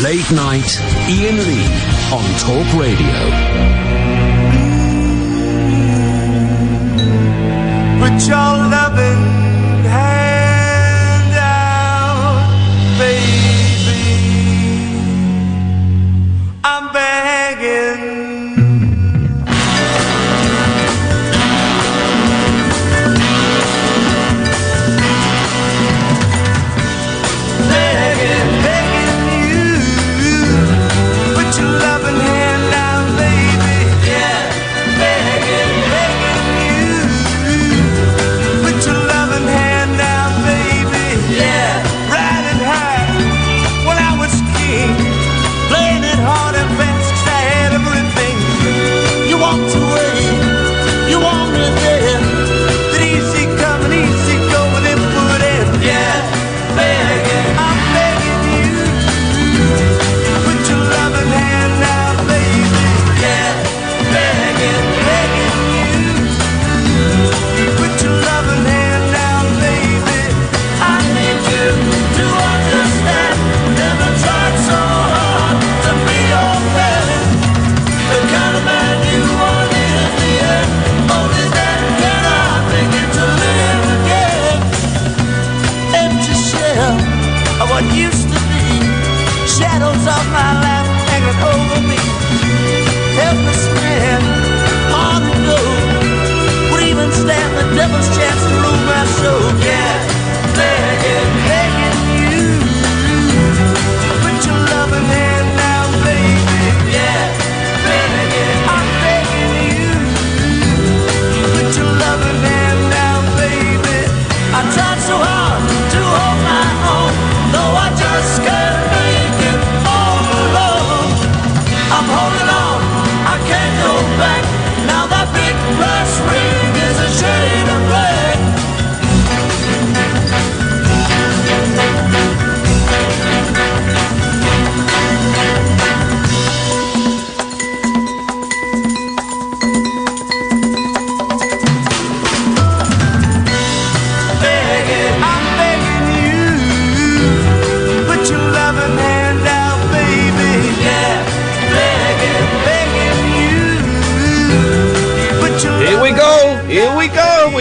Late Night, Iain Lee on Talk Radio. Put your loving hand out, baby. I'm begging.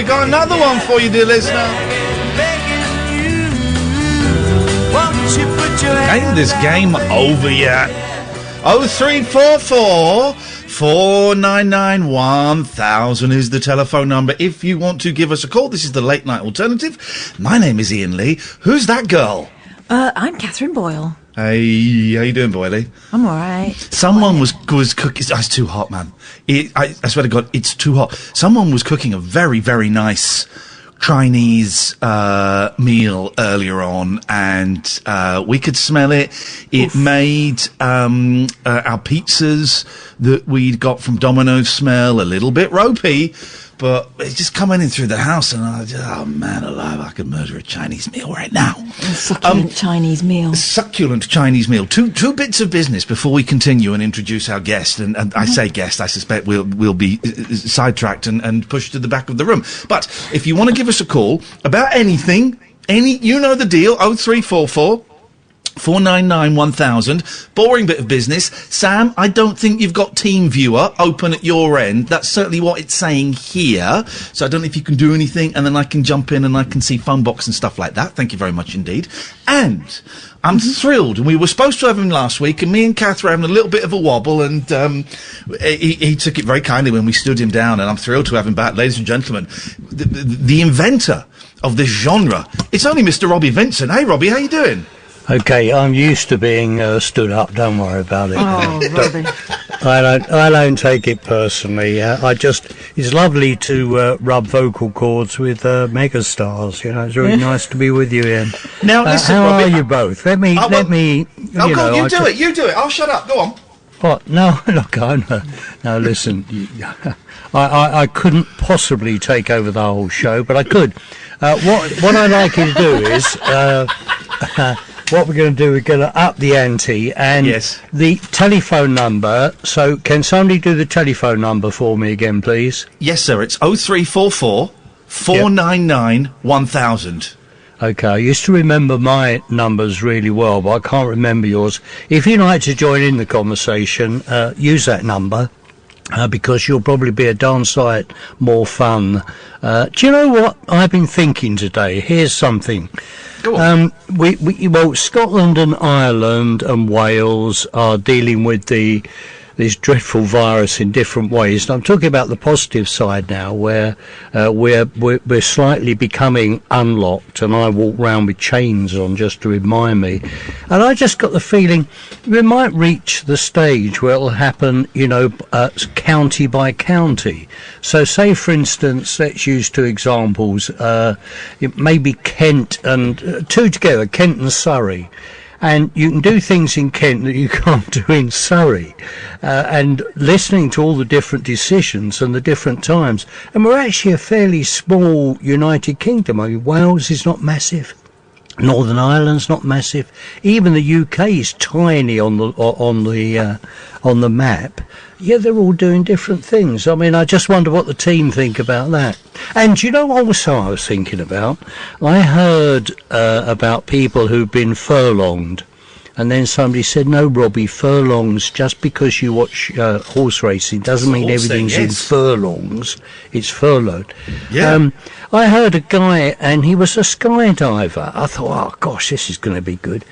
Another one for you, dear listener. Ain't this game over yet? 0344 499 1000 is the telephone number if you want to give us a call. This is the Late Night Alternative. My name is Iain Lee. Who's that girl? I'm Catherine Boyle. Hey, how you doing, Boyley? I'm all right. Someone was cooking. It's too hot, man. I swear to God, it's too hot. Someone was cooking a very, very nice Chinese meal earlier on, and we could smell it. It Oof. Made our pizzas that we'd got from Domino's smell a little bit ropey. But it's just coming in through the house, and oh man alive, I could murder a Chinese meal right now. A succulent Chinese meal. Succulent Chinese meal. Two bits of business before we continue and introduce our guest. And I say guest, I suspect we'll be sidetracked and pushed to the back of the room. But if you want to give us a call about anything, you know the deal, 0344 499 1000. Boring bit of business. Sam, I don't think you've got TeamViewer open at your end. That's certainly what it's saying here. So I don't know if you can do anything, and then I can jump in and I can see Phonebox and stuff like that. Thank you very much indeed. And I'm thrilled. We were supposed to have him last week, and me and Kath were having a little bit of a wobble, and he took it very kindly when we stood him down, and I'm thrilled to have him back. Ladies and gentlemen, the inventor of this genre, it's only Mr. Robbie Vincent. Hey, Robbie, how you doing? Okay, I'm used to being stood up. Don't worry about it. Oh, Robbie. I don't take it personally. It's lovely to rub vocal cords with megastars. You know, it's really nice to be with you, Ian. Now, listen, how Robbie, are you both? Let me. You do it. I'll shut up. Go on. What? No, look, no. Listen, I couldn't possibly take over the whole show, but I could. What I'd like you to do is. What we're going to do, we're going to up the ante, and the telephone number. So, can somebody do the telephone number for me again, please? Yes, sir. It's 0344 499 1000. Okay, I used to remember my numbers really well, but I can't remember yours. If you'd like to join in the conversation, use that number. Because you'll probably be a darn sight more fun. Do you know what I've been thinking today? Here's something. Go on. Well, Scotland and Ireland and Wales are dealing with this dreadful virus in different ways. And I'm talking about the positive side now, where we're slightly becoming unlocked, and I walk round with chains on just to remind me. And I just got the feeling we might reach the stage where it'll happen, county by county. So, say for instance, let's use two examples. Maybe Kent and two together, Kent and Surrey. And you can do things in Kent that you can't do in Surrey. And listening to all the different decisions and the different times. And we're actually a fairly small United Kingdom. I mean, Wales is not massive. Northern Ireland's not massive. Even the UK is tiny on the map. Yeah, they're all doing different things. I mean, I just wonder what the team think about that. And you know what also I was thinking about? I heard about people who've been furlonged. And then somebody said, no, Robbie, furlongs, just because you watch horse racing doesn't mean everything's in furlongs. It's furloughed. Yeah. I heard a guy, and he was a skydiver. I thought, oh, gosh, this is going to be good.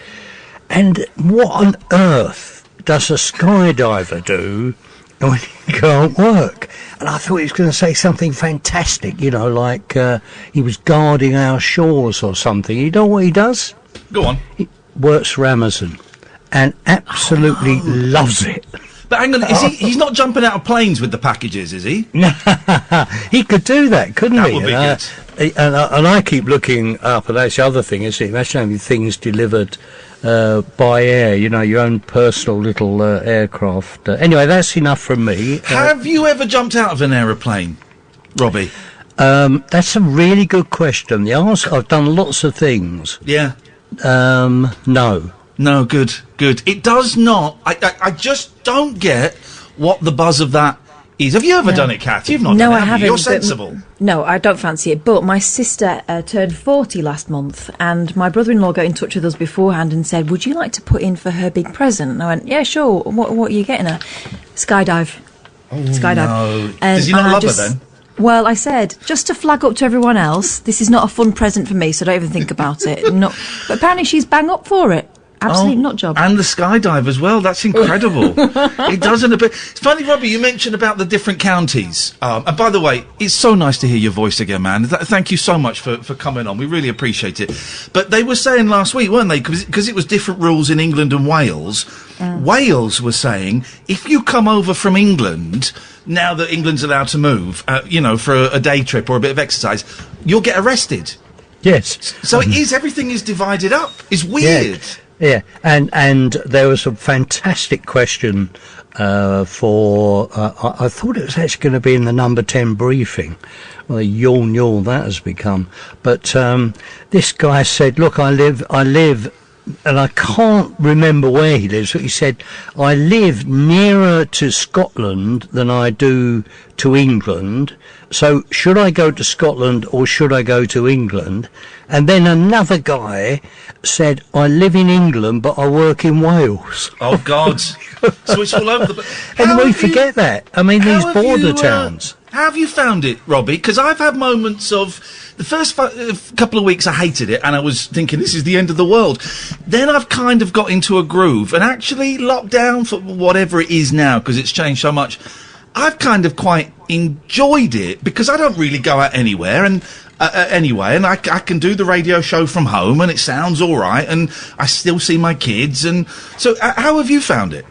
And what on earth does a skydiver do when he can't work? And I thought he was going to say something fantastic, like he was guarding our shores or something. You know what he does? Go on. He works for Amazon and absolutely loves it. But hang on, he's not jumping out of planes with the packages, is he? He could do that, couldn't he? That would be good. And I keep looking up, and that's the other thing, isn't it? Imagine having things delivered by air, your own personal little aircraft. Anyway, that's enough from me. Have you ever jumped out of an aeroplane, Robbie? That's a really good question. The answer, I've done lots of things. Yeah. No. No, good. It does not. I just don't get what the buzz of that is. Have you ever done it, Kath? You've not done it, I haven't. You're sensible. No, I don't fancy it. But my sister turned 40 last month, and my brother-in-law got in touch with us beforehand and said, would you like to put in for her big present? And I went, yeah, sure. What are you getting her? Skydive. Skydive. No. Does he not love her then? Well, I said, just to flag up to everyone else, this is not a fun present for me, so don't even think about it. But apparently she's bang up for it. Absolute nut job. And the skydive as well. That's incredible. It doesn't a bit. It's funny, Robbie, you mentioned about the different counties. And by the way, it's so nice to hear your voice again, man. Thank you so much for coming on. We really appreciate it. But they were saying last week, weren't they? Because it was different rules in England and Wales. Wales was saying, if you come over from England, now that England's allowed to move, for a day trip or a bit of exercise, you'll get arrested. Yes. So everything is divided up. It's weird. Yeah, and there was a fantastic question I thought it was actually going to be in the number 10 briefing. Well, yawn that has become. But this guy said, look, I live, and I can't remember where he lives, but he said, I live nearer to Scotland than I do to England, so should I go to Scotland or should I go to England? And then another guy said, I live in England, but I work in Wales. Oh, God. So it's all over the... And we forget that. I mean, these border towns. How have you found it, Robbie? Because I've had moments of... The first couple of weeks I hated it, and I was thinking, this is the end of the world. Then I've kind of got into a groove, and actually lockdown, for whatever it is now, because it's changed so much, I've kind of quite enjoyed it, because I don't really go out anywhere, and anyway, and I can do the radio show from home, and it sounds all right, and I still see my kids, and so how have you found it?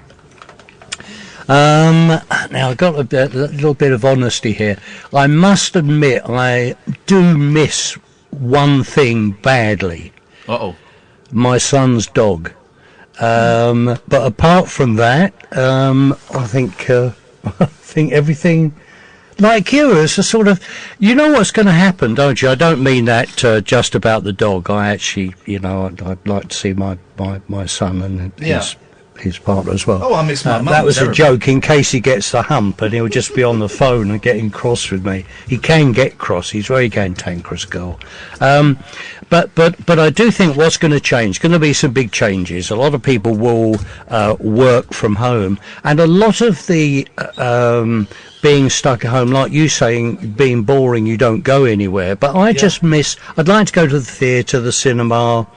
Now, I've got a little bit of honesty here. I must admit, I do miss one thing badly. Uh-oh. My son's dog. But apart from that, I think everything... Like you, it's a sort of... You know what's going to happen, don't you? I don't mean that just about the dog. I actually, I'd like to see my son and his partner as well. Oh, I miss my mum. That was terribly. a joke in case he gets the hump and he'll just be on the phone and getting cross with me. He can get cross. He's very cantankerous girl. But I do think what's going to change, going to be some big changes. A lot of people will work from home, and a lot of the being stuck at home, like you saying, being boring, you don't go anywhere. But I just miss, I'd like to go to the theatre, the cinema,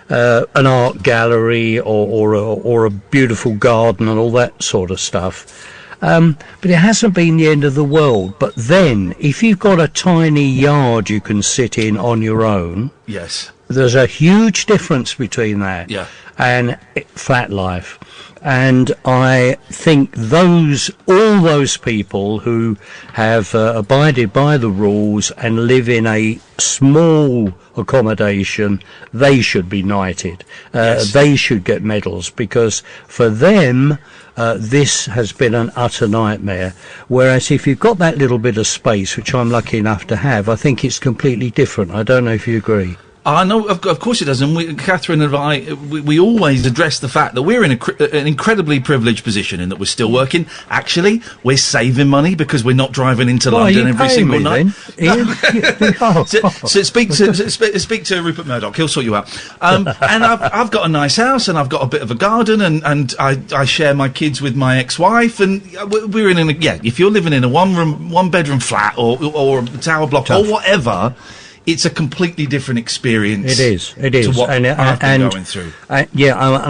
an art gallery, or a beautiful garden and all that sort of stuff. But it hasn't been the end of the world. But then, if you've got a tiny yard you can sit in on your own, Yes. there's a huge difference between that and flat life. And I think all those people who have abided by the rules and live in a small accommodation, they should be knighted. They should get medals, because for them, this has been an utter nightmare. Whereas if you've got that little bit of space, which I'm lucky enough to have, I think it's completely different. I don't know if you agree. I know, of course it does, and Catherine and I, we always address the fact that we're in an incredibly privileged position in that we're still working. Actually, we're saving money because we're not driving into London every single night. So speak to Rupert Murdoch. He'll sort you out. And I've got a nice house, and I've got a bit of a garden, and I share my kids with my ex-wife, and we're in if you're living in a one bedroom flat or a tower block or whatever, it's a completely different experience. It is. To what I've been going through. And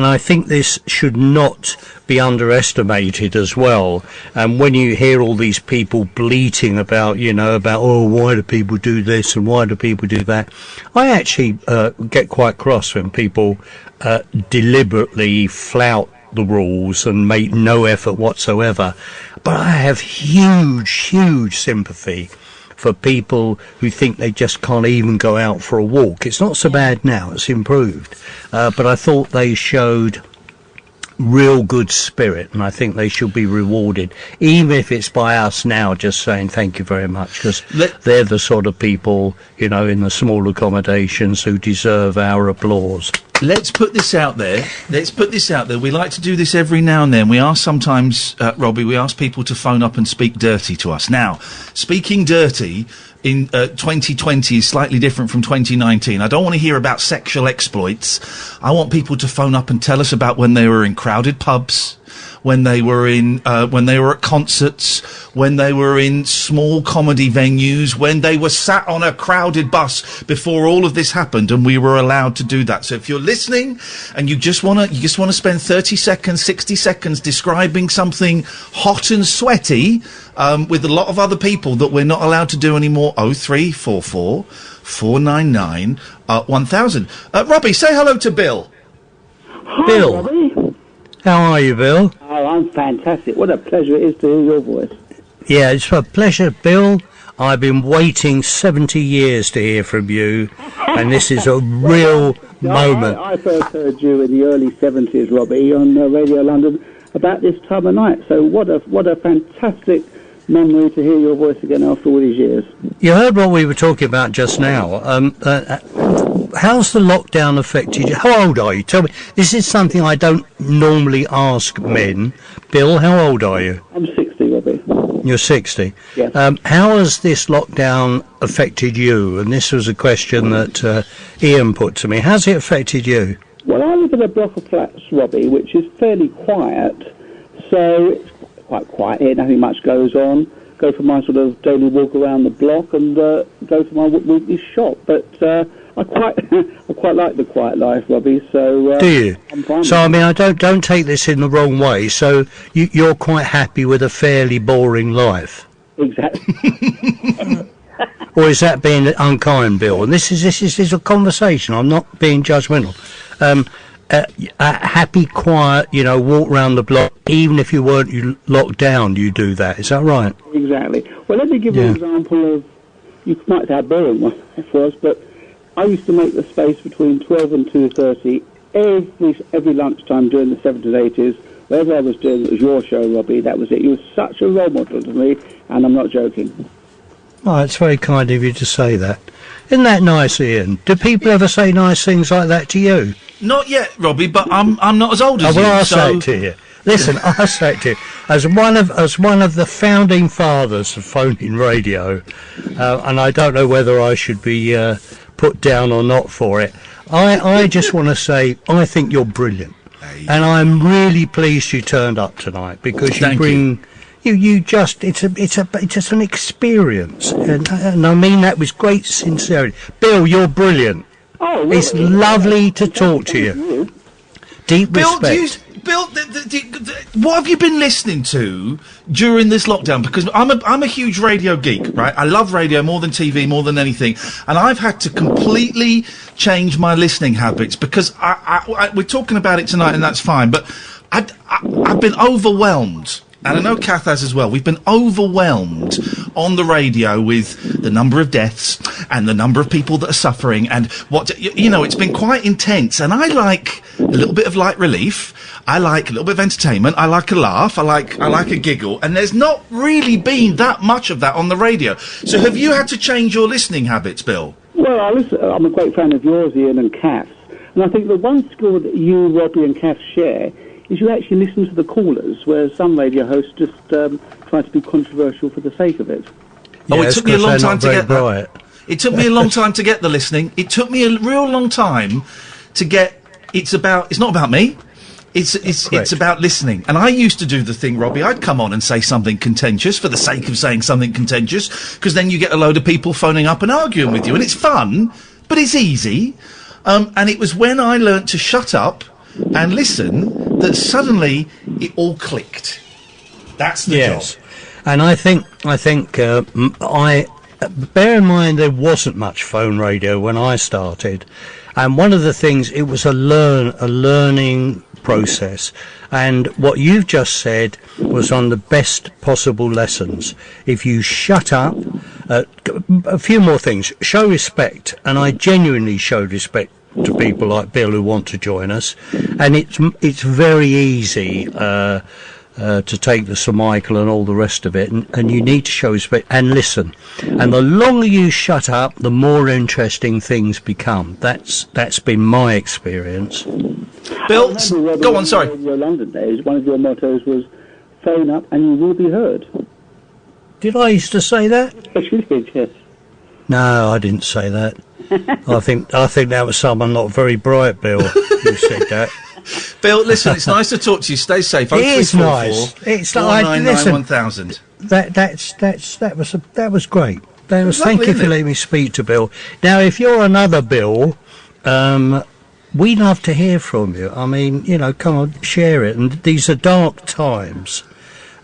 I think this should not be underestimated as well. And when you hear all these people bleating about why do people do this and why do people do that, I actually get quite cross when people deliberately flout the rules and make no effort whatsoever. But I have huge sympathy for people who think they just can't even go out for a walk. It's not so bad now, it's improved. But I thought they showed real good spirit, and I think they should be rewarded, even if it's by us now just saying thank you very much, because they're the sort of people, in the small accommodations who deserve our applause. Let's put this out there. We like to do this every now and then. We ask sometimes, Robbie, we ask people to phone up and speak dirty to us. Now, speaking dirty in 2020 is slightly different from 2019. I don't want to hear about sexual exploits. I want people to phone up and tell us about when they were in crowded pubs, when they were at concerts, when they were in small comedy venues, when they were sat on a crowded bus before all of this happened, and we were allowed to do that. So if you're listening and you just want to spend 30 seconds, 60 seconds describing something hot and sweaty with a lot of other people that we're not allowed to do anymore, 0344 499 1000. Robbie, say hello to Bill. Hi, Bill. Robbie. How are you, Bill? Oh, I'm fantastic. What a pleasure it is to hear your voice. Yeah, it's a pleasure, Bill. I've been waiting 70 years to hear from you, and this is a real moment. I first heard you in the early 70s, Robbie, on Radio London about this time of night. So what a fantastic memory to hear your voice again after all these years. You heard what we were talking about just now. How's the lockdown affected you? How old are you? Tell me. This is something I don't normally ask men. Bill, how old are you? I'm 60, Robbie. You're 60. Yes. How has this lockdown affected you? And this was a question that Iain put to me. How's it affected you? Well, I live in a block of flats, Robbie, which is fairly quiet. So it's quite quiet here. Nothing much goes on. Go for my sort of daily walk around the block and go for my weekly shop. But I quite like the quiet life, Robbie. So do you? I'm fine. So I mean, I don't take this in the wrong way. So you're quite happy with a fairly boring life? Exactly. Or is that being unkind, Bill? And this is a conversation. I'm not being judgmental. Happy, quiet, walk round the block. Even if you weren't locked down, you do that. Is that right? Exactly. Well, let me give you an example of, you might say how boring life was, but I used to make the space between 12 and 2:30 every lunchtime during the 70s and 80s. Whatever I was doing, it was your show, Robbie. That was it. You were such a role model to me, and I'm not joking. Oh, it's very kind of you to say that. Isn't that nice, Iain? Do people ever say nice things like that to you? Not yet, Robbie, but I'm not as old as well, you. I'll say it to you. Listen, I'll say it to you. As one of the founding fathers of phone-in radio, and I don't know whether I should be put down or not for it, I just want to say I think you're brilliant. And I'm really pleased you turned up tonight, because you bring... You just, it's an experience. And I mean that with great sincerity. Bill, you're brilliant. Oh, well, it's lovely to talk to you. Deep respect. Bill, what have you been listening to during this lockdown? Because I'm a huge radio geek, right? I love radio more than TV, more than anything, and I've had to completely change my listening habits because we're talking about it tonight, and that's fine. But I've been overwhelmed. And I know Kath has as well. We've been overwhelmed on the radio with the number of deaths and the number of people that are suffering and it's been quite intense. And I like a little bit of light relief. I like a little bit of entertainment. I like a laugh. I like a giggle. And there's not really been that much of that on the radio. So have you had to change your listening habits, Bill? Well, I'm a great fan of yours, Ian, and Kath's. And I think the one skill that you, Robbie, and Kath share is you actually listen to the callers, whereas some radio hosts just try to be controversial for the sake of it. It took me a long time to get that. It took me a long time to get the listening. It took me a real long time to get. It's not about me. It's about listening. And I used to do the thing, Robbie. I'd come on and say something contentious for the sake of saying something contentious, because then you get a load of people phoning up and arguing with you, and it's fun, but it's easy. And it was when I learnt to shut up and listen that suddenly it all clicked. That's the job. And I think bear in mind there wasn't much phone radio when I started, and one of the things, it was a learning process, and what you've just said was on the best possible lessons. If you shut up, a few more things, show respect, and I genuinely showed respect to people like Bill who want to join us, and it's very easy to take the Sir Michael and all the rest of it, and you need to show respect and listen. And the longer you shut up, the more interesting things become. That's been my experience. Bill, go on. Sorry. In your London days, one of your mottos was "Phone up and you will be heard." Did I used to say that? Yes, you did. Yes. No, I didn't say that. I think that was someone not very bright, Bill, who said that. Bill, listen, it's nice to talk to you. Stay safe. It is nice. It's like, listen, 1000. That was great. Thank you for letting me speak to Bill. Now, if you're another Bill, we'd love to hear from you. I mean, come on, share it. And these are dark times.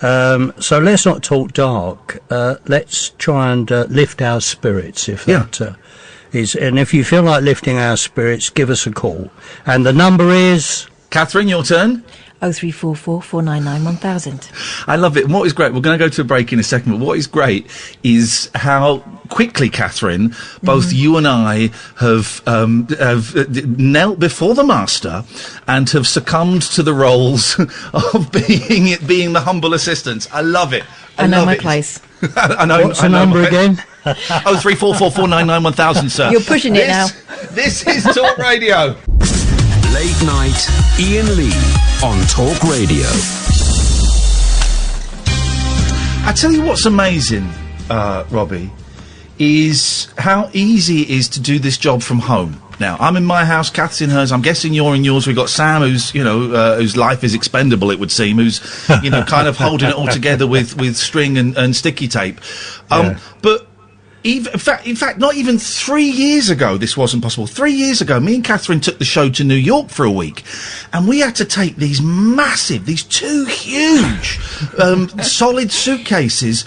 So let's not talk dark. Let's try and lift our spirits, if that is. And if you feel like lifting our spirits, give us a call. And the number is... Catherine, your turn. 0344 499 1000. I love it. And what is great, we're going to go to a break in a second, but what is great is how quickly, Catherine, both you and I have knelt before the master and have succumbed to the roles of being the humble assistants. I love it. I know my place. What's the number again? 0344 499 1000, sir. You're pushing it now. This is Talk Radio. Late night, Iain Lee on Talk Radio. I tell you what's amazing, Robbie, is how easy it is to do this job from home. Now, I'm in my house, Kath's in hers, I'm guessing you're in yours. We've got Sam, who's, whose life is expendable, it would seem, who's, kind of holding it all together with string and sticky tape. But in fact, not even 3 years ago this wasn't possible. 3 years ago, me and Catherine took the show to New York for a week, and we had to take these two huge, solid suitcases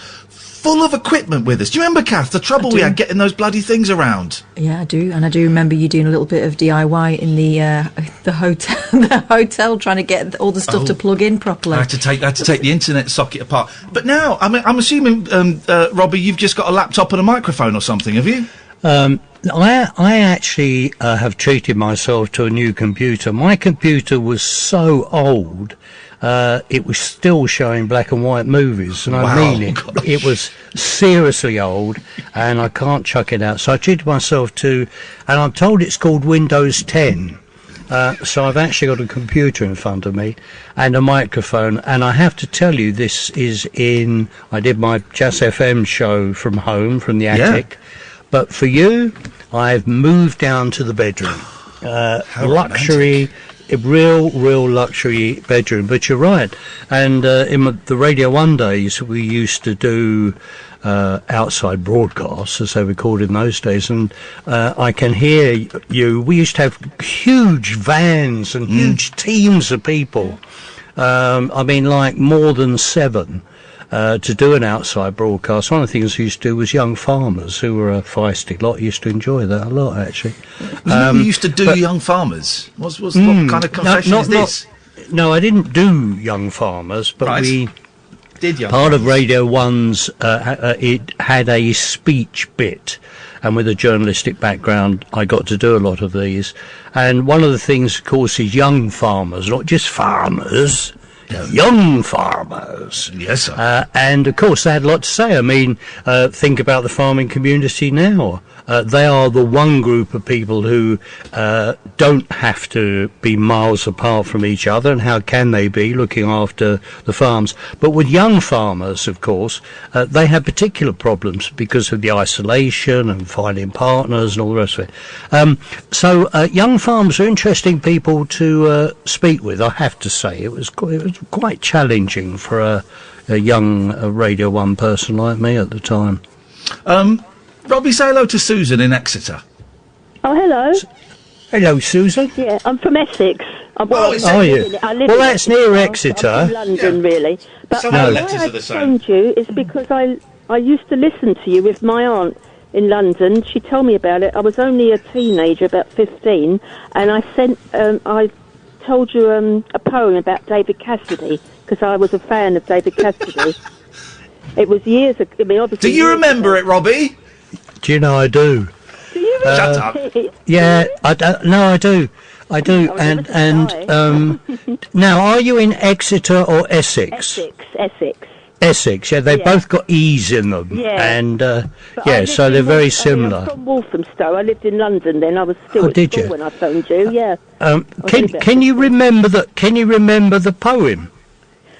full of equipment with us. Do you remember, Kath, the trouble we had getting those bloody things around? Yeah, I do, and I do remember you doing a little bit of DIY in the hotel, trying to get all the stuff to plug in properly. I had to take the internet socket apart. But now, I'm assuming, Robbie, you've just got a laptop and a microphone or something, have you? I actually have treated myself to a new computer. My computer was so old, it was still showing black and white movies, and I mean it. Gosh. It was seriously old, and I can't chuck it out. So I treated myself to, and I'm told it's called Windows 10. So I've actually got a computer in front of me and a microphone, and I have to tell you, this is I did my Jazz FM show from home, from the attic, but for you, I've moved down to the bedroom. Luxury, a real luxury bedroom. But you're right, and in the Radio 1 days, we used to do outside broadcasts, as they were called in those days, and I can hear you. We used to have huge vans and huge teams of people. I mean, like more than 7 to do an outside broadcast. One of the things we used to do was young farmers, who were a feisty lot. Used to enjoy that a lot, actually. You used to do young farmers. What kind of confession is this? No, I didn't do young farmers, but we did young part farmers. of Radio 1's, it had a speech bit, and with a journalistic background, I got to do a lot of these. And one of the things, of course, is young farmers, not just farmers. Young farmers. Yes, sir. And, of course, they had a lot to say. I mean, think about the farming community now. They are the one group of people who don't have to be miles apart from each other, and how can they be looking after the farms? But with young farmers, of course, they have particular problems because of the isolation and finding partners and all the rest of it. So young farmers are interesting people to speak with, I have to say. It was quite challenging for a young Radio 1 person like me at the time. Robbie, say hello to Susan in Exeter. Oh, hello. Hello, Susan. Yeah, I'm from Essex. Are you? Well, that's near Exeter. I'm from London, really. But Some of the why letters I are the same. phoned you is because I used to listen to you with my aunt in London. She told me about it. I was only a teenager, about 15, and I told you a poem about David Cassidy, because I was a fan of David Cassidy. It was years ago. I mean, obviously. Do you remember it, Robbie? Do you know I do? Do you Shut up. Yeah, I do. Now, are you in Exeter or Essex? Essex, yeah, they've both got E's in them. Yeah. And, so they're very similar. I'm from Walthamstow. I lived in London then. I was still at school when I phoned you, yeah. Can you remember the poem?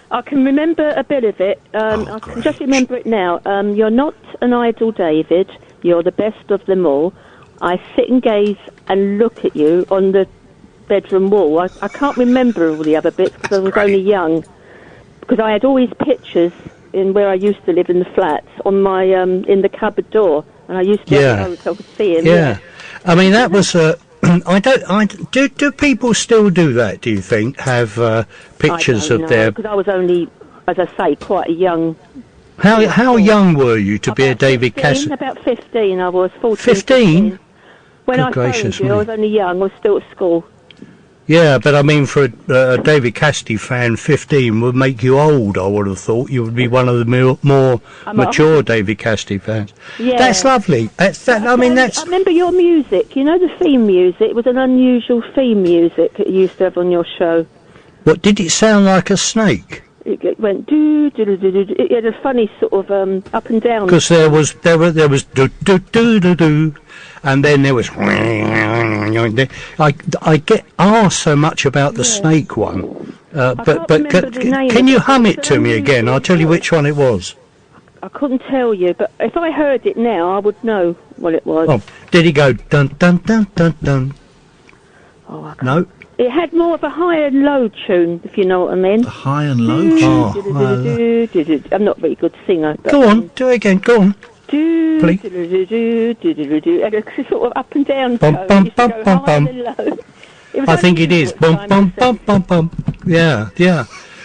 I can remember a bit of it. I can just remember it now. You're not an idol, David. You're the best of them all. I sit and gaze and look at you on the bedroom wall. I can't remember all the other bits because I was only young. Because I had all these pictures in where I used to live in the flats on my in the cupboard door, and I used to I could see him. Yeah. I mean that was do people still do that? Do you think have pictures of their? Because I was only, as I say, quite a young. How young were you to be a David Cassidy? About 15. I was 14. 15. When I phoned you, I was only young. I was still at school. Yeah, but I mean, for a David Cassidy fan, 15 would make you old, I would have thought. You would be one of the more mature David Cassidy fans. Yeah. That's lovely. I remember your music. You know the theme music? It was an unusual theme music that you used to have on your show. What, did it sound like a snake? It went do-do-do-do-do. It had a funny sort of up and down. Because there was do-do-do-do-do. And then there was. I get asked so much about the snake one, but can you hum it to me again? I'll tell you which one it was. I couldn't tell you, but if I heard it now, I would know what it was. Oh, did he go dun dun dun dun dun? Oh, no. It had more of a high and low tune, if you know what I mean. The high and low tune. I'm not a very good singer. But, go on, do it again. Go on. Please. And a sort of up and down tone. Bum, bum, bum, bum, bum. I think it is. Bum, bum, bum, bum, bum. Yeah.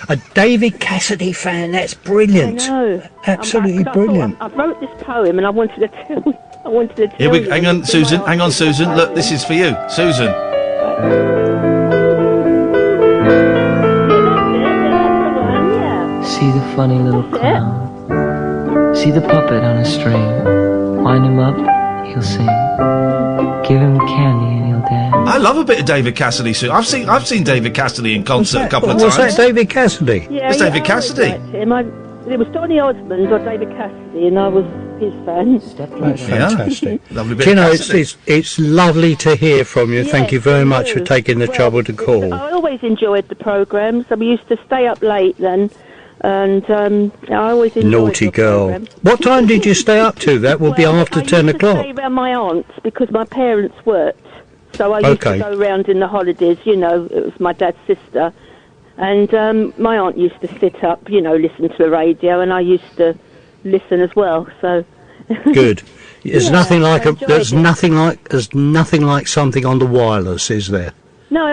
A David Cassidy fan, that's brilliant. I know. Absolutely brilliant. I wrote this poem and I wanted to tell Here we go. Hang on, Susan. Look, this is for you. Susan. See the funny little clown. See the puppet on a string. Wind him up, he'll sing. Give him candy and he'll dance. I love a bit of David Cassidy. I've seen David Cassidy in concert a couple of times. Was that David Cassidy? Yeah, it's David Cassidy. It was Donny Osmond or David Cassidy, and I was his fan. That's fantastic. Lovely bit Do you of know, Cassidy. it's lovely to hear from you. Thank you very much for taking the trouble to call. I always enjoyed the programmes. We used to stay up late then, and I always enjoyed Naughty your girl. programme. What time did you stay up to? That would be after 10 I o'clock. used to stay around my aunt's because my parents worked. So I used to go round in the holidays, you know, it was my dad's sister. And my aunt used to sit up, you know, listen to the radio, and I used to listen as well, so... Good. There's nothing like there's nothing like something on the wireless, is there? No,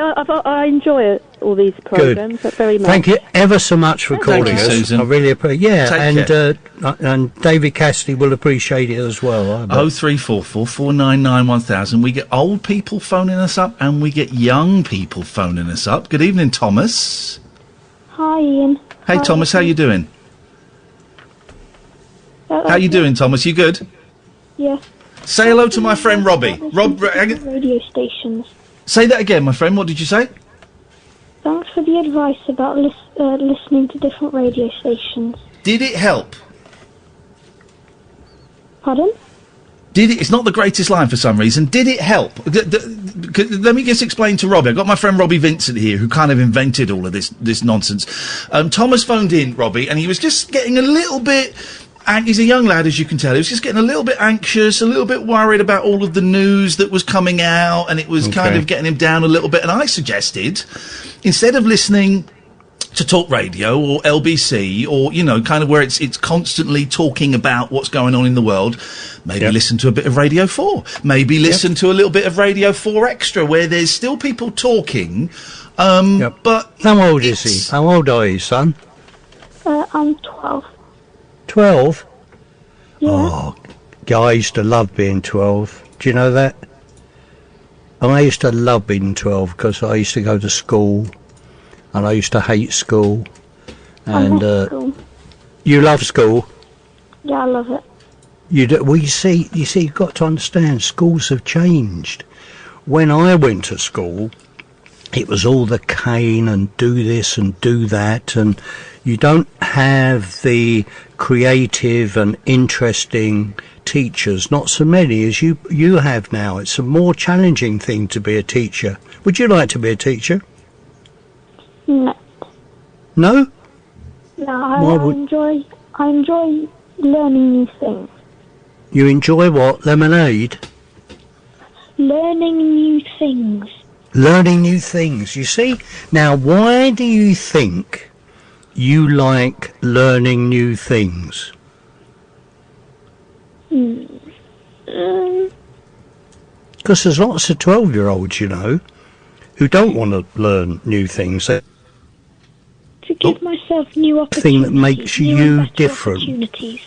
I enjoy all these programmes very much. Thank you ever so much for calling you, us. Susan. I really appreciate. Yeah, Take care. And David Cassidy will appreciate it as well. 0344 499 1000. We get old people phoning us up, and we get young people phoning us up. Good evening, Thomas. Hi, Ian. Hey, Thomas, how you doing? How you doing, Thomas? You good? Yeah. Say hello to my friend Robbie. Radio stations. Say that again, my friend. What did you say? Thanks for the advice about listening to different radio stations. Did it help? Pardon? Did it? It's not the greatest line for some reason. Did it help? Let me just explain to Robbie. I've got my friend Robbie Vincent here, who kind of invented all of this nonsense. Thomas phoned in, Robbie, and he was just getting a little bit... And he's a young lad, as you can tell. He was just getting a little bit anxious, a little bit worried about all of the news that was coming out, and it was kind of getting him down a little bit. And I suggested, instead of listening to talk radio or LBC or, you know, kind of where it's constantly talking about what's going on in the world, maybe listen to a bit of Radio 4. Maybe listen to a little bit of Radio 4 Extra, where there's still people talking, but... How old is he? How old are you, son? I'm 12. 12? Yeah. Oh, I used to love being 12. Do you know that? I used to love being 12 because I used to go to school, and I used to hate school. And I love school. You love school? Yeah, I love it. You do. Well, you see, you've got to understand, schools have changed. When I went to school, it was all the cane and do this and do that, and you don't have the creative and interesting teachers, not so many as you have now. It's a more challenging thing to be a teacher. Would you like to be a teacher? No. No? No, I enjoy learning new things. You enjoy what? Lemonade? Learning new things. Learning new things, you see? Now, why do you think you like learning new things? Because there's lots of 12-year-olds, you know, who don't want to learn new things. To give myself new opportunities. Thing that makes you different. Opportunities.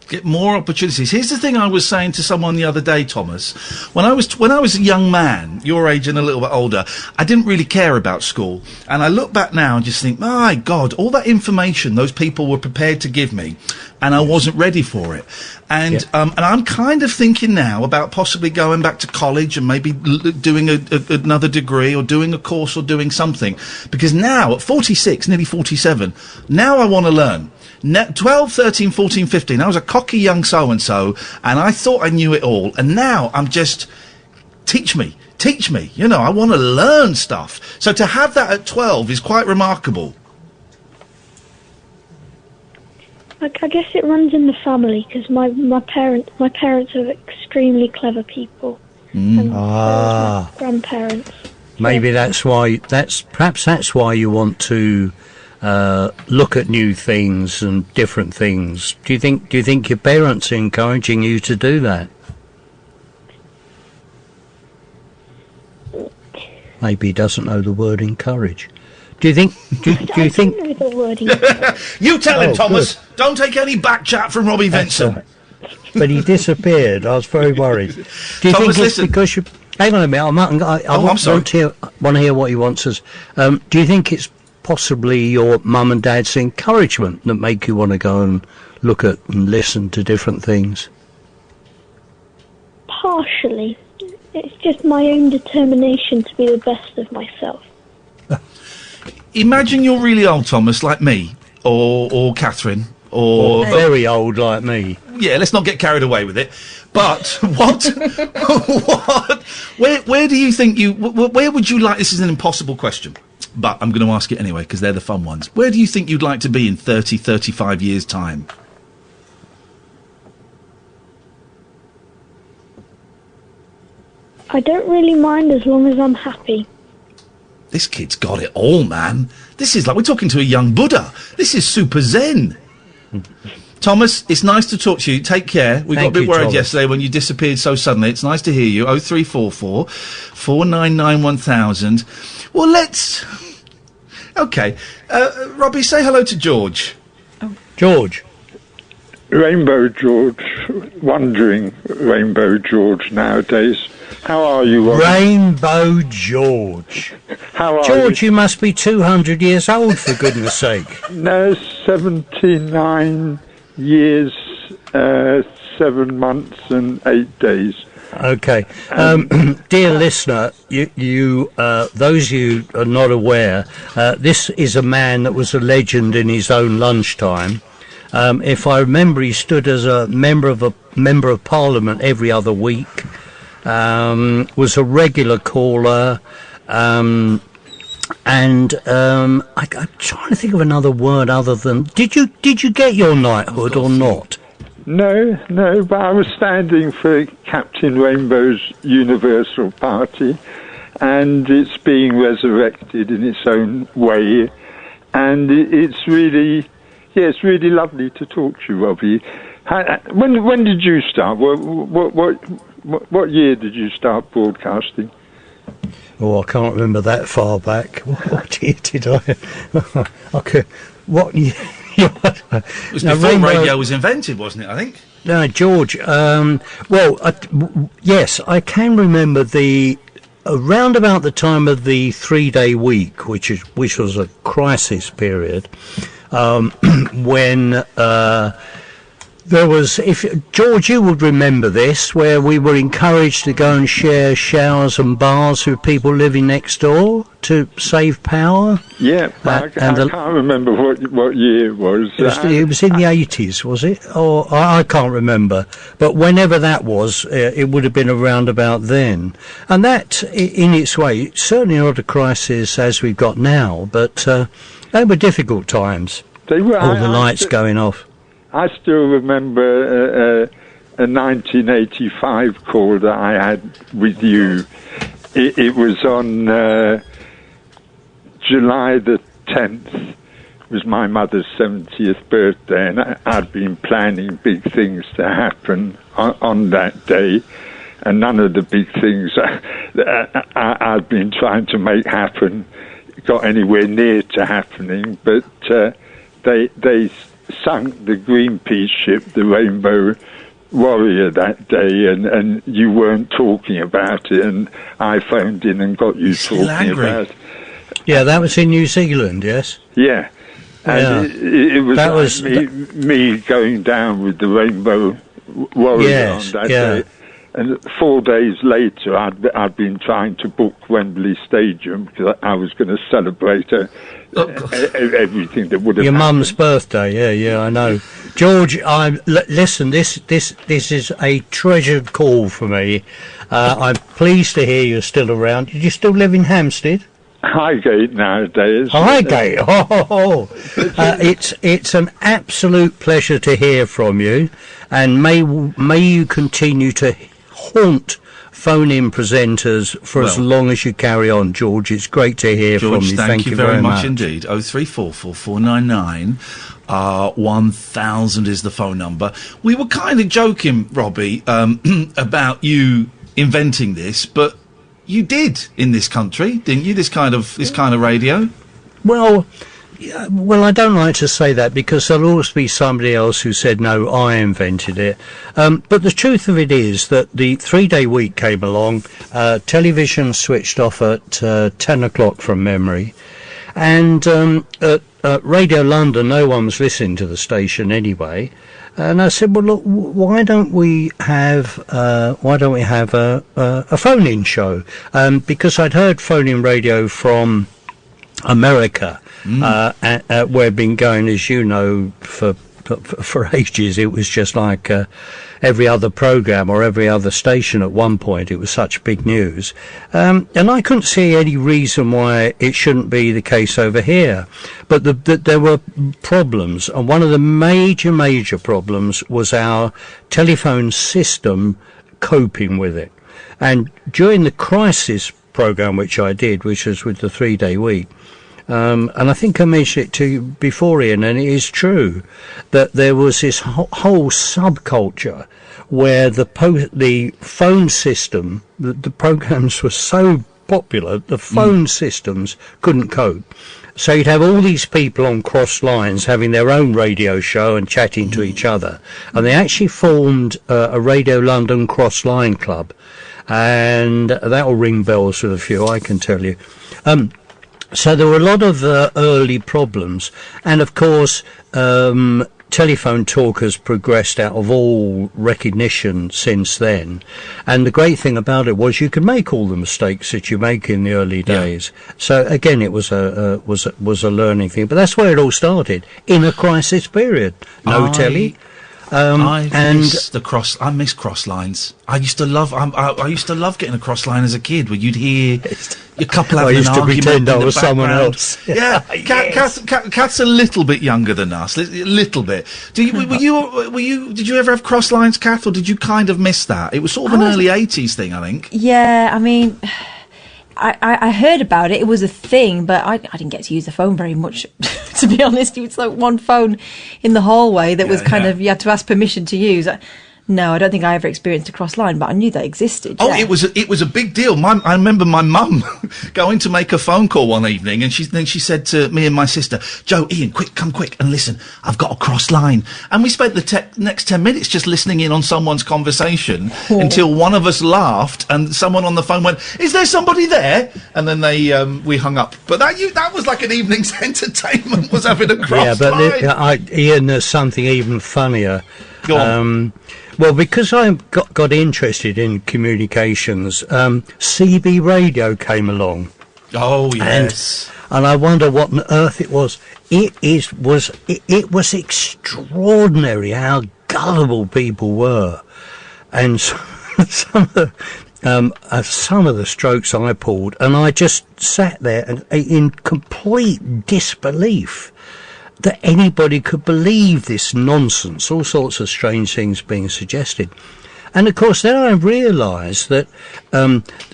Get more opportunities. Here's the thing I was saying to someone the other day, Thomas. When I was a young man, your age and a little bit older, I didn't really care about school. And I look back now and just think, my God, all that information those people were prepared to give me, and I wasn't ready for it. And and I'm kind of thinking now about possibly going back to college and maybe doing another degree or doing a course or doing something. Because now, at 46, nearly 47, now I want to learn. 12, 13, 14, 15, I was a cocky young so-and-so, and I thought I knew it all. And now I'm just, teach me. You know, I want to learn stuff. So to have that at 12 is quite remarkable. I guess it runs in the family, because my parents are extremely clever people. And my grandparents. Maybe that's why, perhaps that's why you want to look at new things and different things. Do you think your parents are encouraging you to do that? Maybe he doesn't know the word encourage. Do you think? Do you think? Know the word encourage. You tell him, Thomas. Good. Don't take any back chat from Robbie Vincent. Right. But he disappeared. I was very worried. Do you Thomas, think it's listen. because you? Hang on a minute. I'm sorry. Want to hear what he wants us. Do you think it's possibly your mum and dad's encouragement that make you want to go and look at and listen to different things? Partially. It's just my own determination to be the best of myself. Imagine you're really old, Thomas, like me, or Catherine, or... Very old like me. let's not get carried away with it. But where do you think where would you like, this is an impossible question, but I'm going to ask it anyway because they're the fun ones. Where do you think you'd like to be in 30, 35 years' time? I don't really mind as long as I'm happy. This kid's got it all, man. This is like we're talking to a young Buddha. This is super zen. Thomas, it's nice to talk to you. Take care. We got a bit worried yesterday when you disappeared so suddenly. It's nice to hear you. 0344 499 1000. Well, let's... OK. Robbie, say hello to George. Oh. George. Rainbow George. Wandering Rainbow George nowadays. How are you, Robbie? Rainbow George. How are George, you must be 200 years old, for goodness sake. No, 79 years, 7 months and 8 days. Okay. Dear listener, you those of you who are not aware, this is a man that was a legend in his own lunchtime. If I remember, he stood as a member of Parliament every other week. Was a regular caller, and I'm trying to think of another word other than. Did you get your knighthood or not? No, but I was standing for Captain Rainbow's Universal Party, and it's being resurrected in its own way, and it's really lovely to talk to you, Robbie. When did you start? What year did you start broadcasting? Oh, I can't remember that far back. What year did I? Okay, what year? It was before radio was invented, wasn't it, I think? No, George. Yes, I can remember around about the time of the 3-day week, which was a crisis period, when there was, George, you would remember this, where we were encouraged to go and share showers and bars with people living next door to save power. Yeah, I can't remember what year it was. It was in the 80s, was it? Or I can't remember. But whenever that was, it would have been around about then. And that, in its way, certainly not a crisis as we've got now, but they were difficult times. They were. All the lights going off. I still remember a 1985 call that I had with you. It was on July the 10th. It was my mother's 70th birthday, and I'd been planning big things to happen on that day, and none of the big things that I'd been trying to make happen got anywhere near to happening, but they sunk the Greenpeace ship, the Rainbow Warrior, that day, and you weren't talking about it, and I phoned in and got you talking about it. Yeah, that was in New Zealand, yes? Yeah. And it was me going down with the Rainbow Warrior on that day. And 4 days later, I'd been trying to book Wembley Stadium because I was going to celebrate everything that would have your happened. mum's birthday. Yeah, I know. George, listen. This is a treasured call for me. I'm pleased to hear you're still around. Do you still live in Hampstead? Highgate nowadays. Highgate. It's an absolute pleasure to hear from you, and may you continue to haunt phone-in presenters for as long as you carry on, George. It's great to hear from you. Thank you very much indeed. 0344 499 1000 is the phone number. We were kind of joking, Robbie, about you inventing this, but you did in this country, didn't you? This kind of radio. Well, I don't like to say that because there'll always be somebody else who said, no, I invented it. But the truth of it is that the 3-day week came along, television switched off at 10 o'clock from memory, and at Radio London, no one was listening to the station anyway. And I said, well, look, why don't we have a phone-in show? Because I'd heard phone-in radio from America, where I've been going, as you know, for for ages it was just like every other programme or every other station at one point. It was such big news. And I couldn't see any reason why it shouldn't be the case over here. But there were problems, and one of the major problems was our telephone system coping with it. And during the crisis programme which I did, which was with the 3-day week, and I think I mentioned it to you before, Ian, and it is true that there was this whole subculture where the phone system, the programmes were so popular, the phone systems couldn't cope. So you'd have all these people on cross lines having their own radio show and chatting to each other. And they actually formed a Radio London Cross Line Club. And that will ring bells with a few, I can tell you. So there were a lot of early problems. And, of course, telephone talk has progressed out of all recognition since then. And the great thing about it was you could make all the mistakes that you make in the early days. So, again, it was a learning thing. But that's where it all started, in a crisis period. No telly. I miss cross lines. I used to love getting a cross line as a kid, where you'd hear a couple having an argument. I used to pretend I was someone else. Yeah, Kath's a little bit younger than us, a little bit. Did you ever have cross lines, Kath, or did you kind of miss that? It was sort of an early 80s thing, I think. Yeah, I mean, I heard about it. It was a thing, but I didn't get to use the phone very much, to be honest. It was like one phone in the hallway that was kind of, you had to ask permission to use. No, I don't think I ever experienced a cross line, but I knew that existed. Oh, it was a big deal. I remember my mum going to make a phone call one evening, and then she said to me and my sister, "Joe, Ian, come quick and listen. I've got a cross line." And we spent the next 10 minutes just listening in on someone's conversation until one of us laughed, and someone on the phone went, "Is there somebody there?" And then we hung up. But that was like an evening's entertainment, was having a cross line. Ian, there's something even funnier. Go on. Well, because I got interested in communications, CB radio came along. Oh, yes. And I wonder what on earth it was. It was extraordinary how gullible people were. And some of the strokes I pulled, and I just sat there in complete disbelief that anybody could believe this nonsense, all sorts of strange things being suggested. And of course then I realised that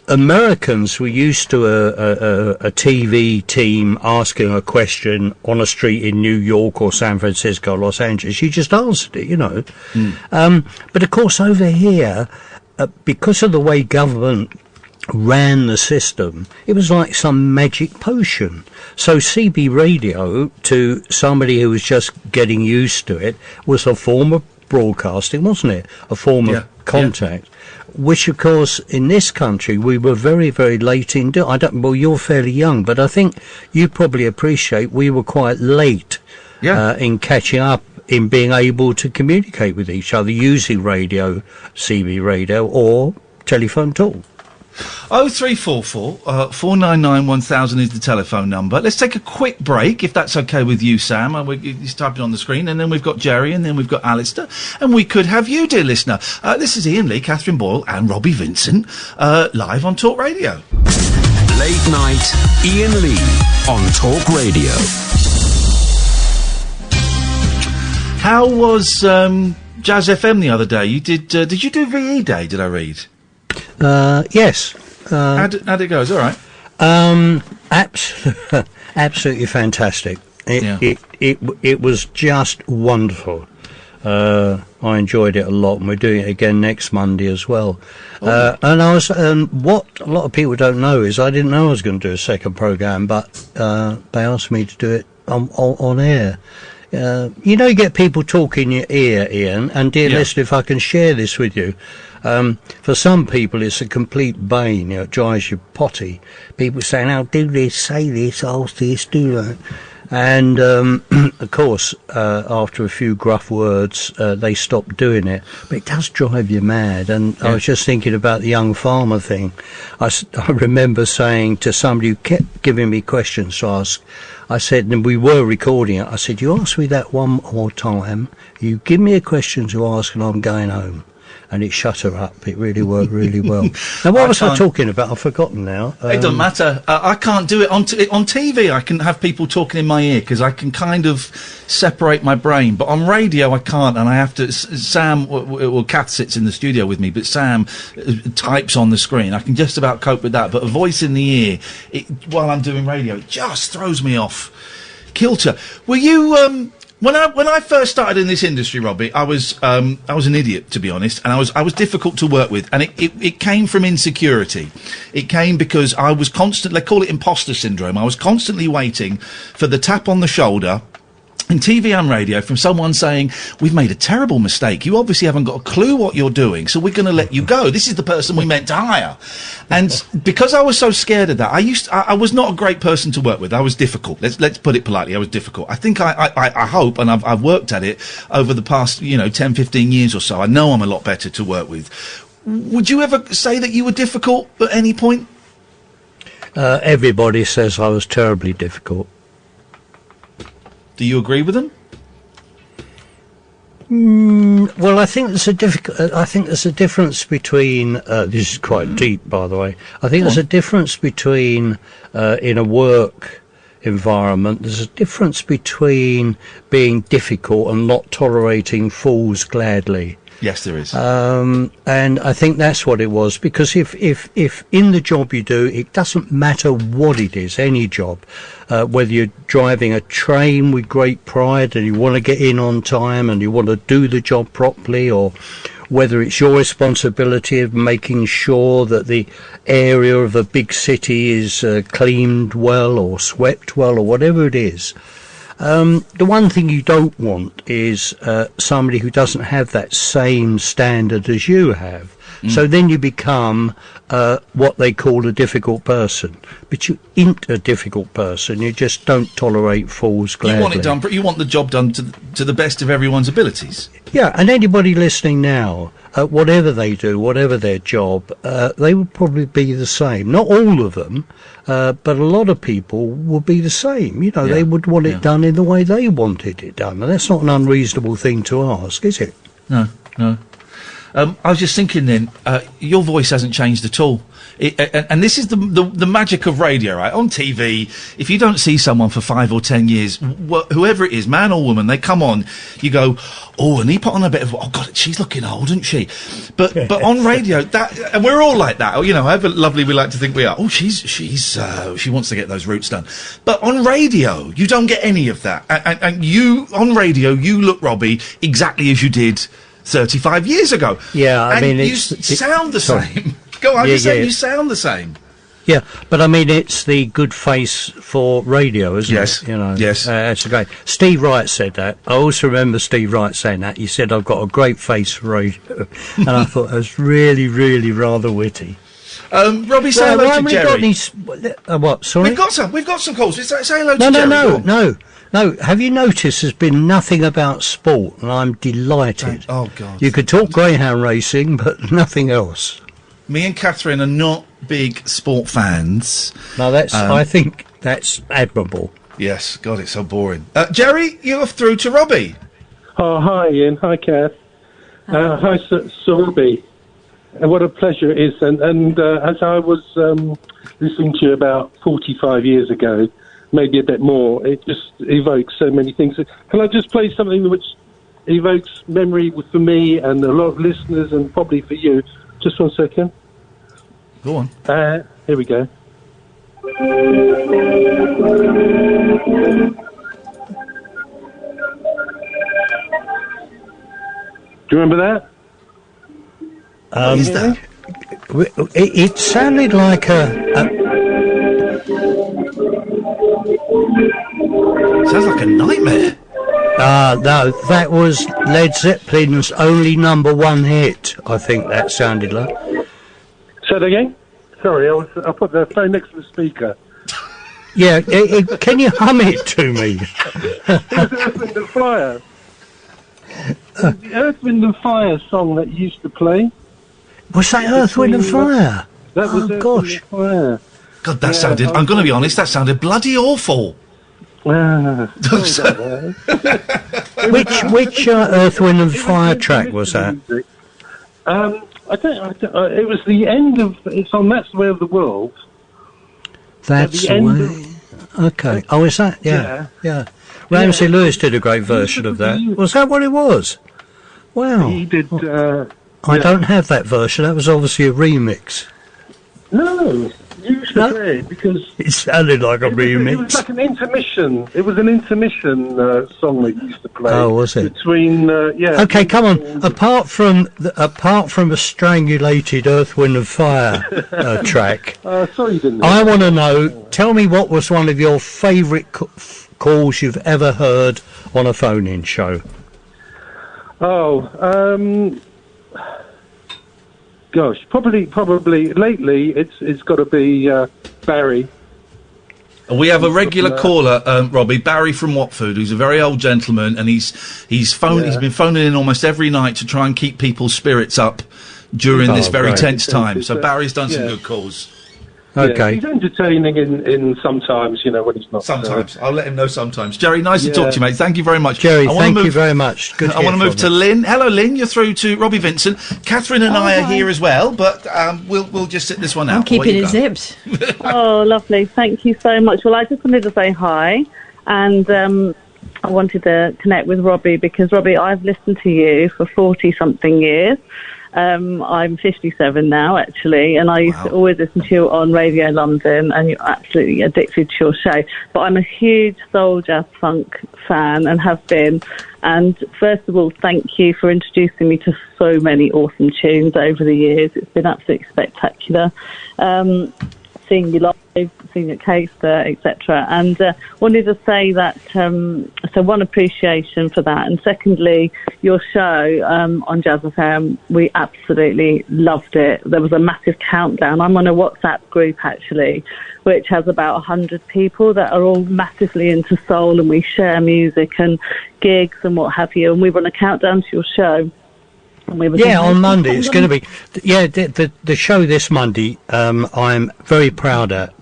Americans were used to a TV team asking a question on a street in New York or San Francisco or Los Angeles. You just answered it, you know. But of course over here, because of the way government ran the system, it was like some magic potion. So CB radio, to somebody who was just getting used to it, was a form of broadcasting, wasn't it? A form of contact, which of course in this country we were very, very late in doing. Well, you're fairly young, but I think you probably appreciate we were quite late in catching up, in being able to communicate with each other using radio, CB radio, or telephone talk. 0344 499 1000 is the telephone number. Let's take a quick break, if that's okay with you, Sam. He's typing on the screen, and then we've got Jerry, and then we've got Alistair, and we could have you, dear listener. This is Iain Lee, Catherine Boyle, and Robbie Vincent, live on Talk Radio. Late night, Iain Lee on Talk Radio. How was Jazz FM the other day? You did you do VE Day? Did I read? Yes. How'd it go? Is it all right? Absolutely fantastic. It was just wonderful. I enjoyed it a lot, and we're doing it again next Monday as well. And I was, what a lot of people don't know is I didn't know I was going to do a second programme, but they asked me to do it on air. You know, you get people talking in your ear, Ian, and dear listener, if I can share this with you, for some people it's a complete bane, it drives you potty. People saying, "Oh, do this, say this, ask this, do that." And, of course, after a few gruff words, they stopped doing it. But it does drive you mad. And I was just thinking about the young farmer thing. I remember saying to somebody who kept giving me questions to ask, I said, and we were recording it, I said, you ask me that one more time, you give me a question to ask and I'm going home. And it shut her up. It really worked really well. Now, what was I talking about? I've forgotten now. It doesn't matter. I can't do it on TV. I can have people talking in my ear because I can kind of separate my brain. But on radio, I can't, and I have to. Sam, well, Kath sits in the studio with me, but Sam types on the screen. I can just about cope with that. But a voice in the ear while I'm doing radio, it just throws me off kilter. Were you? When I first started in this industry, Robbie, I was an idiot, to be honest, and I was difficult to work with, and it came from insecurity. It came because I was they call it imposter syndrome. I was constantly waiting for the tap on the shoulder in TV and radio from someone saying, we've made a terrible mistake. You obviously haven't got a clue what you're doing, so we're going to let you go. This is the person we meant to hire. And because I was so scared of that, I was not a great person to work with. I was difficult. Let's put it politely. I was difficult. I think I hope, and I've worked at it over the past, 10, 15 years or so. I know I'm a lot better to work with. Would you ever say that you were difficult at any point? Everybody says I was terribly difficult. Do you agree with them? Well, I think there's a difference between. This is quite deep, by the way. I think there's a difference between in a work environment. There's a difference between being difficult and not tolerating fools gladly. Yes, there is. And I think that's what it was, because if in the job you do, it doesn't matter what it is, any job, whether you're driving a train with great pride and you want to get in on time and you want to do the job properly, or whether it's your responsibility of making sure that the area of a big city is cleaned well or swept well or whatever it is. The one thing you don't want is somebody who doesn't have that same standard as you have. So then you become what they call a difficult person. But you ain't a difficult person. You just don't tolerate fools gladly. You want it done. You want the job done to the best of everyone's abilities. Yeah, and anybody listening now, whatever they do, whatever their job, they would probably be the same. Not all of them, but a lot of people will be the same. They would want it done in the way they wanted it done. And that's not an unreasonable thing to ask, is it? No. I was just thinking then, your voice hasn't changed at all. And this is the magic of radio, right? On TV, if you don't see someone for 5 or 10 years, whoever it is, man or woman, they come on, you go, oh, and he put on a bit of, oh God, she's looking old, isn't she? But on radio, and we're all like that, however lovely we like to think we are. Oh, she wants to get those roots done. But on radio, you don't get any of that. And on radio, you look, Robbie, exactly as you did 35 years ago. Yeah, I mean, you sound the same. Go on, you sound the same. Yeah, but I mean, it's the good face for radio, isn't it? Yes. That's great. Steve Wright said that. I also remember Steve Wright saying that. He said, I've got a great face for radio. And I thought that was really, really rather witty. Robbie, say hello to Jerry. What, sorry? We've got some calls. Say hello to Jerry. No, have you noticed there's been nothing about sport, and I'm delighted. Oh, God. You could talk greyhound racing, but nothing else. Me and Catherine are not big sport fans. No, I think that's admirable. Yes, God, it's so boring. Jerry, you're through to Robbie. Oh, hi, Ian. Hi, Kath. Hi, Sir Robbie. What a pleasure it is. And as I was listening to you about 45 years ago, maybe a bit more, it just evokes so many things. Can I just play something which evokes memory for me and a lot of listeners, and probably for you? Just 1 second. Go on. Here we go. Do you remember that? What is that? It sounded like sounds like a nightmare. No, that was Led Zeppelin's only #1 hit. I think that sounded like. Say that again? Sorry, I put the phone next to the speaker. Yeah, can you hum it to me? Earth, Wind and Fire. The Earth, Wind and Fire song that you used to play. Was that Earth, Wind and Fire? That was Earth, Wind and Fire. God, that sounded... I'm going to be honest, that sounded bloody awful. Which Earth, Wind and Fire track was that? I don't, it was the end of... It's on That's the Way of the World. That's the way... Okay. Oh, is that? Yeah. Ramsey Lewis did a great version of that. Was that what it was? Wow. He did... I don't have that version. That was obviously a remix. No, you used to play it because... It sounded like a remix. It was like an intermission. It was an intermission song that you used to play. Oh, was it? Between, Okay, come on. Apart from a strangulated Earth, Wind and Fire track, sorry you didn't know. I want to know, tell me what was one of your favourite calls you've ever heard on a phone-in show? Gosh, probably lately it's got to be Barry. We have a regular caller, Robbie, Barry from Watford, who's a very old gentleman, and he's been phoning in almost every night to try and keep people's spirits up during this very tense time. So Barry's done some good calls. Okay. Yeah, he's entertaining in sometimes, when he's not. Sometimes. I'll let him know sometimes. Jerry, nice to talk to you, mate. Thank you very much. Jerry, thank you very much. Good. I want to move to Lynn. Hello, Lynn. You're through to Robbie Vincent. Catherine and I are here as well, but we'll just sit this one out. I'm keeping it zipped. Oh, lovely. Thank you so much. Well, I just wanted to say hi, and I wanted to connect with Robbie because, Robbie, I've listened to you for 40-something years. I'm 57 now, actually, and I used to always listen to you on Radio London, and you're absolutely addicted to your show. But I'm a huge soul, jazz, funk fan and have been. And first of all, thank you for introducing me to so many awesome tunes over the years. It's been absolutely spectacular. Seeing you live, seeing at Caister, etc. And wanted to say that, so one, appreciation for that, and secondly, your show on Jazz FM, we absolutely loved it. There was a massive countdown. I'm on a WhatsApp group, actually, which has about 100 people that are all massively into soul, and we share music and gigs and what have you, and we run a countdown to your show. On Monday it's going to be. The show this Monday. I'm very proud of.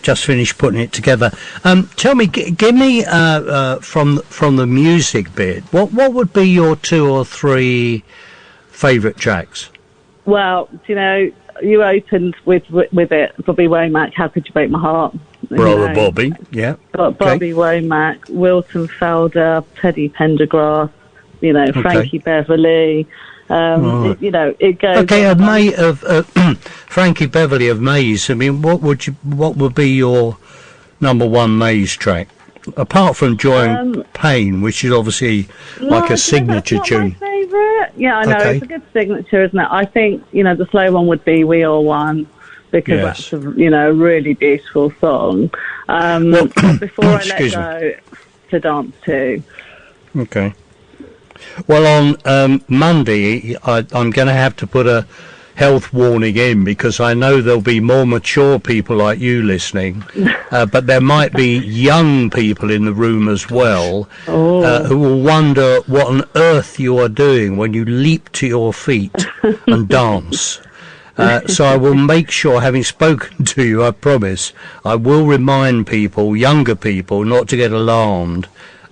Just finished putting it together. Tell me, give me from the music bit. What would be your 2 or 3 favourite tracks? Well, you opened with it. Bobby Womack, How Could You Break My Heart? Brother Bobby, yeah. Bobby Womack, Wilton Felder, Teddy Pendergrass. Frankie Beverly, it goes. Okay, Frankie Beverly of Maze. I mean, what would be your number 1 Maze track, apart from Joy and Pain, which is obviously like a signature tune? That's not my favourite. Yeah, I know it's a good signature, isn't it? I think the slow one would be We All One, because that's a really beautiful song. Before I let go to dance to. Okay. Well, on Monday, I'm going to have to put a health warning in, because I know there'll be more mature people like you listening, but there might be young people in the room as well who will wonder what on earth you are doing when you leap to your feet and dance. So I will make sure, having spoken to you, I promise, I will remind people, younger people, not to get alarmed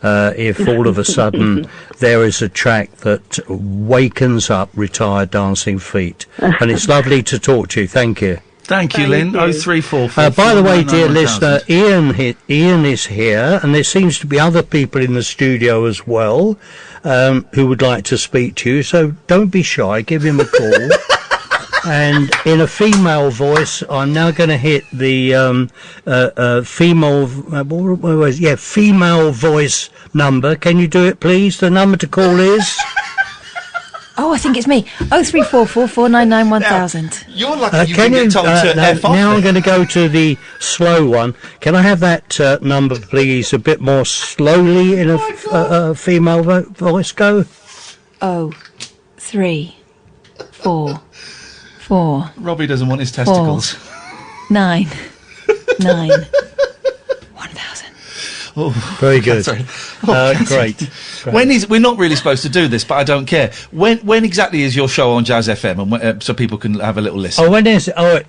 if all of a sudden there is a track that wakens up retired dancing feet. And it's lovely to talk to you. Thank you. Thank you, Lynn. 0344. By the way, dear listener, Iain is here, and there seems to be other people in the studio as well who would like to speak to you. So don't be shy. Give him a call. And in a female voice, I'm now going to hit the female voice number. Can you do it, please? The number to call is... Oh, I think it's me. 0344 499 1000. You're lucky you can get told to F off. Now I'm going to go to the slow one. Can I have that number, please, a bit more slowly in a female voice? Go. 0344. Robbie doesn't want his testicles. 9. 1,000. Oh, very good. Great. When is we're not really supposed to do this, but I don't care. When exactly is your show on Jazz FM, and so people can have a little listen? Oh, when is it? Oh,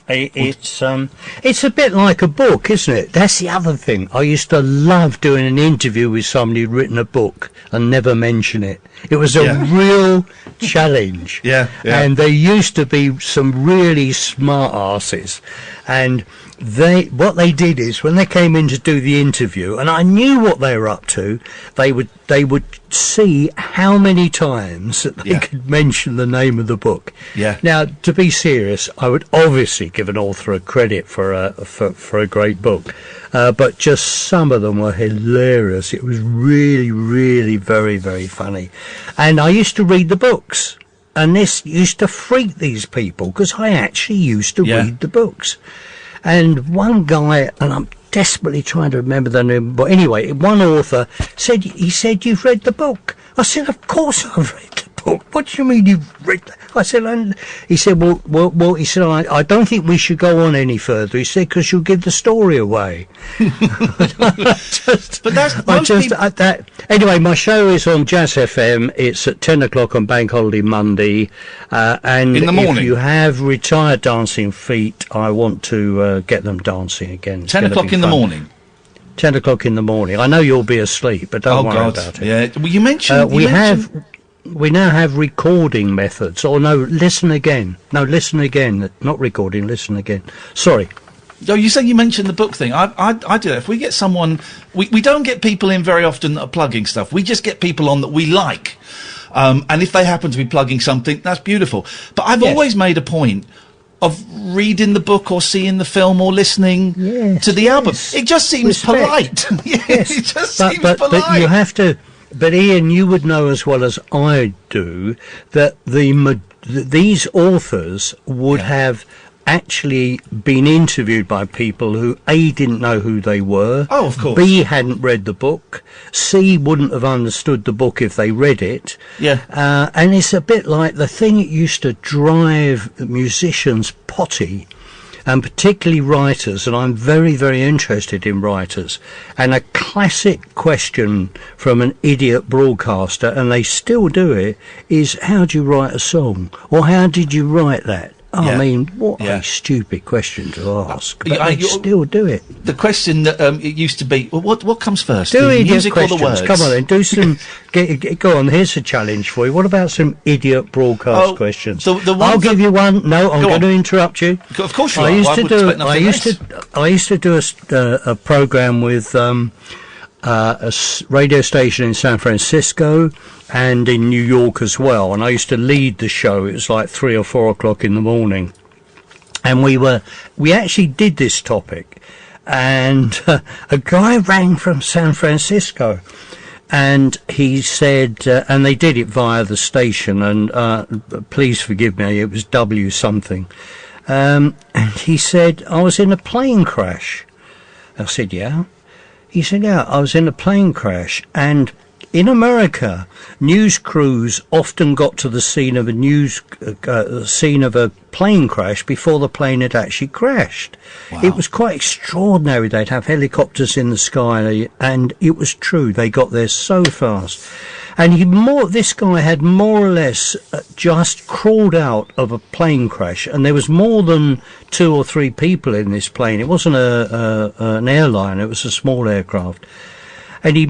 it's a bit like a book, isn't it? That's the other thing. I used to love doing an interview with somebody who'd written a book and never mention it. It was a real challenge. Yeah. And there used to be some really smart asses, and what they did is when they came in to do the interview, and I knew what they were up to, they would see how many times that they could mention the name of the book. Yeah. Now, to be serious, I would obviously give an author a credit for a great book, but just some of them were hilarious. It was really, really very, very funny, and I used to read the books. And this used to freak these people because I actually used to read the books. And one guy, and I'm desperately trying to remember the name, but anyway, one author said, "You've read the book." I said, "Of course I've read the book. What do you mean you've read the..." I said, he said, well, he said, I don't think we should go on any further. He said, because you'll give the story away. Anyway, my show is on Jazz FM. It's at 10 o'clock on Bank Holiday Monday. And in the morning. If you have retired dancing feet, I want to get them dancing again. 10 o'clock in the morning. 10 o'clock in the morning. I know you'll be asleep, but don't worry about it. Yeah, well, you mentioned... We now have recording methods. Or no, listen again. No, listen again. Not recording, listen again. Sorry. Oh, you mentioned the book thing. I do that. If we get someone... We don't get people in very often that are plugging stuff. We just get people on that we like. And if they happen to be plugging something, that's beautiful. But I've always made a point of reading the book or seeing the film or listening to the album. It just seems polite. It just seems polite. But you have to... But Ian, you would know as well as I do that these authors would have actually been interviewed by people who A, didn't know who they were, of course, B, hadn't read the book, C, wouldn't have understood the book if they read it. And it's a bit like the thing that used to drive musicians potty, and particularly writers, and I'm very, very interested in writers. And a classic question from an idiot broadcaster, and they still do it, is how do you write a song? Or how did you write that? I mean, what a stupid question to ask. But they still do it. The question that it used to be, well, what comes first? Do the idiot music questions. Or the words? Come on then, do some... go on, here's a challenge for you. What about some idiot broadcast questions? I'll give you one. No, I'm going to interrupt you. Of course you are. I used to do a programme with a radio station in San Francisco and in New York as well, and I used to lead the show. It was like 3 or 4 o'clock in the morning, and we actually did this topic, and a guy rang from San Francisco, and he said, and they did it via the station, and please forgive me, it was W something, and he said, I was in a plane crash. I said, yeah. He said, yeah, I was in a plane crash, and in America, news crews often got to the scene of a plane crash before the plane had actually crashed. Wow. It was quite extraordinary. They'd have helicopters in the sky, and it was true. They got there so fast. And this guy had more or less just crawled out of a plane crash, and there was more than 2 or 3 people in this plane. It wasn't an airline; it was a small aircraft. And he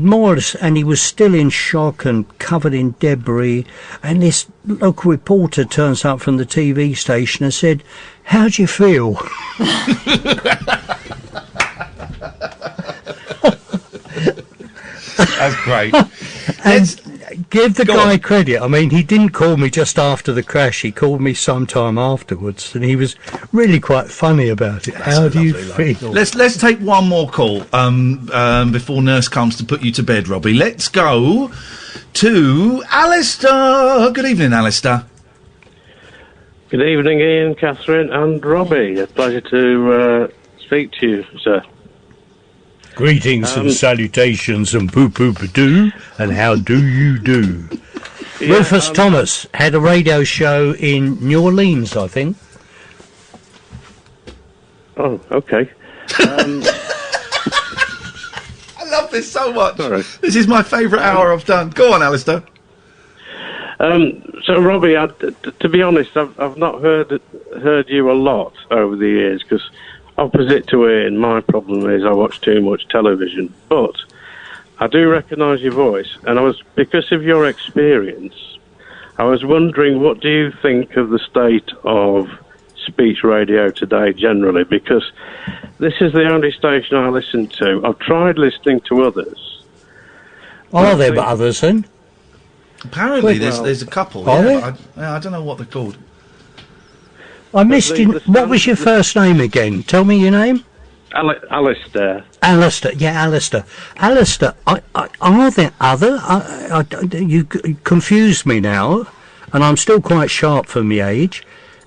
was still in shock and covered in debris. And this local reporter turns up from the TV station and said, "How do you feel?" That's great. And give the guy credit. I mean, he didn't call me just after the crash. He called me sometime afterwards, and he was really quite funny about it. How do you feel? Let's take one more call before Nurse comes to put you to bed, Robbie. Let's go to Alistair. Good evening, Alistair. Good evening, Ian, Catherine, and Robbie. A pleasure to speak to you, sir. Greetings and salutations and poo-poo-pa-doo, and how do you do? Rufus Thomas had a radio show in New Orleans, I think. Oh, okay. I love this so much. Sorry. This is my favourite hour I've done. Go on, Alistair. So, Robbie, to be honest, I've not heard you a lot over the years, because opposite to Ian, my problem is I watch too much television. But I do recognise your voice, and because of your experience, I was wondering, what do you think of the state of speech radio today generally? Because this is the only station I listen to. I've tried listening to others. Are there others then? Apparently, there's a couple. Are there? I don't know what they're called. I missed it. What was your first name again? Tell me your name. Alistair. Alistair, yeah, Alistair. Alistair, are there other? You confused me now, and I'm still quite sharp for my age.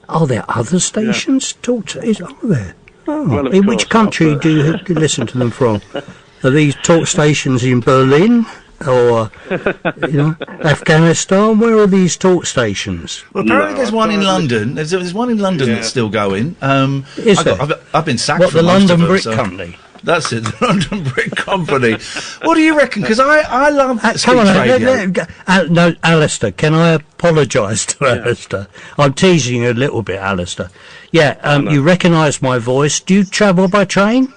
Are there other stations? Are there? Oh, Well, of in which course, country do you listen to them from? Are these talk stations in Berlin or Afghanistan? Where are these talk stations? Well, apparently there's one in London. There's one in London that's still going. Is there? I've been sacked What, from the most London of them, Brick so- Company? That's it, the London Brick Company. What do you reckon? Because I love speech Come on, radio. no, Alistair, can I apologise to Alistair? I'm teasing you a little bit, Alistair. Yeah, you recognise my voice. Do you travel by train?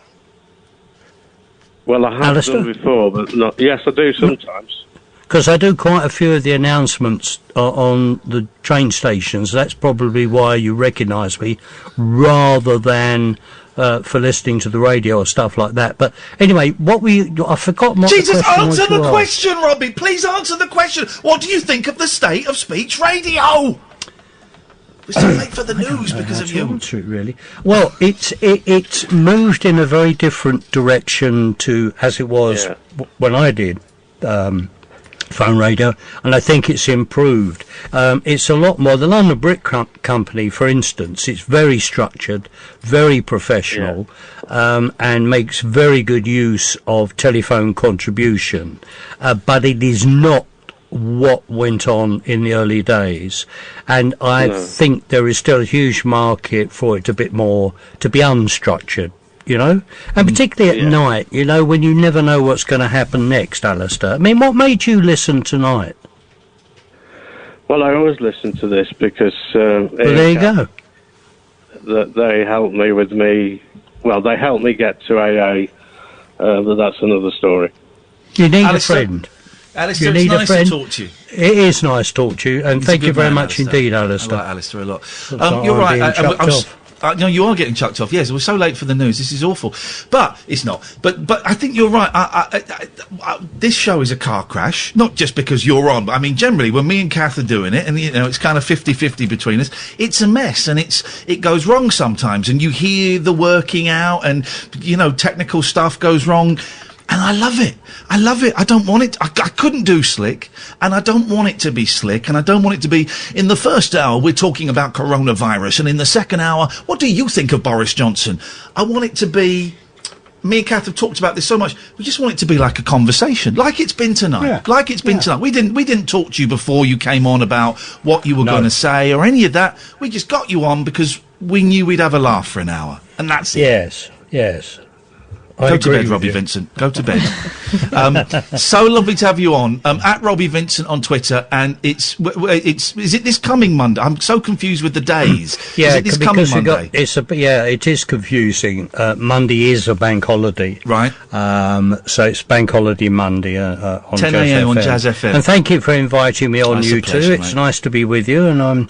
Well, I have Alistair? done before, but not. Yes, I do sometimes. Because I do quite a few of the announcements on the train stations. That's probably why you recognise me, rather than for listening to the radio or stuff like that. But anyway, I forgot what Jesus, the question was answer you the asked. question, Robbie. Please answer the question. What do you think of the state of speech radio? We're so late for the news because of you. Answer it, really. Well, it's moved in a very different direction to as it was when I did phone radio, and I think it's improved. It's a lot more. The London Brick Company, for instance, it's very structured, very professional, and makes very good use of telephone contribution, but it is not what went on in the early days, and I think there is still a huge market for it to be unstructured, and particularly at night, when you never know what's going to happen next. Alistair, I mean, what made you listen tonight? Well, I always listen to this because well, there you go. That they helped me with me. Well, they helped me get to AA, but that's another story. You need a friend. Alistair, You need it's a nice friend. to talk to you. It is nice to talk to you, and He's a thank you good very man, much Alistair. indeed, Alistair. I like Alistair a lot. like You're I'm right. being chucked off. No, you are getting chucked off. Yes, we're so late for the news. This is awful, but it's not. But I think you're right. This show is a car crash, not just because you're on. But I mean, generally, when me and Kath are doing it, and it's kind of 50-50 between us, it's a mess, and it goes wrong sometimes, and you hear the working out, and technical stuff goes wrong. And I love it. I love it. I don't want it. I couldn't do slick, and I don't want it to be slick, and I don't want it to be. In the first hour, we're talking about coronavirus, and in the second hour, what do you think of Boris Johnson? I want it to be. Me and Kath have talked about this so much. We just want it to be like a conversation, like it's been tonight. Yeah. Like it's been tonight. We didn't talk to you before you came on about what you were going to say or any of that. We just got you on because we knew we'd have a laugh for an hour, and that's it. Yes. Go to bed, Robbie Vincent. Go to bed. So lovely to have you on. At Robbie Vincent on Twitter, and is it this coming Monday? I'm so confused with the days. Yeah, is it this coming Monday? It is confusing. Monday is a bank holiday, right? So it's bank holiday Monday on 10 Jazz a.m. FM. on Jazz FM. And thank you for inviting me on. It's You a pleasure, too. It's mate. nice to be with you, and I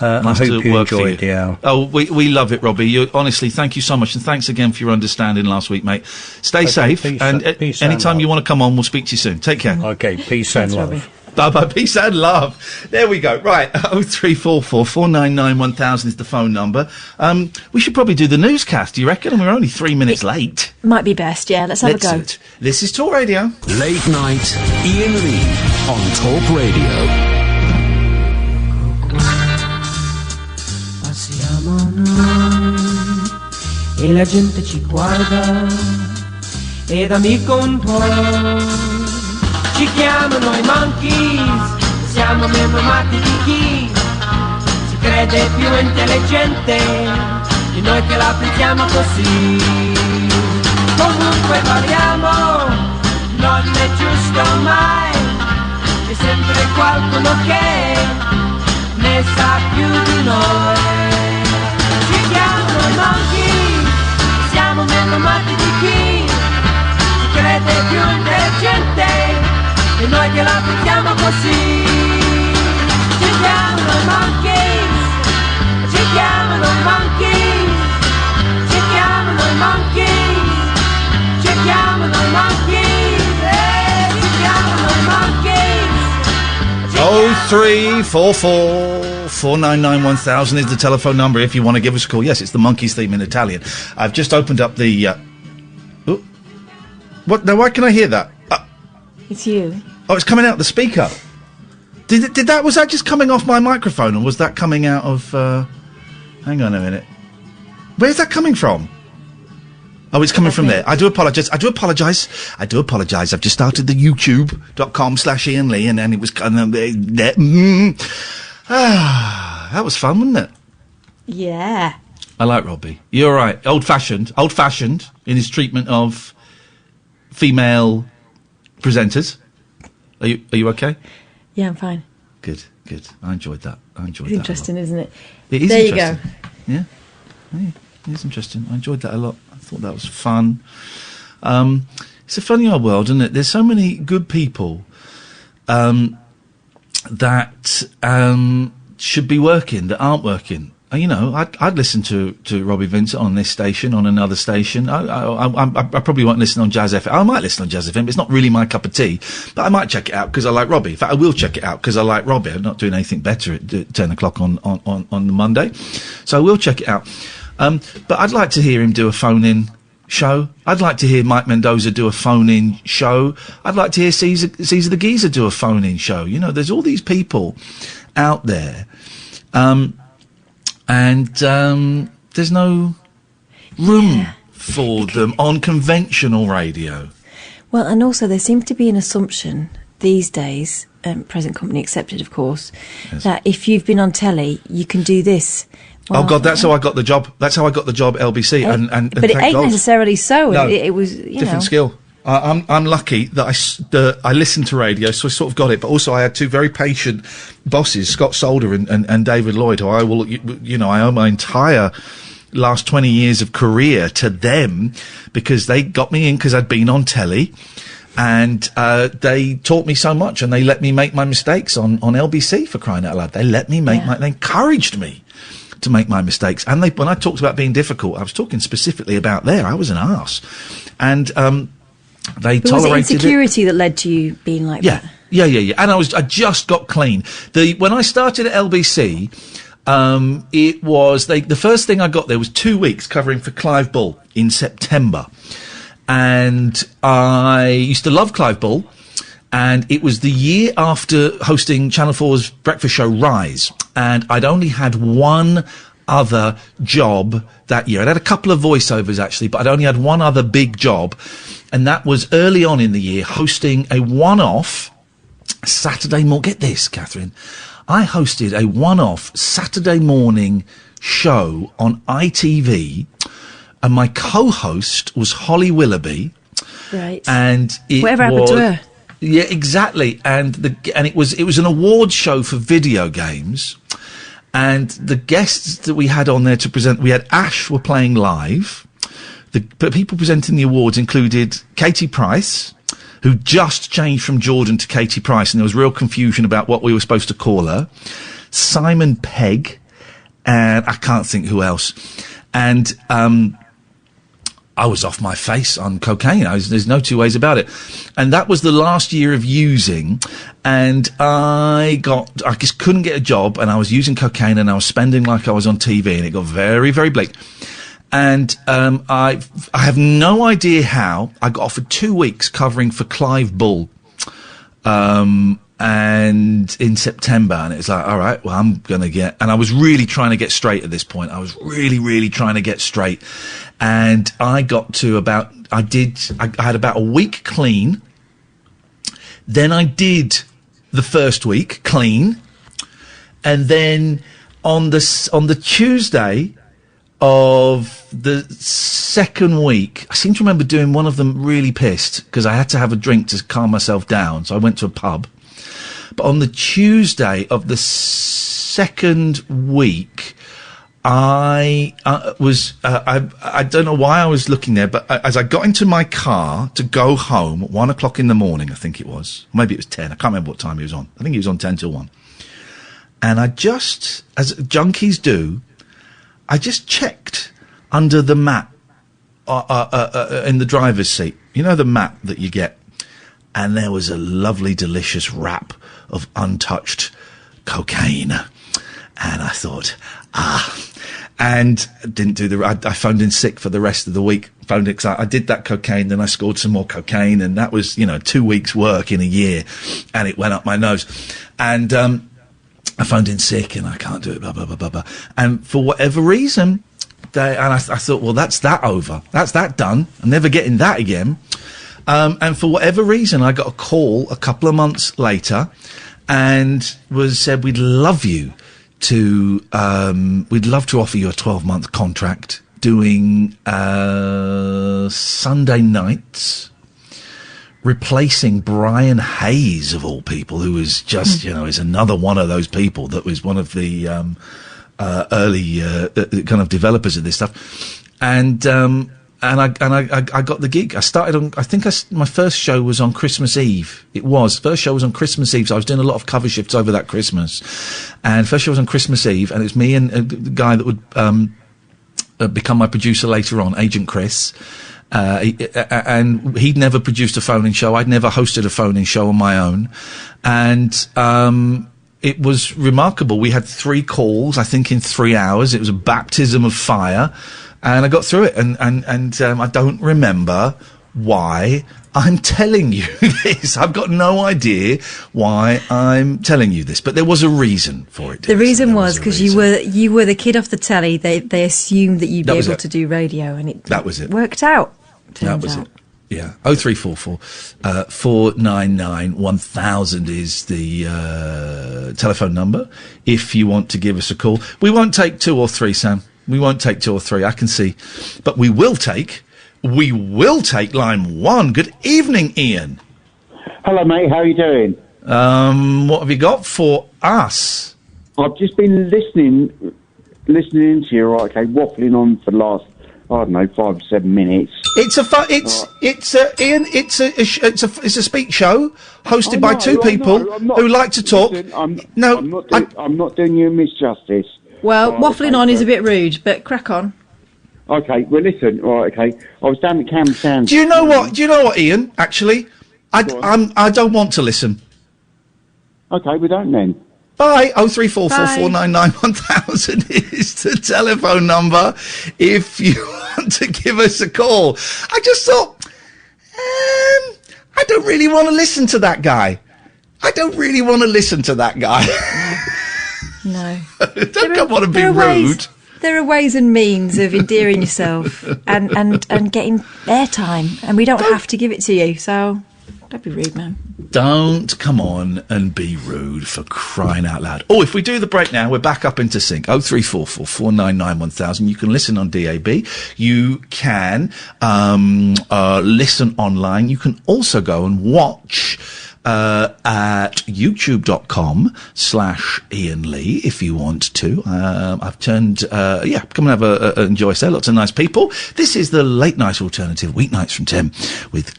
Nice hope to you work for enjoyed the hour. Oh, we love it, Robbie. Honestly, thank you so much, and thanks again for your understanding last week, mate. Stay safe, peace and peace and anytime love. you want to come on, we'll speak to you soon. Take care. Okay, peace and love. Bye-bye, peace and love. There we go. Right, 0344 499 1000 is the phone number. We should probably do the newscast, do you reckon? And we're only 3 minutes late. Might be best, yeah. Let's have a go. This is Talk Radio. Late night, Iain Lee on Talk Radio. Passiamo noi e la gente ci guarda ed amico un po'. Ci chiamano i monkeys, siamo meno matti di chi si crede più intelligente e noi che la pensiamo così. Comunque parliamo, non è giusto mai, c'è sempre qualcuno che ne sa più di noi. Ci chiamano i monkey, siamo meno matti di chi si crede più intelligente e noi che la pensiamo così. Ci chiamano i monkey, ci chiamano i monkey, ci chiamano i monkey, ci chiamano i monkey, ci chiamano i monkey. 0344 499 1000 is the telephone number if you want to give us a call. Yes, it's the Monkeys theme in Italian. I've just opened up the... Oh, what? Now, why can I hear that? It's you. Oh, it's coming out the speaker. Was that just coming off my microphone, or was that coming out of... hang on a minute. Where's that coming from? Oh, it's coming from there. I do apologise. I've just started the youtube.com/Iain Lee, and then it was... that was fun, wasn't it? Yeah. I like Robbie. You're right. Old-fashioned in his treatment of female presenters. Are you okay? Yeah, I'm fine. Good. I enjoyed that. It's interesting, isn't it? It is there interesting. You go. Yeah, it is interesting. I enjoyed that a lot. I thought that was fun. It's a funny old world, isn't it? There's so many good people that should be working that aren't working. You know, I'd listen to Robbie Vincent on this station, on another station. I probably won't listen on Jazz FM. I might listen on Jazz FM. It's not really my cup of tea, but I might check it out because I like Robbie. In fact, I will check it out because I like Robbie. I'm not doing anything better at 10 o'clock on the Monday, so I will check it out. But I'd like to hear him do a phone-in show. I'd like to hear Mike Mendoza do a phone-in show. I'd like to hear Caesar the Geezer do a phone-in show. You know, there's all these people out there. And there's no room for them on conventional radio. Well, and also there seems to be an assumption these days, present company accepted, of course, that if you've been on telly, you can do this. Well, oh God, that's how I got the job. That's how I got the job LBC. But it ain't necessarily so. No, it was different skill. I'm lucky that I listened to radio, so I sort of got it. But also, I had two very patient bosses, Scott Solder and David Lloyd, who I will, I owe my entire last 20 years of career to them because they got me in because I'd been on telly, and they taught me so much, and they let me make my mistakes on LBC, for crying out loud. They let me make they encouraged me to make my mistakes, and when I talked about being difficult, I was talking specifically about there. I was an arse, and they tolerated was it insecurity that led to you being like that? Yeah. And I just got clean. When I started at LBC, it was the first thing I got there was 2 weeks covering for Clive Bull in September, and I used to love Clive Bull. And it was the year after hosting Channel 4's breakfast show Rise, and I'd only had one other job that year. I'd had a couple of voiceovers actually, but I'd only had one other big job, and that was early on in the year hosting a one-off Saturday morning. Get this, Catherine. I hosted a one-off Saturday morning show on ITV, and my co-host was Holly Willoughby. Right. And whatever happened to her? Yeah, exactly. And it was an awards show for video games. And the guests that we had on there to present, we had Ash were playing live. But people presenting the awards included Katie Price, who just changed from Jordan to Katie Price, and there was real confusion about what we were supposed to call her. Simon Pegg, and I can't think who else. And I was off my face on cocaine. There's no two ways about it. And that was the last year of using, and I just couldn't get a job, and I was using cocaine, and I was spending like I was on TV, and it got very, very bleak. And I have no idea how I got offered 2 weeks covering for Clive Bull, and in September, and it's like, all right, well, I'm gonna get, and I was really trying to get straight at this point. I was really, really trying to get straight, and I got to I had about a week clean. Then I did the first week clean, and then on the Tuesday, of the second week, I seem to remember doing one of them really pissed because I had to have a drink to calm myself down. So I went to a pub. But on the Tuesday of the second week, I don't know why I was looking there, but as I got into my car to go home at 1 o'clock in the morning, I think it was, maybe it was 10, I can't remember what time he was on. I think he was on 10 till 1. And I just, as junkies do, I just checked under the mat in the driver's seat. You know the mat that you get? And there was a lovely, delicious wrap of untouched cocaine. And I thought, and didn't do I phoned in sick for the rest of the week. Phoned it 'cause I did that cocaine, then I scored some more cocaine, and that was, 2 weeks' work in a year, and it went up my nose. And I phoned in sick, and I can't do it, blah, blah, blah, blah, blah. And for whatever reason, I thought, well, that's that over. That's that done. I'm never getting that again. And for whatever reason, I got a call a couple of months later, and said, we'd love to offer you a 12-month contract doing Sunday nights, replacing Brian Hayes, of all people, who was just, is another one of those people that was one of the early kind of developers of this stuff. And I got the gig. I started on, my first show was on Christmas Eve. First show was on Christmas Eve, so I was doing a lot of cover shifts over that Christmas. And first show was on Christmas Eve, and it was me and the guy that would become my producer later on, Agent Chris. And he'd never produced a phone-in show. I'd never hosted a phone-in show on my own. And it was remarkable. We had 3 calls, I think, in 3 hours. It was a baptism of fire. And I got through it, and I don't remember why I'm telling you this. I've got no idea why I'm telling you this, but there was a reason for it. The reason was because you were the kid off the telly. They assumed that you'd be able to do radio, and that was it. Worked out. That was it. Yeah. 0344 499 1000 is the telephone number if you want to give us a call. We won't take 2 or 3, Sam. We won't take 2 or 3, I can see. But we will take line 1. Good evening, Ian. Hello, mate. How are you doing? What have you got for us? I've just been listening into you, right, okay, waffling on for the last, 5 to 7 minutes. It's a speak show hosted by 2 people who like to talk. Listen, I'm not doing you a misjustice. Well, waffling on is a bit rude, but crack on. Okay, well, listen, right, okay. I was down at Camden Sands. Do you know what, Ian? Actually, I don't want to listen. Okay, we don't then. Bye. 0344 499 1000 is the telephone number if you want to give us a call. I just thought, I don't really want to listen to that guy. No. Don't come on and be rude. There are ways and means of endearing yourself and getting airtime, and we don't have to give it to you, so don't be rude, man. Don't come on and be rude, for crying out loud. Oh, if we do the break now, we're back up into sync. 0344 499 1000. You can listen on DAB. You can listen online. You can also go and watch at youtube.com/Iain Lee if you want to. I've turned, come and have enjoy, say lots of nice people. This is the late night alternative, weeknights from 10 with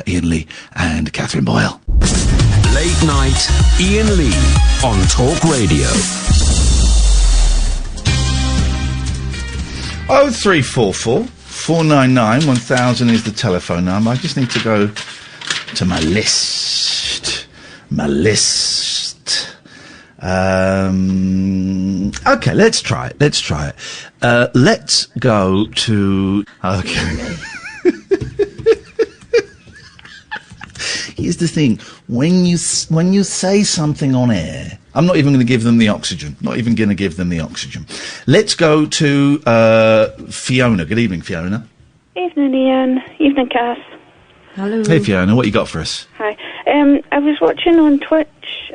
Iain Lee and Catherine Boyle. Late night Iain Lee on Talk Radio. 0344 499 1000 is the telephone number. I just need to go to my list. Okay, let's try it. Let's go to... Okay. Here's the thing. When you say something on air, I'm not even going to give them the oxygen. Let's go to Fiona. Good evening, Fiona. Evening, Ian. Evening, Cass. Hello. Hey, Fiona. What you got for us? Hi. I was watching on Twitch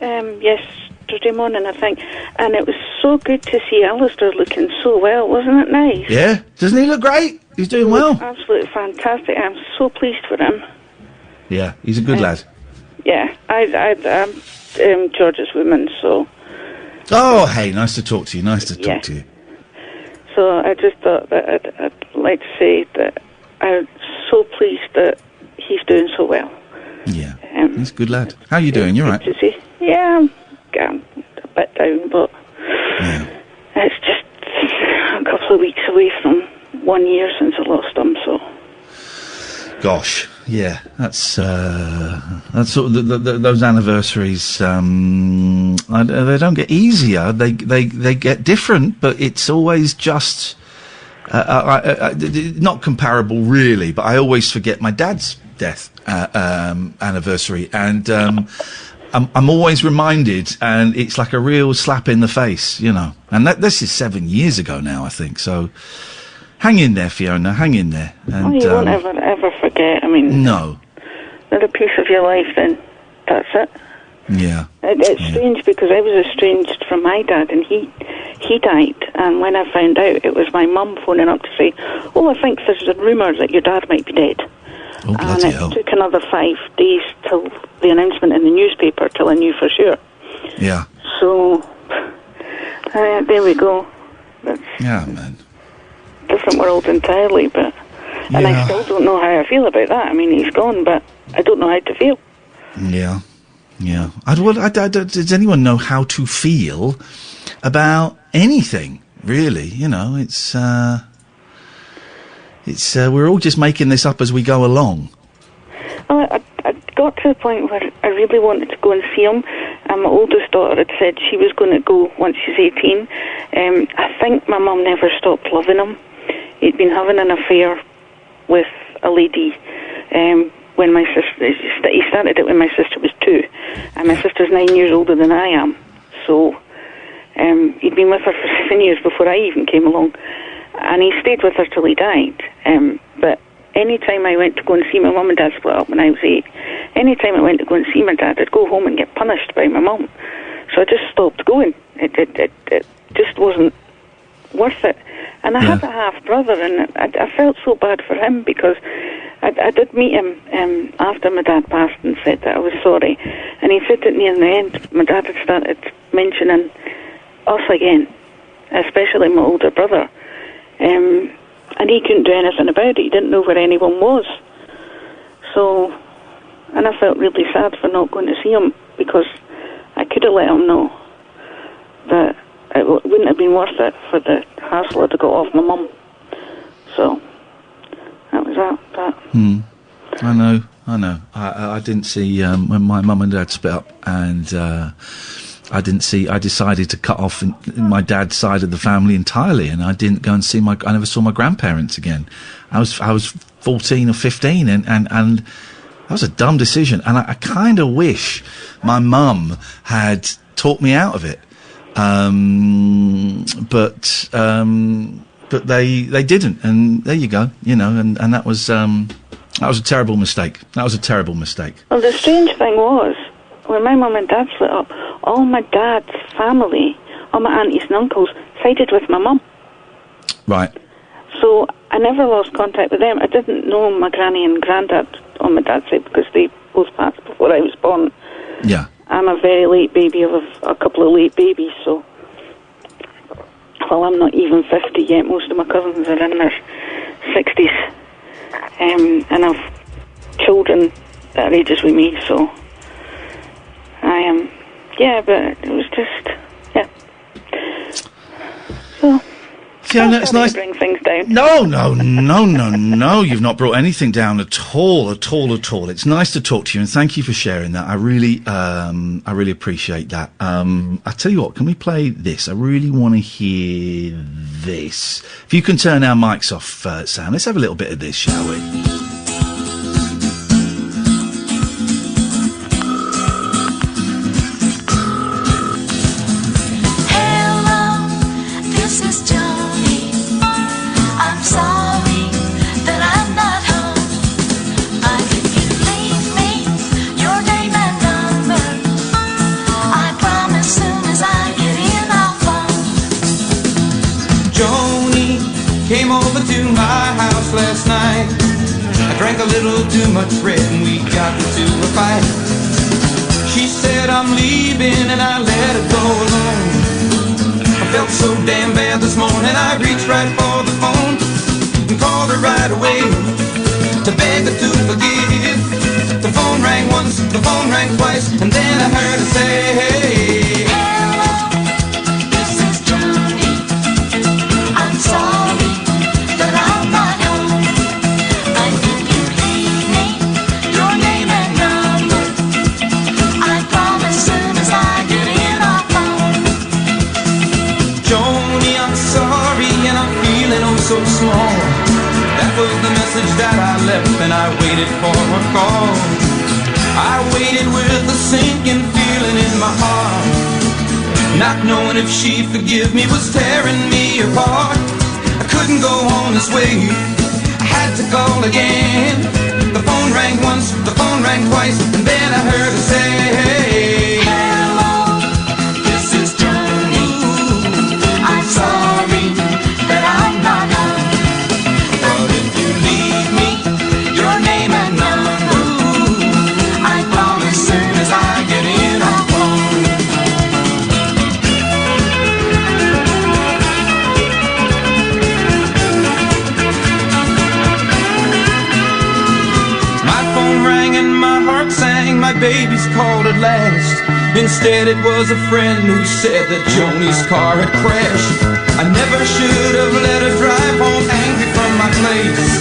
Saturday morning, I think, and it was so good to see Alistair looking so well. Wasn't it nice? Yeah, doesn't he look great? He's doing well. Absolutely fantastic. I'm so pleased for him. Yeah, he's a good lad. Yeah, I'm George's woman, so. Oh, hey, nice to talk to you. Nice to talk to you. So I just thought that I'd like to say that I'm so pleased that he's doing so well. Yeah, he's a good lad. How are you doing? You're right. To see. Yeah, I'm a bit down, but it's just a couple of weeks away from 1 year since I lost him, so. Gosh, yeah, that's sort of those anniversaries. They don't get easier; they get different, but it's always just not comparable, really. But I always forget my dad's death anniversary, and I'm always reminded, and it's like a real slap in the face, you know. And this is 7 years ago now, I think. So. Hang in there, Fiona. Hang in there. And, you won't ever forget. I mean, no. They're a piece of your life. Then that's it. Yeah. It's strange because I was estranged from my dad, and he died. And when I found out, it was my mum phoning up to say, "Oh, I think there's a rumour that your dad might be dead." Oh, bloody hell! And it took another 5 days till the announcement in the newspaper till I knew for sure. Yeah. So there we go. Yeah, man. Different world entirely, but and I still don't know how I feel about that. I mean, he's gone, but I don't know how to feel. Yeah. Does anyone know how to feel about anything? Really, you know, it's we're all just making this up as we go along. I got to the point where I really wanted to go and see him, and my oldest daughter had said she was going to go once she's 18. I think my mum never stopped loving him. He'd been having an affair with a lady when my sister... He started it when my sister was 2, and my sister's 9 years older than I am. So he'd been with her for 7 years before I even came along, and he stayed with her till he died. But any time I went to go and see my mum and dad split up when I was 8, any time I went to go and see my dad, I'd go home and get punished by my mum. So I just stopped going. It just wasn't worth it. And I had a half-brother, and I felt so bad for him because I did meet him after my dad passed and said that I was sorry. And he said that near the end, my dad had started mentioning us again, especially my older brother. And he couldn't do anything about it. He didn't know where anyone was. So, and I felt really sad for not going to see him because I could have let him know that it wouldn't have been worth it for the hassle I'd have got off my mum. So, that was that. I know. I didn't see when my mum and dad split up, and I decided to cut off in my dad's side of the family entirely, and I didn't go and see I never saw my grandparents again. I was 14 or 15, and that was a dumb decision, and I kind of wish my mum had talked me out of it. But they didn't, and there you go, you know, and that was a terrible mistake. Well, the strange thing was, when my mum and dad split up, all my dad's family, all my aunties and uncles, sided with my mum. Right. So I never lost contact with them. I didn't know my granny and granddad on my dad's side because they both passed before I was born. Yeah. I'm a very late baby of a couple of late babies, so... Well, I'm not even 50 yet. Most of my cousins are in their 60s. And I've children that are ages with me, so... I am... yeah, but it was just... yeah. So... Yeah, no, it's nice. Bring things down. No. You've not brought anything down at all. It's nice to talk to you, and thank you for sharing that. I really appreciate that. I tell you what, can we play this? I really want to hear this. If you can turn our mics off, Sam, let's have a little bit of this, shall we? Soon last night. I drank a little too much red and we got into a fight. She said I'm leaving and I let her go alone. I felt so damn bad this morning I reached right for the phone and called her right away to beg her to forgive. The phone rang once, the phone rang twice, and then I heard her say, hey, hello, this is Johnny. I'm sorry that I'm not home. And if you leave me your name and number, I promise soon as I get in our phone. Joni, I'm sorry and I'm feeling oh so small. That was the message that I left and I waited for a call. I waited with a sinking feeling in my heart, not knowing if she'd forgive me was tearing me apart. I couldn't go on this way, I had to call again. The phone rang once, the phone rang twice, and then I heard her say, hey, hello, this is Johnny. I'm sorry that I'm not home. But if you leave me your name and number, I promise soon as I get in our phone. My phone rang and my heart sang, my baby's called at last. Instead it was a friend who said that Joni's car had crashed. I never should have let her drive home angry from my place.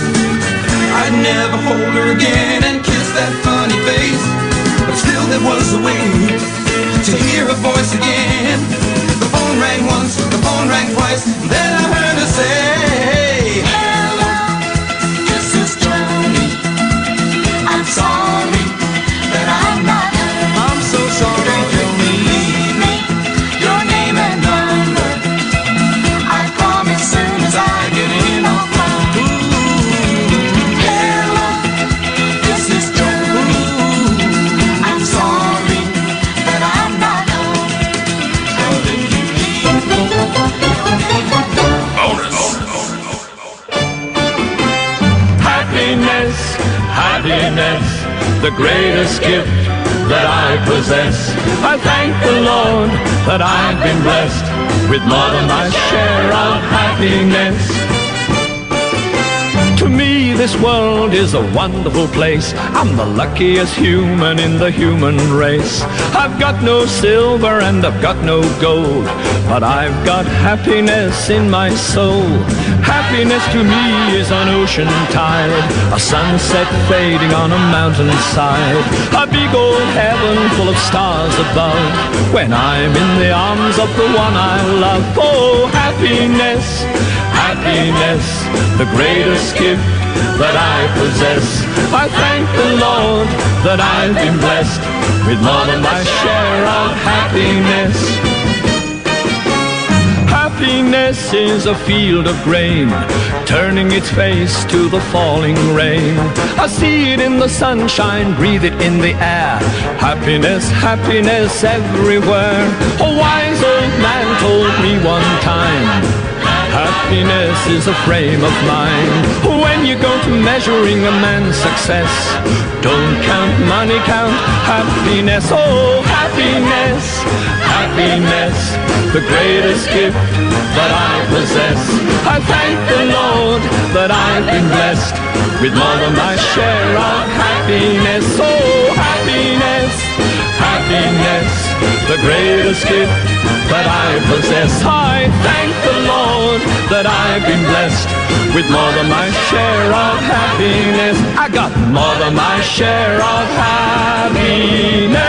I'd never hold her again and kiss that funny face. But still there was a way to hear her voice again. The phone rang once, the phone rang twice, and then I heard her say, hello, this is Joni. I'm sorry that I'm not home. I'm so sorry, Joni. Leave me your name and number. I promise soon as I get in our phone. Hello, this is Joni. I'm sorry that I'm not home. But if you leave me Happiness, happiness, the greatest gift that I possess. I thank the Lord that I've been blessed with more than my share of happiness. To me this world is a wonderful place. I'm the luckiest human in the human race. I've got no silver and I've got no gold, but I've got happiness in my soul. Happiness to me is an ocean tide, a sunset fading on a mountainside, a big old heaven full of stars above, when I'm in the arms of the one I love. Oh, happiness, happiness, the greatest gift that I possess. I thank the Lord that I've been blessed with more than my share of happiness. Happiness is a field of grain, turning its face to the falling rain. I see it in the sunshine, breathe it in the air. Happiness, happiness everywhere. A wise old man told me one time, happiness is a frame of mind. When you go to measuring a man's success, don't count money, count happiness. Oh, happiness, happiness, the greatest gift that I possess. I thank the Lord that I've been blessed with more than my share of happiness. Oh, happiness, happiness, the greatest gift that I possess. I thank the Lord that I've been blessed with more than my share of happiness. I got more than my share of happiness.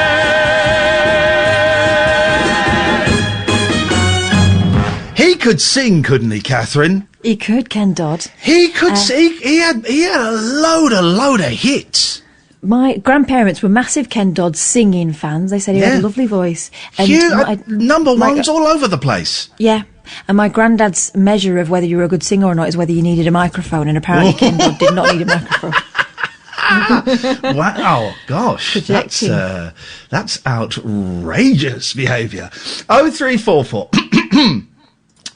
He could sing, couldn't he, Catherine? He could, Ken Dodd. He could sing. He had a load of hits. My grandparents were massive Ken Dodd singing fans. They said he had a lovely voice. And number ones all over the place. Yeah. And my granddad's measure of whether you were a good singer or not is whether you needed a microphone, and apparently Ken Dodd did not need a microphone. Wow, gosh, that's outrageous behaviour. 0344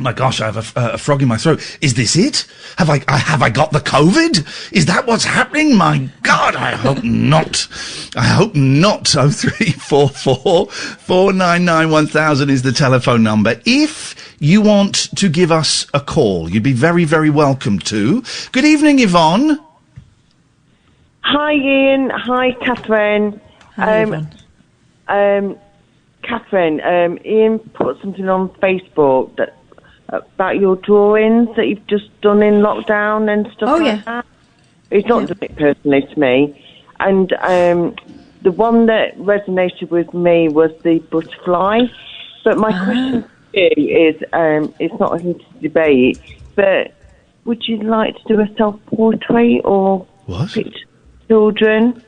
My gosh, I have a frog in my throat. Is this it? Have I got the COVID? Is that what's happening? My God, I hope not. I hope not. 0344 499 1000 is the telephone number. If you want to give us a call, you'd be very, very welcome to. Good evening, Yvonne. Hi, Ian. Hi, Catherine. Hi, Catherine, Ian put something on Facebook about your drawings that you've just done in lockdown and stuff that. He's not done it personally to me. And the one that resonated with me was the butterfly. But my question to you is, it's not a heated debate, but would you like to do a self-portrait or picture children?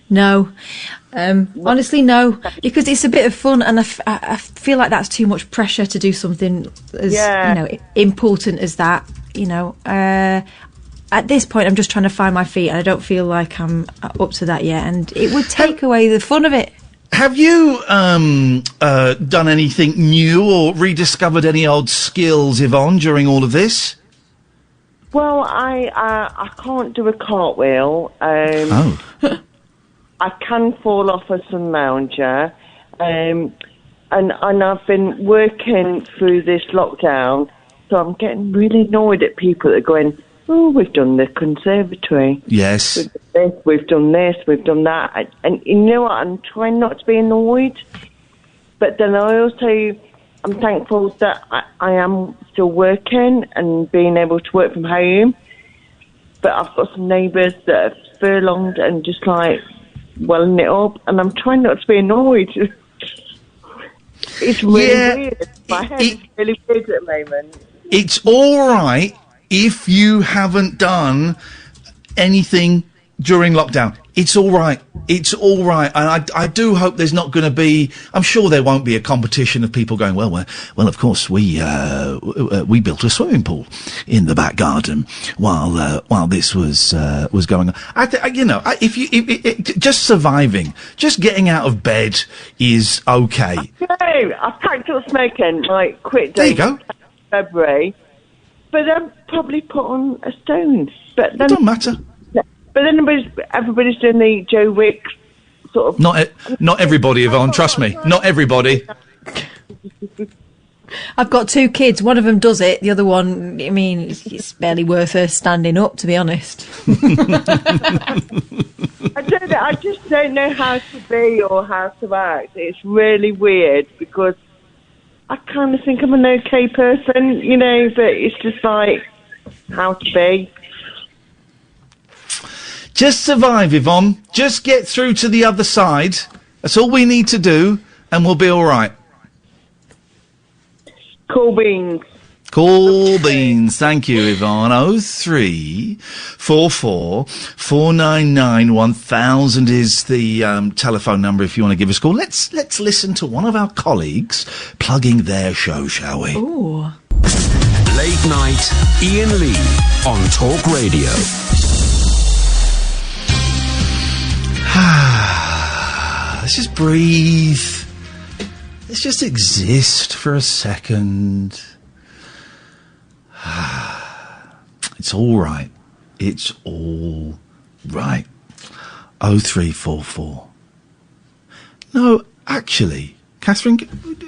No. Honestly, no. Because it's a bit of fun, and I feel like that's too much pressure to do something as important as that. At this point, I'm just trying to find my feet, and I don't feel like I'm up to that yet. And it would take away the fun of it. Have you done anything new or rediscovered any old skills, Yvonne, during all of this? Well, I can't do a cartwheel. I can fall off a sun lounger, and I've been working through this lockdown, so I'm getting really annoyed at people that are going, oh, we've done the conservatory. Yes. We've done this, we've done that. And you know what, I'm trying not to be annoyed, but then I'm thankful that I am still working and being able to work from home, but I've got some neighbours that have furlonged and just like welling it up, and I'm trying not to be annoyed. It's really weird. My head is really weird at the moment. It's all right if you haven't done anything during lockdown. It's all right. It's all right. And I do hope there's not going to be, I'm sure there won't be a competition of people going, well, of course, we built a swimming pool in the back garden while this was going on. If just surviving, just getting out of bed is okay. I've packed up smoking, like, quit day. There you go. February. But then probably put on a stone. But then, it don't matter. But then everybody's doing the Joe Wick sort of... Not everybody, Yvonne, trust me. Not everybody. I've got 2 kids. One of them does it. The other one, I mean, it's barely worth her standing up, to be honest. I just don't know how to be or how to act. It's really weird because I kind of think I'm an okay person, but it's just like how to be. Just survive, Yvonne. Just get through to the other side. That's all we need to do, and we'll be all right. Cool beans. Cool beans. Thank you, Yvonne. 0344 499 1000 is the telephone number if you want to give us a call. Let's listen to one of our colleagues plugging their show, shall we? Ooh. Late night, Iain Lee on Talk Radio. Let's just breathe. Let's just exist for a second. It's all right. It's all right. 0344. No, actually, Catherine,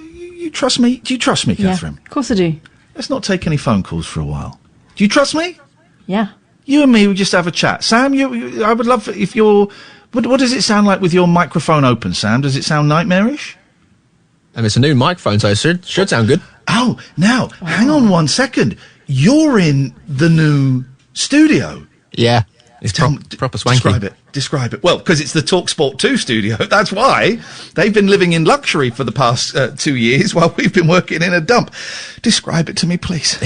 you trust me? Do you trust me, Catherine? Yeah, of course I do. Let's not take any phone calls for a while. Do you trust me? Yeah. You and me will just have a chat. Sam, I would love if you're... What does it sound like with your microphone open, Sam? Does it sound nightmarish? It's a new microphone, so it should sound good. Oh, now, hang on 1 second. You're in the new studio. Yeah, it's proper swanky. Describe it. Well, because it's the TalkSport 2 studio. That's why they've been living in luxury for the past 2 years while we've been working in a dump. Describe it to me, please.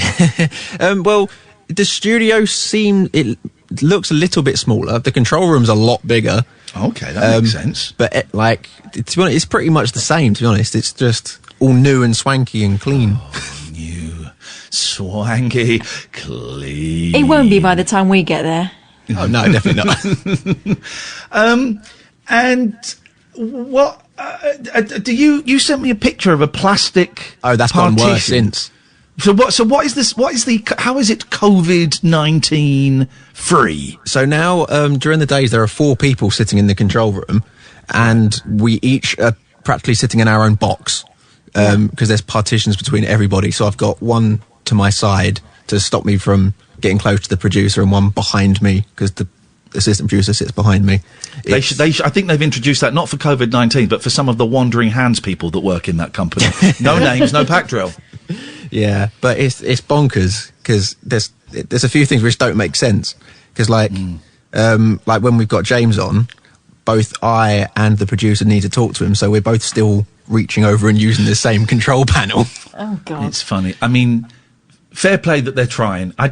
Well, the studio it looks a little bit smaller. The control room's a lot bigger. Okay, that makes sense. But it's pretty much the same, to be honest. It's just all new and swanky and clean. Oh, new, swanky, clean. It won't be by the time we get there. Oh, no, definitely not. And what... you sent me a picture of a plastic Oh, that's partition. gone worse since. So what is this? How is it COVID-19 free? So now, during the days, there are 4 people sitting in the control room, and we each are practically sitting in our own box, because there's partitions between everybody. So I've got one to my side to stop me from getting close to the producer, and one behind me because the assistant producer sits behind me. I think they've introduced that not for COVID-19, but for some of the wandering hands people that work in that company. No names, no pack drill. Yeah, but it's bonkers because there's a few things which don't make sense. Because like when we've got James on, both I and the producer need to talk to him, so we're both still reaching over and using the same control panel. Oh God, it's funny. I mean, fair play that they're trying. I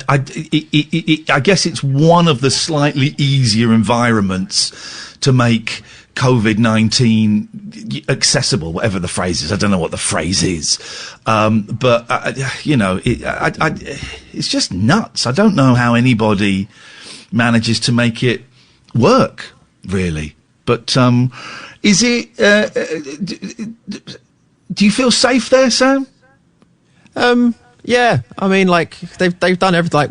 guess it's one of the slightly easier environments to make COVID-19 accessible, whatever the phrase is. I don't know what the phrase is. But it's just nuts. I don't know how anybody manages to make it work, really. But is it... do you feel safe there, Sam? Yeah, I mean, like, they've done everything, like,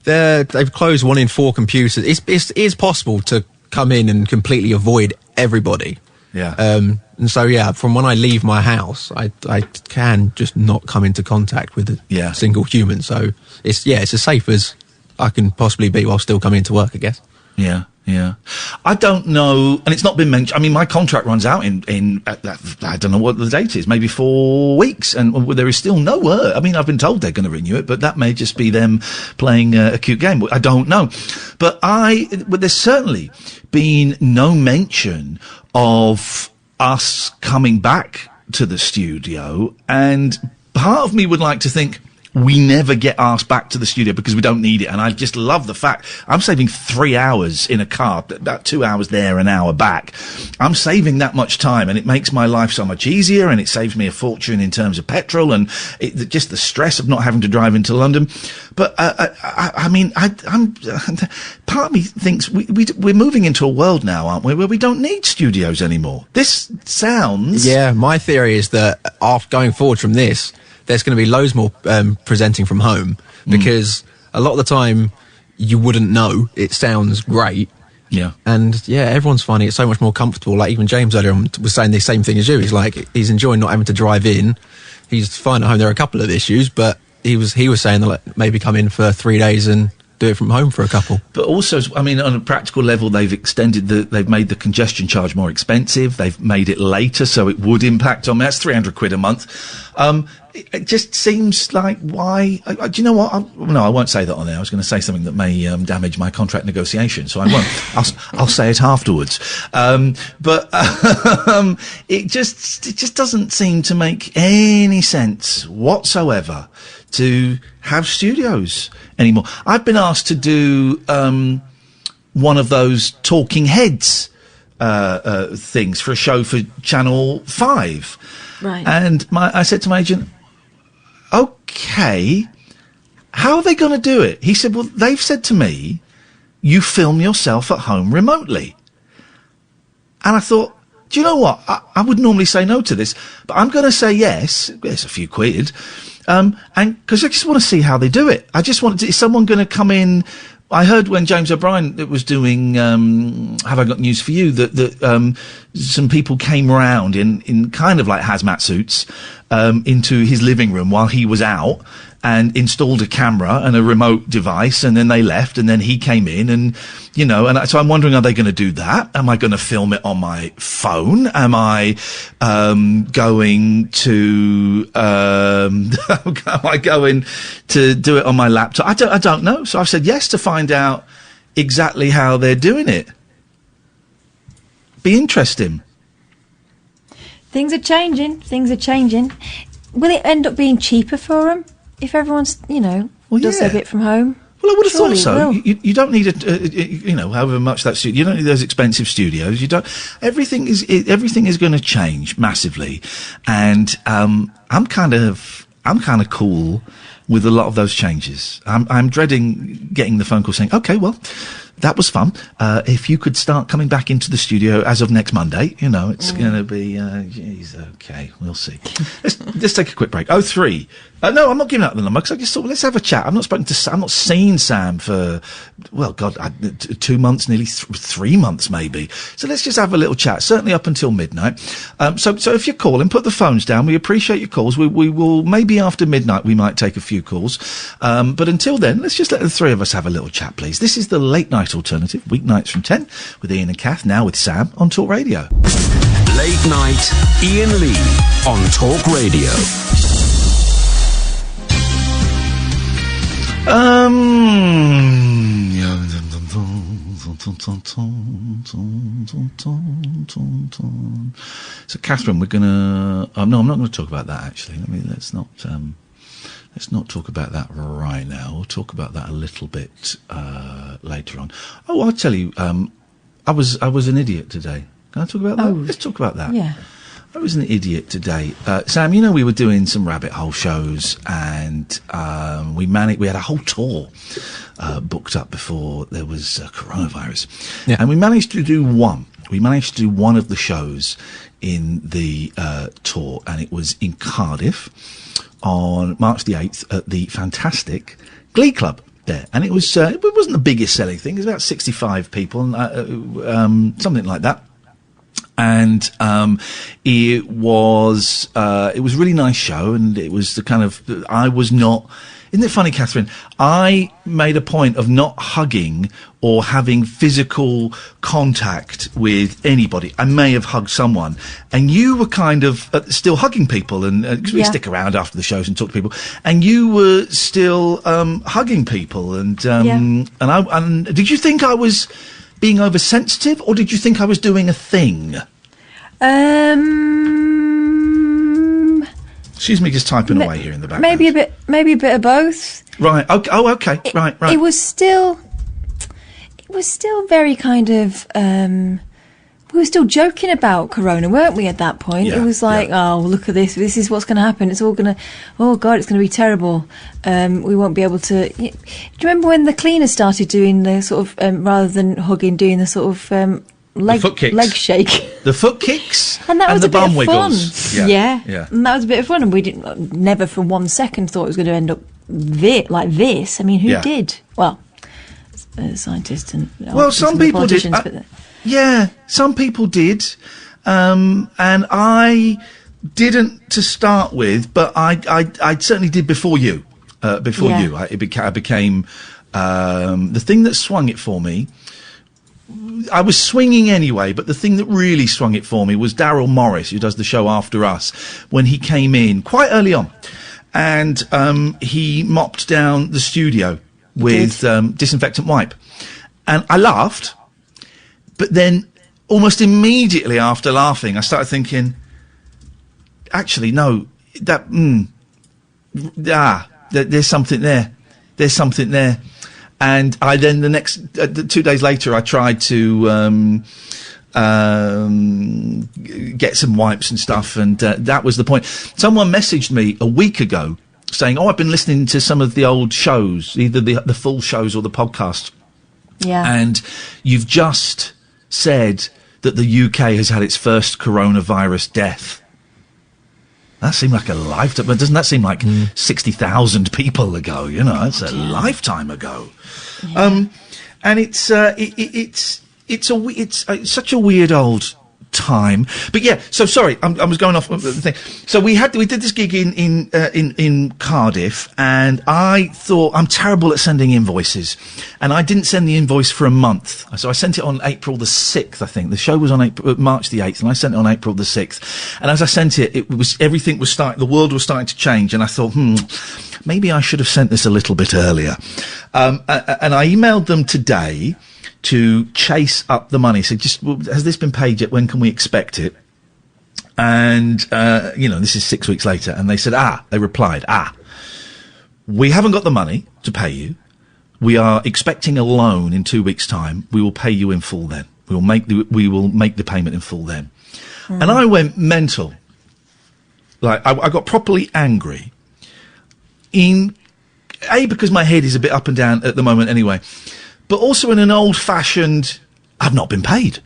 they've closed 1 in 4 computers. It is possible to come in and completely avoid everybody. Yeah. And so, yeah, from when I leave my house, I can just not come into contact with a single human. So, it's as safe as I can possibly be while still coming into work, I guess. Yeah. Yeah. I don't know, and it's not been mentioned. I mean, my contract runs out in I don't know what the date is, maybe 4 weeks, and there is still no word. I mean, I've been told they're going to renew it, but that may just be them playing a cute game. I don't know. But there's certainly been no mention of us coming back to the studio, and part of me would like to think we never get asked back to the studio because we don't need it. And I just love the fact I'm saving 3 hours in a car, about 2 hours there, an hour back. I'm saving that much time, and it makes my life so much easier, and it saves me a fortune in terms of petrol and just the stress of not having to drive into London. But I mean, I'm part of me thinks we're moving into a world now, aren't we, where we don't need studios anymore. This sounds... Yeah, my theory is that after going forward from this, there's going to be loads more presenting from home, because a lot of the time you wouldn't know. It sounds great. Yeah. And yeah, everyone's finding it so much more comfortable. Like even James earlier on was saying the same thing as you. He's like, he's enjoying not having to drive in. He's fine at home. There are a couple of issues, but he was saying that like, maybe come in for 3 days and do it from home for a couple. But also, I mean, on a practical level, they've made the congestion charge more expensive. They've made it later, so it would impact on me. That's £300 a month. It just seems like, why? Do you know what? I won't say that on there. I was going to say something that may damage my contract negotiation, so I won't. I'll say it afterwards. But it just doesn't seem to make any sense whatsoever to have studios anymore. I've been asked to do one of those talking heads things for a show for Channel 5. Right. And I said to my agent, okay, how are they going to do it? He said, well, they've said to me, you film yourself at home remotely. And I thought, do you know what? I would normally say no to this, but I'm going to say yes. It's a few quid. And because I just want to see how they do it. I just want is someone going to come in? I heard when James O'Brien was doing Have I Got News For You that some people came round in kind of like hazmat suits into his living room while he was out and installed a camera and a remote device, and then they left, and then he came in, and so I'm wondering, are they going to do that? Am I going to film it on my phone? Am I going to do it on my laptop? I don't know. So I've said yes to find out exactly how they're doing it. Be interesting. Things are changing. Will it end up being cheaper for them if everyone's, does their bit from home? Well, I would have thought so. You don't need however much that studio. You don't need those expensive studios. You don't. Everything is going to change massively, and I'm kind of cool with a lot of those changes. I'm dreading getting the phone call saying, "Okay, well, that was fun. If you could start coming back into the studio as of next Monday, it's going to be, geez, okay, we'll see." Let's take a quick break. 03 No, I'm not giving out the number because I just thought, well, let's have a chat. I've not spoken to Sam. I've not seen Sam for, well, God, 2 months, nearly 3 months maybe. So let's just have a little chat, certainly up until midnight. So if you're calling, put the phones down. We appreciate your calls. We will, maybe after midnight, we might take a few calls. But until then, let's just let the three of us have a little chat, please. This is the Late Night Alternative, weeknights from 10, with Iain and Kath, now with Sam on Talk Radio. Late Night, Iain Lee on Talk Radio. So, Catherine, we're gonna. No, I'm not going to talk about that. Actually, let's not talk about that right now. We'll talk about that a little bit later on. Oh, I'll tell you. I was an idiot today. Can I talk about that? Let's talk about that. Yeah. I was an idiot today. Sam, you know, we were doing some rabbit hole shows and we had a whole tour booked up before there was coronavirus. Yeah. And we managed to do one. We managed to do one of the shows in the tour, and it was in Cardiff on March the 8th at the fantastic Glee Club there. And it was it wasn't the biggest selling thing. It was about 65 people, something like that. And it was a really nice show, and it was the kind of, I was not, isn't it funny, Catherine? I made a point of not hugging or having physical contact with anybody. I may have hugged someone, and you were kind of still hugging people, and cause we stick around after the shows and talk to people, and you were still hugging people, and did you think I was being oversensitive, or did you think I was doing a thing? Excuse me, just typing away here in the background. Maybe a bit of both. Right. Okay. Oh, okay. Right. It was still very kind of. We were still joking about Corona, weren't we? At that point, it was like, oh, look at this. This is what's going to happen. It's all going to. Oh God, it's going to be terrible. We won't be able to. Do you remember when the cleaners started doing the sort of rather than hugging, doing the sort of leg shake, the foot kicks, and that was the a bit bum of wiggles. fun. Yeah, and that was a bit of fun. And we didn't never for 1 second thought it was going to end up like this. I mean, who did? Well, scientists and some people did. Some people did, and I didn't to start with, but I certainly did before you. I became the thing that swung it for me. I was swinging anyway, but the thing that really swung it for me was Daryl Morris, who does the show After Us, when he came in quite early on, and he mopped down the studio with disinfectant wipe, and I laughed. But then, almost immediately after laughing, I started thinking, actually, no, there's something there. There's something there. And I then, the next 2 days later, I tried to get some wipes and stuff, and that was the point. Someone messaged me a week ago saying, I've been listening to some of the old shows, either the full shows or the podcast. Yeah. And you've just said that the UK has had its first coronavirus death. That seemed like a lifetime, but doesn't that seem like 60,000 people ago? You know, it's a lifetime ago. Yeah. And it's such a weird old time. But yeah, so sorry, I was going off the thing. So we did this gig in Cardiff, and I thought, I'm terrible at sending invoices, and I didn't send the invoice for a month. So I sent it on April the 6th, I think. The show was on March the 8th, and I sent it on April the 6th. And as I sent it, the world was starting to change, and I thought, maybe I should have sent this a little bit earlier. And I emailed them today to chase up the money. So has this been paid yet? When can we expect it? And, this is 6 weeks later. And they said, they replied, we haven't got the money to pay you. We are expecting a loan in 2 weeks' time. We will pay you in full then. We will make the payment in full then. And I went mental. Like, I got properly angry. Because my head is a bit up and down at the moment anyway. But also in an old-fashioned, I've not been paid.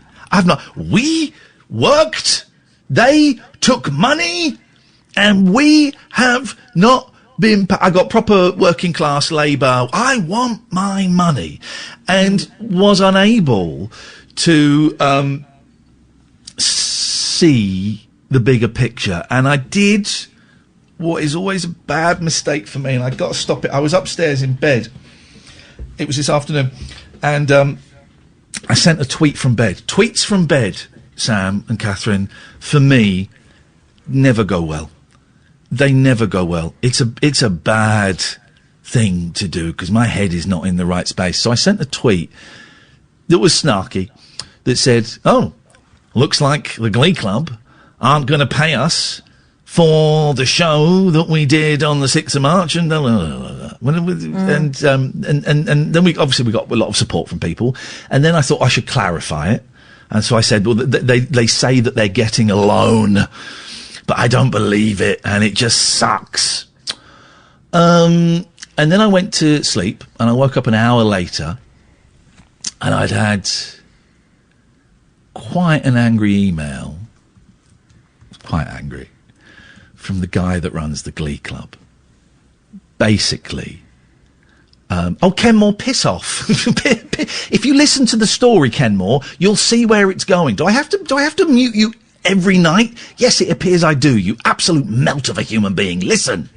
We worked, they took money, and we have not I got proper working class labour. I want my money, and was unable to see the bigger picture. And I did what is always a bad mistake for me, and I got to stop it. I was upstairs in bed. It was this afternoon, and I sent a tweet from bed. Tweets from bed, Sam and Catherine, for me, never go well. They never go well. It's a bad thing to do because my head is not in the right space. So I sent a tweet that was snarky that said, "Oh, looks like the Glee Club aren't going to pay us for the show that we did on the 6th of March," and and then we got a lot of support from people, and then I thought I should clarify it, and so I said, well, they say that they're getting a loan, but I don't believe it, and it just sucks. And then I went to sleep, and I woke up an hour later, and I'd had quite an angry email. Quite angry. From the guy that runs the Glee Club. Basically, Kenmore, piss off. If you listen to the story, Kenmore, you'll see where it's going. Do I have to mute you every night? Yes, it appears I do. You absolute melt of a human being. Listen.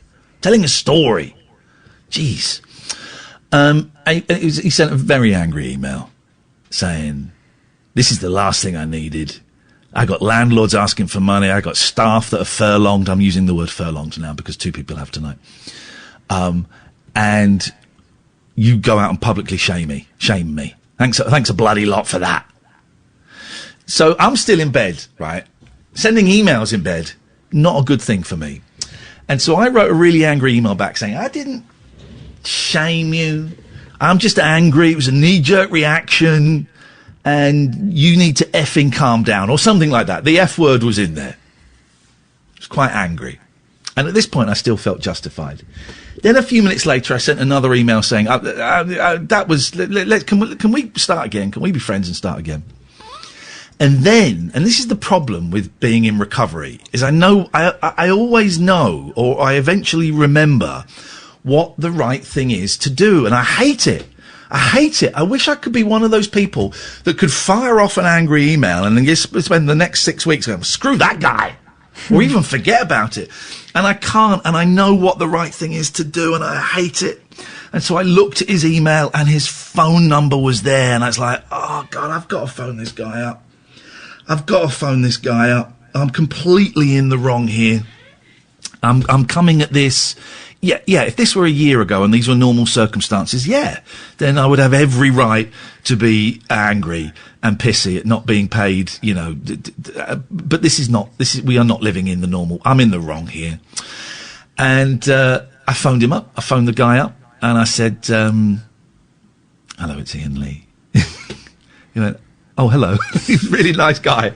Telling a story. Jeez. He sent a very angry email saying, "This is the last thing I needed. I got landlords asking for money. I got staff that are furlonged." I'm using the word furlonged now because 2 people have tonight. And you go out and publicly shame me. Thanks a bloody lot for that. So I'm still in bed, right? Sending emails in bed, not a good thing for me. And so I wrote a really angry email back saying, "I didn't shame you. I'm just angry. It was a knee-jerk reaction. And you need to effing calm down," or something like that. The F word was in there. I was quite angry. And at this point, I still felt justified. Then a few minutes later, I sent another email saying, "That was, can we start again? Can we be friends and start again?" And then, and this is the problem with being in recovery, is I always know, or I eventually remember what the right thing is to do. And I hate it. I wish I could be one of those people that could fire off an angry email and then just spend the next 6 weeks going, "Screw that guy," or even forget about it. And I can't, and I know what the right thing is to do, and I hate it. And so I looked at his email, and his phone number was there, and I was like, oh, God, I've got to phone this guy up. I'm completely in the wrong here. I'm coming at this... Yeah, if this were a year ago and these were normal circumstances, then I would have every right to be angry and pissy at not being paid, but we are not living in the normal. I'm in the wrong here. And I phoned him up. I phoned the guy up and I said, "Hello, it's Iain Lee." He went, "Oh, hello." He's a really nice guy.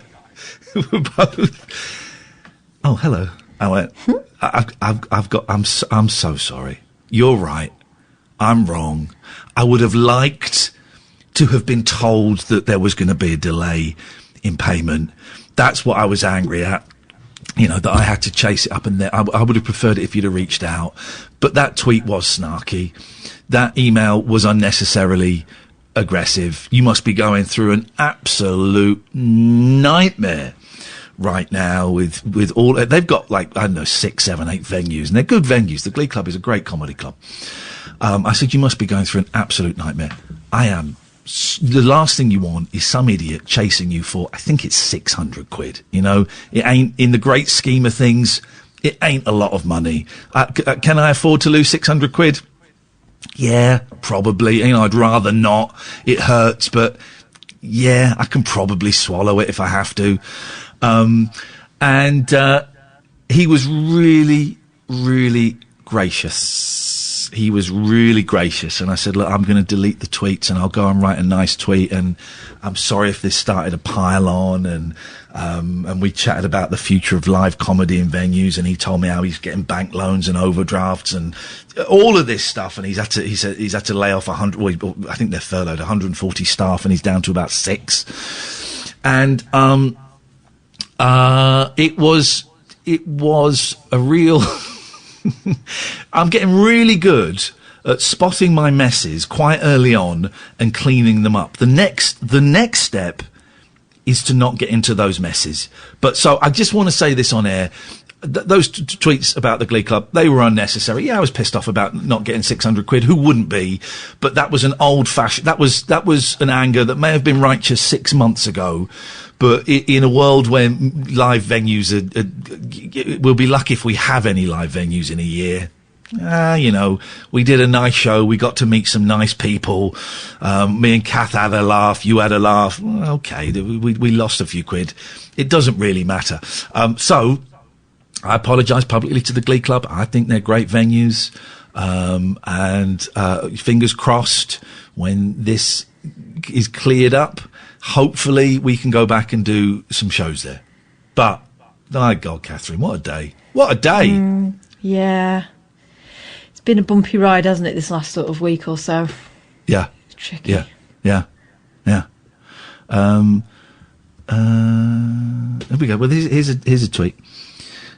We're both... "Oh, hello." I went, I'm so sorry. You're right. I'm wrong. I would have liked to have been told that there was going to be a delay in payment. That's what I was angry at. That I had to chase it up and there. I would have preferred it if you'd have reached out. But that tweet was snarky. That email was unnecessarily aggressive. You must be going through an absolute nightmare right now with all... They've got 6, 7, 8 venues, and they're good venues. The Glee Club is a great comedy club. I said, you must be going through an absolute nightmare. I am. The last thing you want is some idiot chasing you for, I think it's 600 quid. It ain't, in the great scheme of things, it ain't a lot of money. Can I afford to lose 600 quid? Yeah, probably. I'd rather not. It hurts, but yeah, I can probably swallow it if I have to. He was really, really gracious. He was really gracious. And I said, look, I'm going to delete the tweets and I'll go and write a nice tweet. And I'm sorry if this started a pile on. And we chatted about the future of live comedy in venues. And he told me how he's getting bank loans and overdrafts and all of this stuff. And he said he's had to lay off 100, well, I think they're furloughed 140 staff and he's down to about 6. And, it was a real I'm getting really good at spotting my messes quite early on and cleaning them up. The next step is to not get into those messes. But so I just want to say this on air. Those tweets about the Glee Club, they were unnecessary. Yeah, I was pissed off about not getting 600 quid. Who wouldn't be? But that was an old-fashioned... That was an anger that may have been righteous 6 months ago. But in a world where live venues we'll be lucky if we have any live venues in a year. You know, we did a nice show. We got to meet some nice people. Me and Kath had a laugh. You had a laugh. Okay, we lost a few quid. It doesn't really matter. So I apologise publicly to the Glee Club. I think they're great venues. And fingers crossed when this is cleared up, hopefully we can go back and do some shows there. But, my God, Catherine, what a day. What a day. Yeah. It's been a bumpy ride, hasn't it, this last sort of week or so? Yeah. It's tricky. Yeah. There we go. Well, here's a tweet.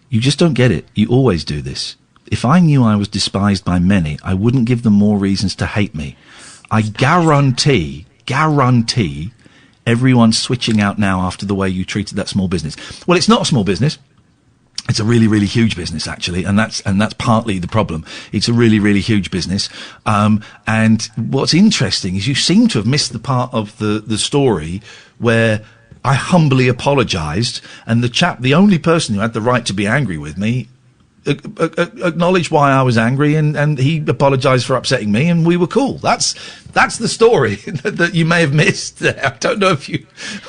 You just don't get it. You always do this. If I knew I was despised by many, I wouldn't give them more reasons to hate me. I guarantee everyone's switching out now after the way you treated that small business. Well, it's not a small business. It's a really, really huge business, actually, and that's partly the problem. It's a really, really huge business. And what's interesting is you seem to have missed the part of the story where I humbly apologised, and the only person who had the right to be angry with me, acknowledged why I was angry, and he apologised for upsetting me, and we were cool. That's the story that you may have missed. I don't know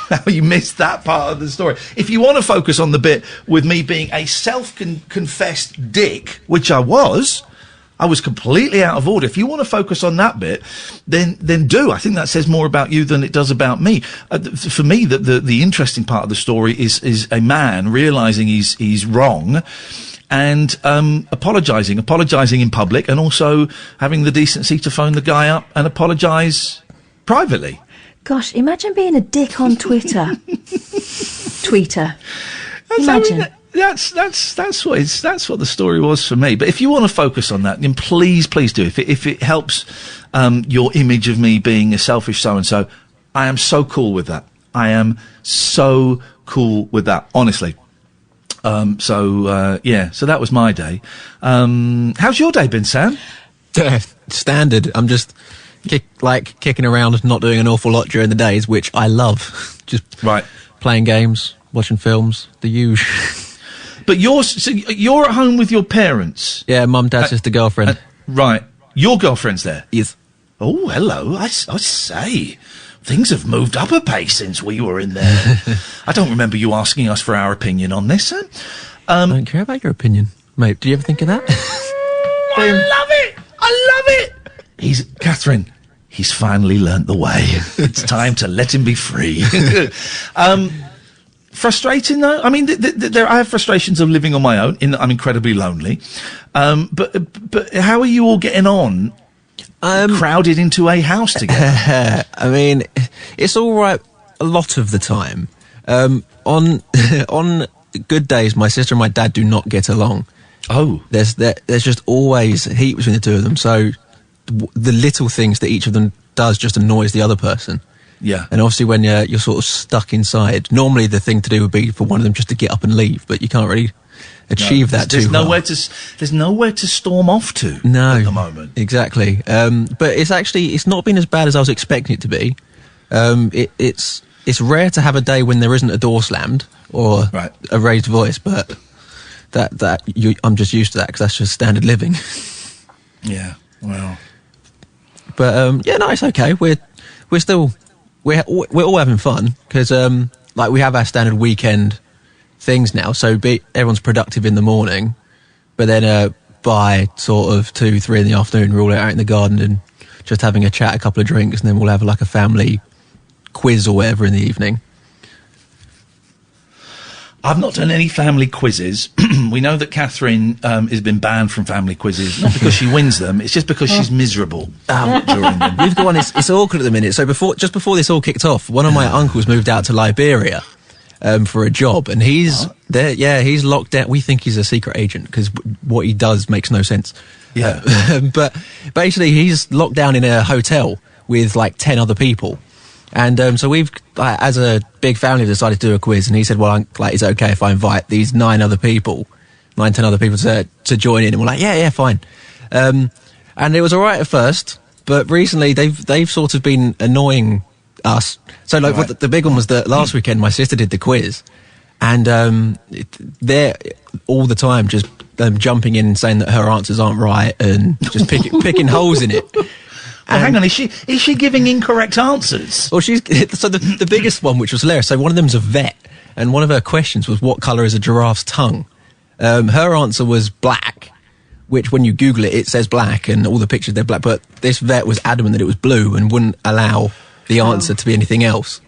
how you missed that part of the story. If you want to focus on the bit with me being a self-confessed dick, which I was completely out of order. If you want to focus on that bit, then do. I think that says more about you than it does about me. For me, the interesting part of the story is a man realising he's wrong, and apologising in public, and also having the decency to phone the guy up and apologise privately. Gosh, imagine being a dick on Twitter. Tweeter. Imagine. That's what the story was for me. But if you want to focus on that, then please do. If it helps your image of me being a selfish so and so, I am so cool with that. I am so cool with that, honestly. So that was my day. How's your day been, Sam? Standard. I'm just kicking around, not doing an awful lot during the days, which I love. Just playing games, watching films, the usual. But you're at home with your parents? Yeah, mum, dad, sister, girlfriend. Right. Your girlfriend's there? Yes. Oh, hello. I say, things have moved up a pace since we were in there. I don't remember you asking us for our opinion on this, Sam. I don't care about your opinion, mate. Do you ever think of that? I love it! Catherine, he's finally learnt the way. It's time to let him be free. Frustrating though. I mean, I have frustrations of living on my own. In that I'm incredibly lonely. But how are you all getting on? Crowded into a house together. I mean, it's all right a lot of the time. On good days, my sister and my dad do not get along. Oh, there's just always heat between the two of them. So the little things that each of them does just annoys the other person. Yeah. And obviously when you're sort of stuck inside, normally the thing to do would be for one of them just to get up and leave, but you can't really achieve that too well. There's nowhere to storm off to at the moment. Exactly. But it's not been as bad as I was expecting it to be. It's rare to have a day when there isn't a door slammed or a raised voice, but I'm just used to that because that's just standard living. Yeah. Well. But it's okay. We're all having fun because we have our standard weekend things now. So everyone's productive in the morning, but then by sort of 2-3 in the afternoon, we're all out in the garden and just having a chat, a couple of drinks, and then we'll have like a family quiz or whatever in the evening. I've not done any family quizzes. We know that Catherine has been banned from family quizzes, not because she wins them, it's just because she's miserable during them. We've got one, it's awkward at the minute. So before this all kicked off, one of my uncles moved out to Liberia for a job, and he's He's locked down. We think he's a secret agent because what he does makes no sense. Yeah. But basically, he's locked down in a hotel with like 10 other people. And so we've, as a big family, decided to do a quiz. And he said, well, is it okay if I invite these 10 other people to join in? And we're like, yeah, fine. And it was all right at first, but recently they've sort of been annoying us. So like the big one was that last weekend my sister did the quiz. And they're all the time just jumping in and saying that her answers aren't right and just picking holes in it. Well, hang on, is she giving incorrect answers? Well, the biggest one, which was hilarious. So one of them's a vet, and one of her questions was, "What colour is a giraffe's tongue?" Her answer was black, which when you Google it, it says black, and all the pictures they're black. But this vet was adamant that it was blue and wouldn't allow the answer to be anything else.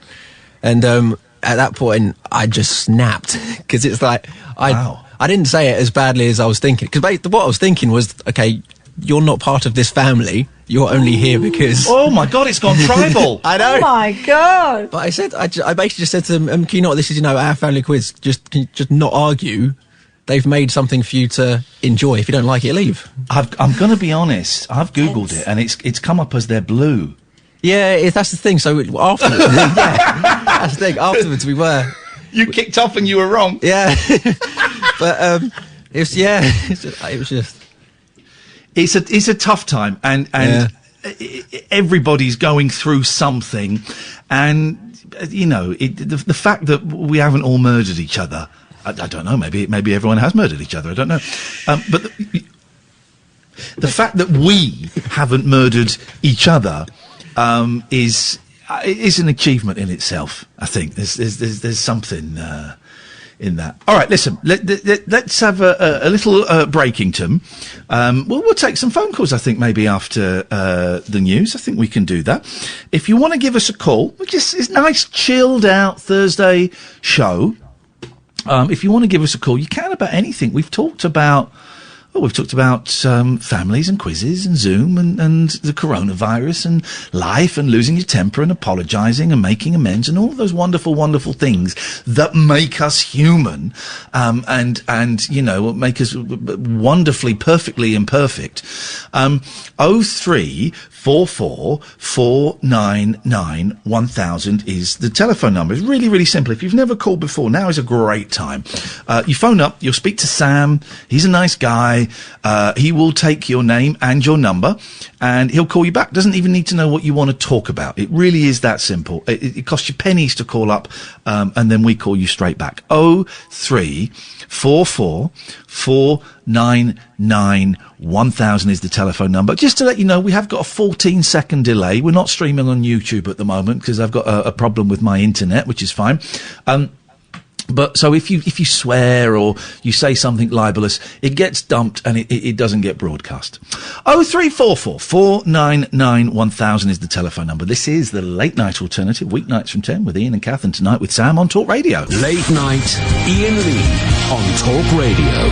And at that point, I just snapped because it's like I didn't say it as badly as I was thinking. Because what I was thinking was, okay, you're not part of this family. You're only here because... Oh, my God, it's gone tribal. I know. Oh, my God. But I basically just said to them, can you not, this is, our family quiz. Can you just not argue? They've made something for you to enjoy. If you don't like it, leave. I'm going to be honest. I've Googled it, and it's come up as they're blue. Yeah, that's the thing. So afterwards... that's the thing. Afterwards, we were... You kicked off and you were wrong. Yeah. But, it was just... It's a tough time, and everybody's going through something, and the fact that we haven't all murdered each other, I don't know. Maybe everyone has murdered each other. I don't know, but the fact that we haven't murdered each other is an achievement in itself. I think there's something. In that. All right, listen, let's have a little Breakington. We'll take some phone calls, I think, maybe after the news. I think we can do that. If you want to give us a call, it's a nice, chilled out Thursday show. If you want to give us a call, you can about anything. We've talked about families and quizzes and Zoom and the coronavirus and life and losing your temper and apologising and making amends and all of those wonderful, wonderful things that make us human, and make us wonderfully, perfectly imperfect. 0344 499 1000 is the telephone number. It's really, really simple. If you've never called before, now is a great time. You phone up, you'll speak to Sam. He's a nice guy. He will take your name and your number, and he'll call you back. Doesn't even need to know what you want to talk about. It really is that simple. It costs you pennies to call up, and then we call you straight back. 0344 499 1000 is the telephone number. Just to let you know, we have got a 14-second delay. We're not streaming on YouTube at the moment because I've got a problem with my internet, which is fine. But so if you swear or you say something libelous, it gets dumped and it doesn't get broadcast. 0344 499 1000 is the telephone number. This is the Late Night Alternative, weeknights from 10 with Iain and Kath, and tonight with Sam on Talk Radio. Late Night Iain Lee on Talk Radio.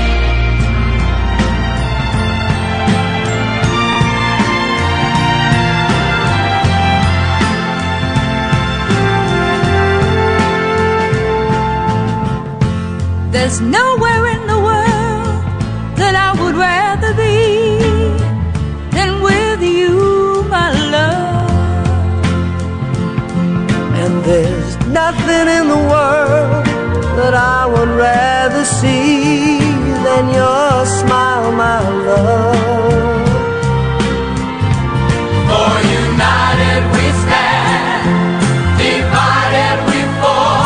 There's nowhere in the world that I would rather be than with you, my love. And there's nothing in the world that I would rather see than your smile, my love. For united we stand, divided we fall.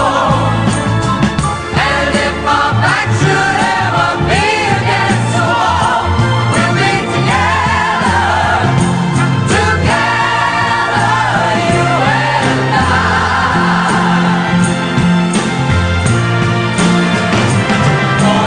For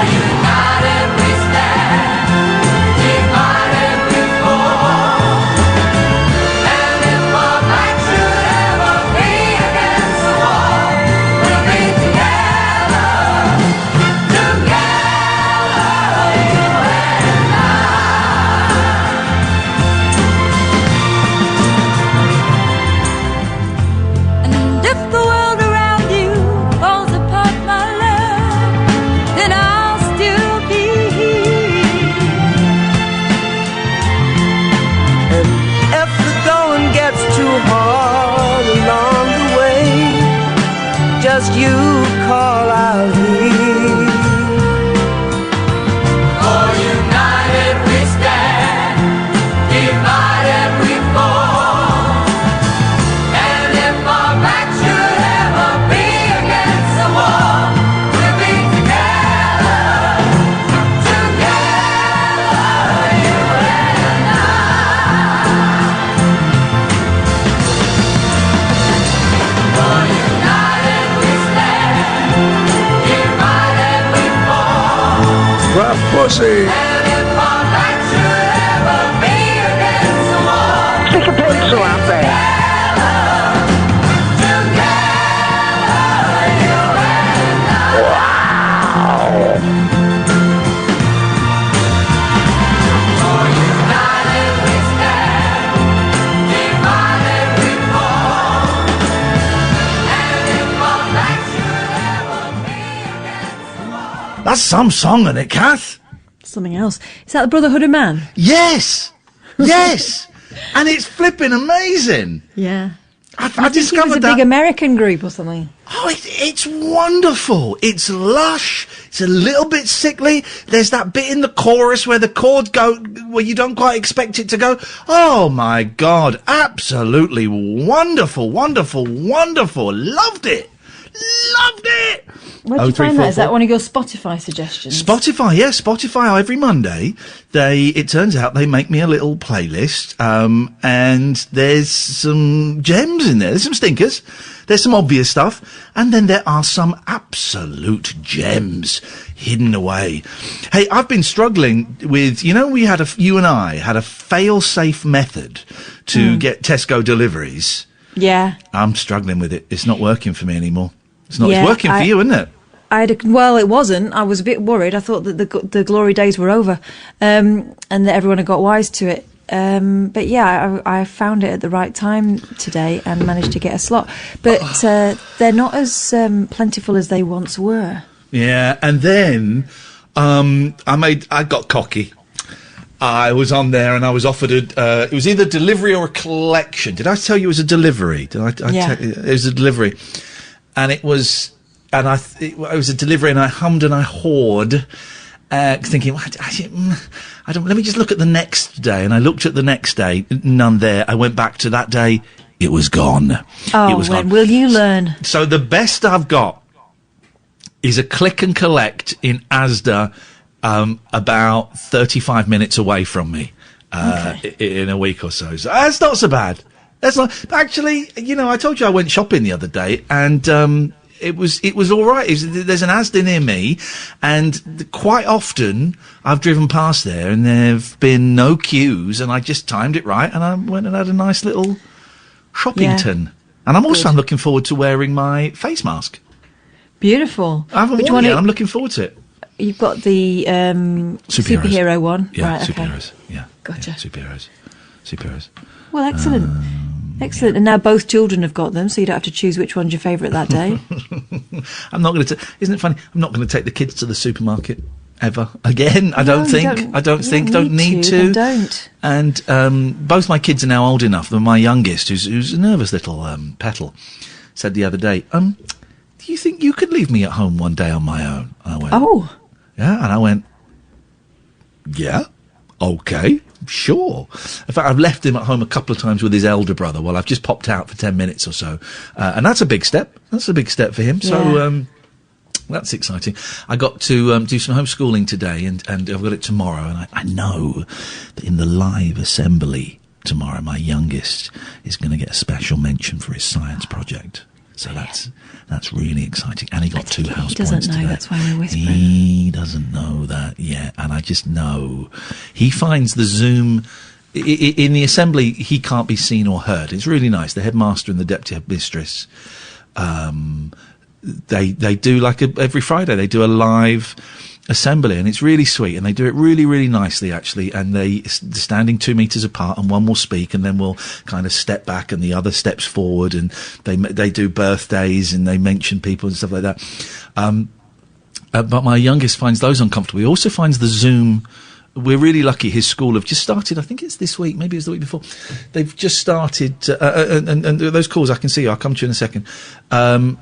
grab pussy. Stick a pencil out there. That's some song, isn't it, Kath? Something else. Is that the Brotherhood of Man? Yes! Yes! And it's flipping amazing. Yeah. I discovered it was a big American group or something. Oh, it's wonderful. It's lush. It's a little bit sickly. There's that bit in the chorus where the chords go, where you don't quite expect it to go. Oh my God. Absolutely wonderful, wonderful, wonderful. Loved it. Loved it. Where did you find that? Is that one of your Spotify suggestions? Spotify, yeah, Spotify. Every Monday, it turns out they make me a little playlist, and there's some gems in there. There's some stinkers. There's some obvious stuff, and then there are some absolute gems hidden away. Hey, I've been struggling with, you and I had a fail-safe method to get Tesco deliveries. Yeah. I'm struggling with it. It's not working for me anymore. It's not. It's working for you, isn't it? Well, it wasn't. I was a bit worried. I thought that the glory days were over, and that everyone had got wise to it. But yeah, I found it at the right time today and managed to get a slot. But they're not as plentiful as they once were. Yeah, and then I got cocky. I was on there and I was offered it was either delivery or a collection. Did I tell you it was a delivery? Yeah. It was a delivery, and it was. And it was a delivery, and I hummed and I hawed, thinking, I don't. Let me just look at the next day. And I looked at the next day, none there. I went back to that day, it was gone. Oh, it was when gone. will you learn? So the best I've got is a click and collect in Asda, about 35 minutes away from me, in a week or so. So that's not so bad. That's not. Actually, I told you I went shopping the other day, and it was all right. There's an Asda near me, and quite often I've driven past there, and there've been no queues, and I just timed it right, and I went and had a nice little shoppington. And I'm looking forward to wearing my face mask. Beautiful. I haven't worn it yet. I'm looking forward to it. You've got the superhero one, yeah, right? Superheroes. Okay. Yeah, gotcha. Yeah, superheroes. Well, excellent. Excellent. And now both children have got them, so you don't have to choose which one's your favourite that day. I'm not going to. Isn't it funny? I'm not going to take the kids to the supermarket ever again. I don't think. Don't need to. Don't. And both my kids are now old enough. My youngest, who's a nervous little petal, said the other day, "Do you think you could leave me at home one day on my own?" And I went, "Oh, yeah." And I went, "Yeah, okay." Sure. In fact, I've left him at home a couple of times with his elder brother while I've just popped out for 10 minutes or so. And that's a big step. That's a big step for him. So, that's exciting. I got to do some homeschooling today, and I've got it tomorrow. And I know that in the live assembly tomorrow, my youngest is going to get a special mention for his science project. So that's really exciting. And he got 2 house points today. He doesn't know, that's why we're whispering. He doesn't know that yet. And I just know he finds the Zoom in the assembly, he can't be seen or heard. It's really nice. The headmaster and the deputy headmistress, they do like every Friday, they do a live assembly, and it's really sweet, and they do it really, really nicely, actually, and they're standing 2 meters apart, and one will speak, and then will kind of step back, and the other steps forward, and they do birthdays, and they mention people and stuff like that. But my youngest finds those uncomfortable. He also finds the Zoom. We're really lucky. His school have just started. I think it's this week. Maybe it was the week before. They've just started, and those calls I can see. I'll come to you in a second.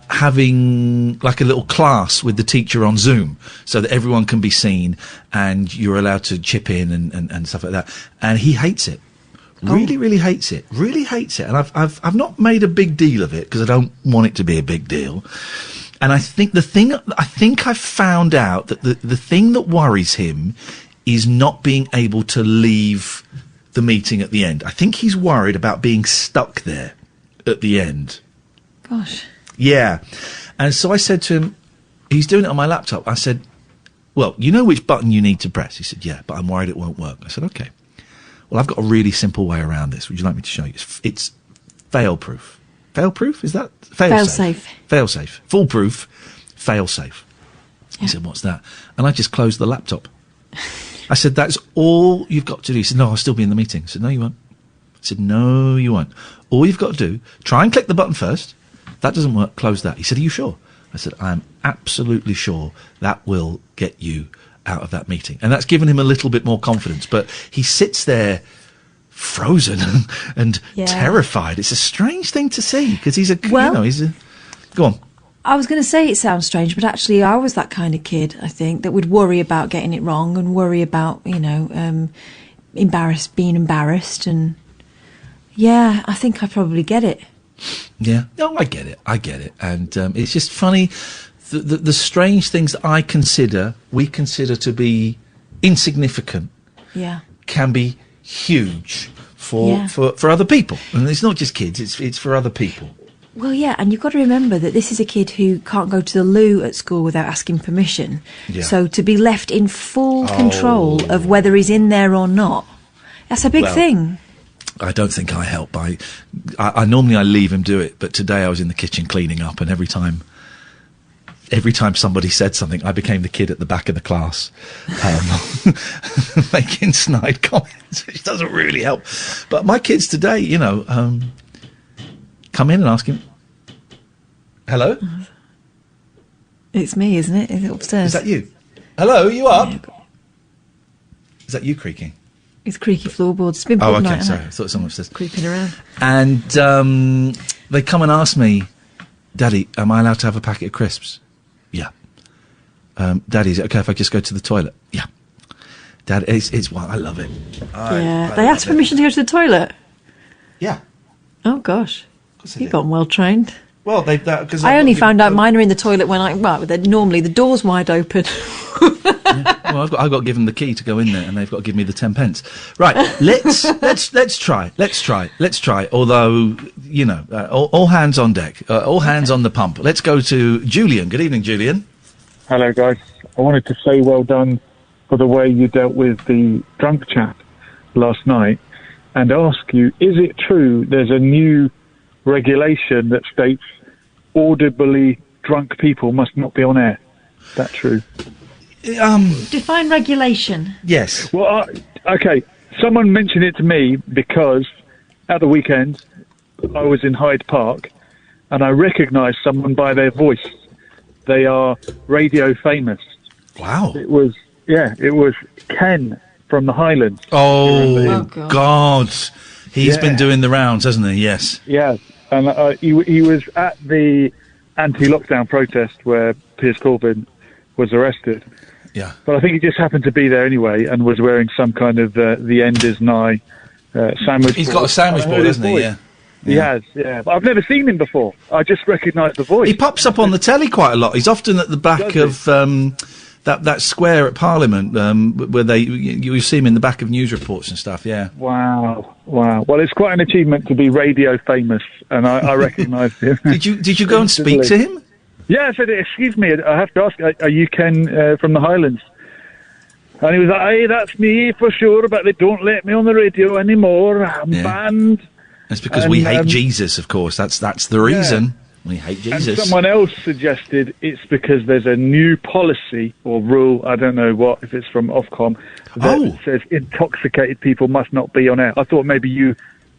Having like a little class with the teacher on Zoom, so that everyone can be seen, and you're allowed to chip in and stuff like that. And he hates it. Really, really hates it. Really hates it. And I've not made a big deal of it because I don't want it to be a big deal. And I think I've found out that the thing that worries him is not being able to leave the meeting at the end. I think he's worried about being stuck there at the end. Gosh. Yeah. And so I said to him, he's doing it on my laptop. I said, well, you know which button you need to press? He said, yeah, but I'm worried it won't work. I said, okay. Well, I've got a really simple way around this. Would you like me to show you? It's fail-proof. Fail-proof? Is that? Fail-safe. Fail-safe. Foolproof, fail-safe. He said, what's that? And I just closed the laptop. I said, that's all you've got to do. He said, no, I'll still be in the meeting. I said, no, you won't. I said, no, you won't. All you've got to do, try and click the button first. If that doesn't work, close that. He said, are you sure? I said, I'm absolutely sure that will get you out of that meeting. And that's given him a little bit more confidence. But he sits there frozen and terrified. It's a strange thing to see because he's a, go on. I was going to say it sounds strange, but actually I was that kind of kid, I think, that would worry about getting it wrong and worry about, being embarrassed. And yeah, I think I probably get it. Yeah. No, I get it. And it's just funny, the strange things that we consider to be insignificant can be huge for other people. And it's not just kids, it's for other people. Well, yeah, and you've got to remember that this is a kid who can't go to the loo at school without asking permission. Yeah. So to be left in full control of whether he's in there or not, that's a big thing. I don't think I help. I normally I leave him do it, but today I was in the kitchen cleaning up, and every time somebody said something, I became the kid at the back of the class, making snide comments, which doesn't really help. But my kids today, come in and ask him, hello? It's me, isn't it? Is it upstairs? Is that you? Hello, are you up? Is that you creaking? It's creaky floorboards. It's been pub night, sorry. I thought someone was just creeping around. And they come and ask me, Daddy, am I allowed to have a packet of crisps? Yeah. Daddy, is it okay if I just go to the toilet? Yeah. Dad, it's well, I love it. They ask permission to go to the toilet? Yeah. Oh, gosh. You've gotten well trained. Well, because I only found out mine are in the toilet when normally the door's wide open. Well, I've got to give them the key to go in there, and they've got to give me the 10 pence. Right, let's try. Although all hands on deck, all hands on the pump. Let's go to Julian. Good evening, Julian. Hello, guys. I wanted to say well done for the way you dealt with the drunk chap last night, and ask you: is it true there's a new regulation that states audibly drunk people must not be on air? Is that true? Define regulation. Yes. Well, okay. Someone mentioned it to me because at the weekend I was in Hyde Park and I recognised someone by their voice. They are radio famous. Wow. It was Ken from the Highlands. Oh God. He's been doing the rounds, hasn't he? Yes. Yeah. And he was at the anti-lockdown protest where Piers Corbyn was arrested. Yeah. But I think he just happened to be there anyway and was wearing some kind of the end is nigh sandwich He's board. got a sandwich board, hasn't he? Yeah. He has, yeah. But I've never seen him before. I just recognised the voice. He pops up on the telly quite a lot. He's often at the back of that square at Parliament where you see him in the back of news reports and stuff, yeah. Wow. Well, it's quite an achievement to be radio famous, and I recognised him. Did you go and speak to him? Yeah, I said, excuse me, I have to ask, are you Ken from the Highlands? And he was like, hey, that's me for sure, but they don't let me on the radio anymore. I'm banned. It's because we hate Jesus, of course. That's the reason. We hate Jesus. And someone else suggested it's because there's a new policy or rule, I don't know what, if it's from Ofcom, that says intoxicated people must not be on air. I thought maybe you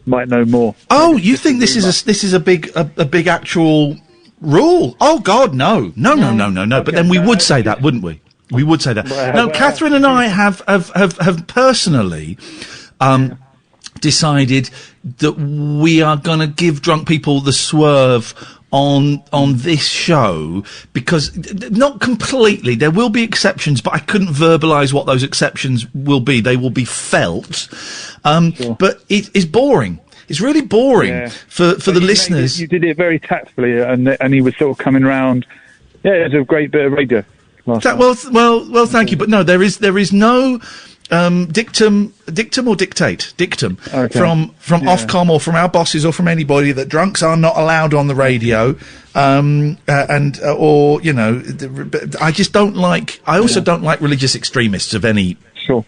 might know more. Oh, you think this is a big actual rule? Oh God, no. But then we would say that, wouldn't we? We would say that. No, Catherine and I have personally decided that we are going to give drunk people the swerve on this show, because not completely, there will be exceptions, but I couldn't verbalise what those exceptions will be. They will be felt, but it is boring. It's really boring for the listeners. You did it very tactfully, and he was sort of coming round. Yeah, it was a great bit of radio. Well, thank you, but no, there is no dictum or dictate? Dictum. Okay. From Ofcom or from our bosses or from anybody that drunks are not allowed on the radio. Or, you know, I just don't like, I also don't like religious extremists of any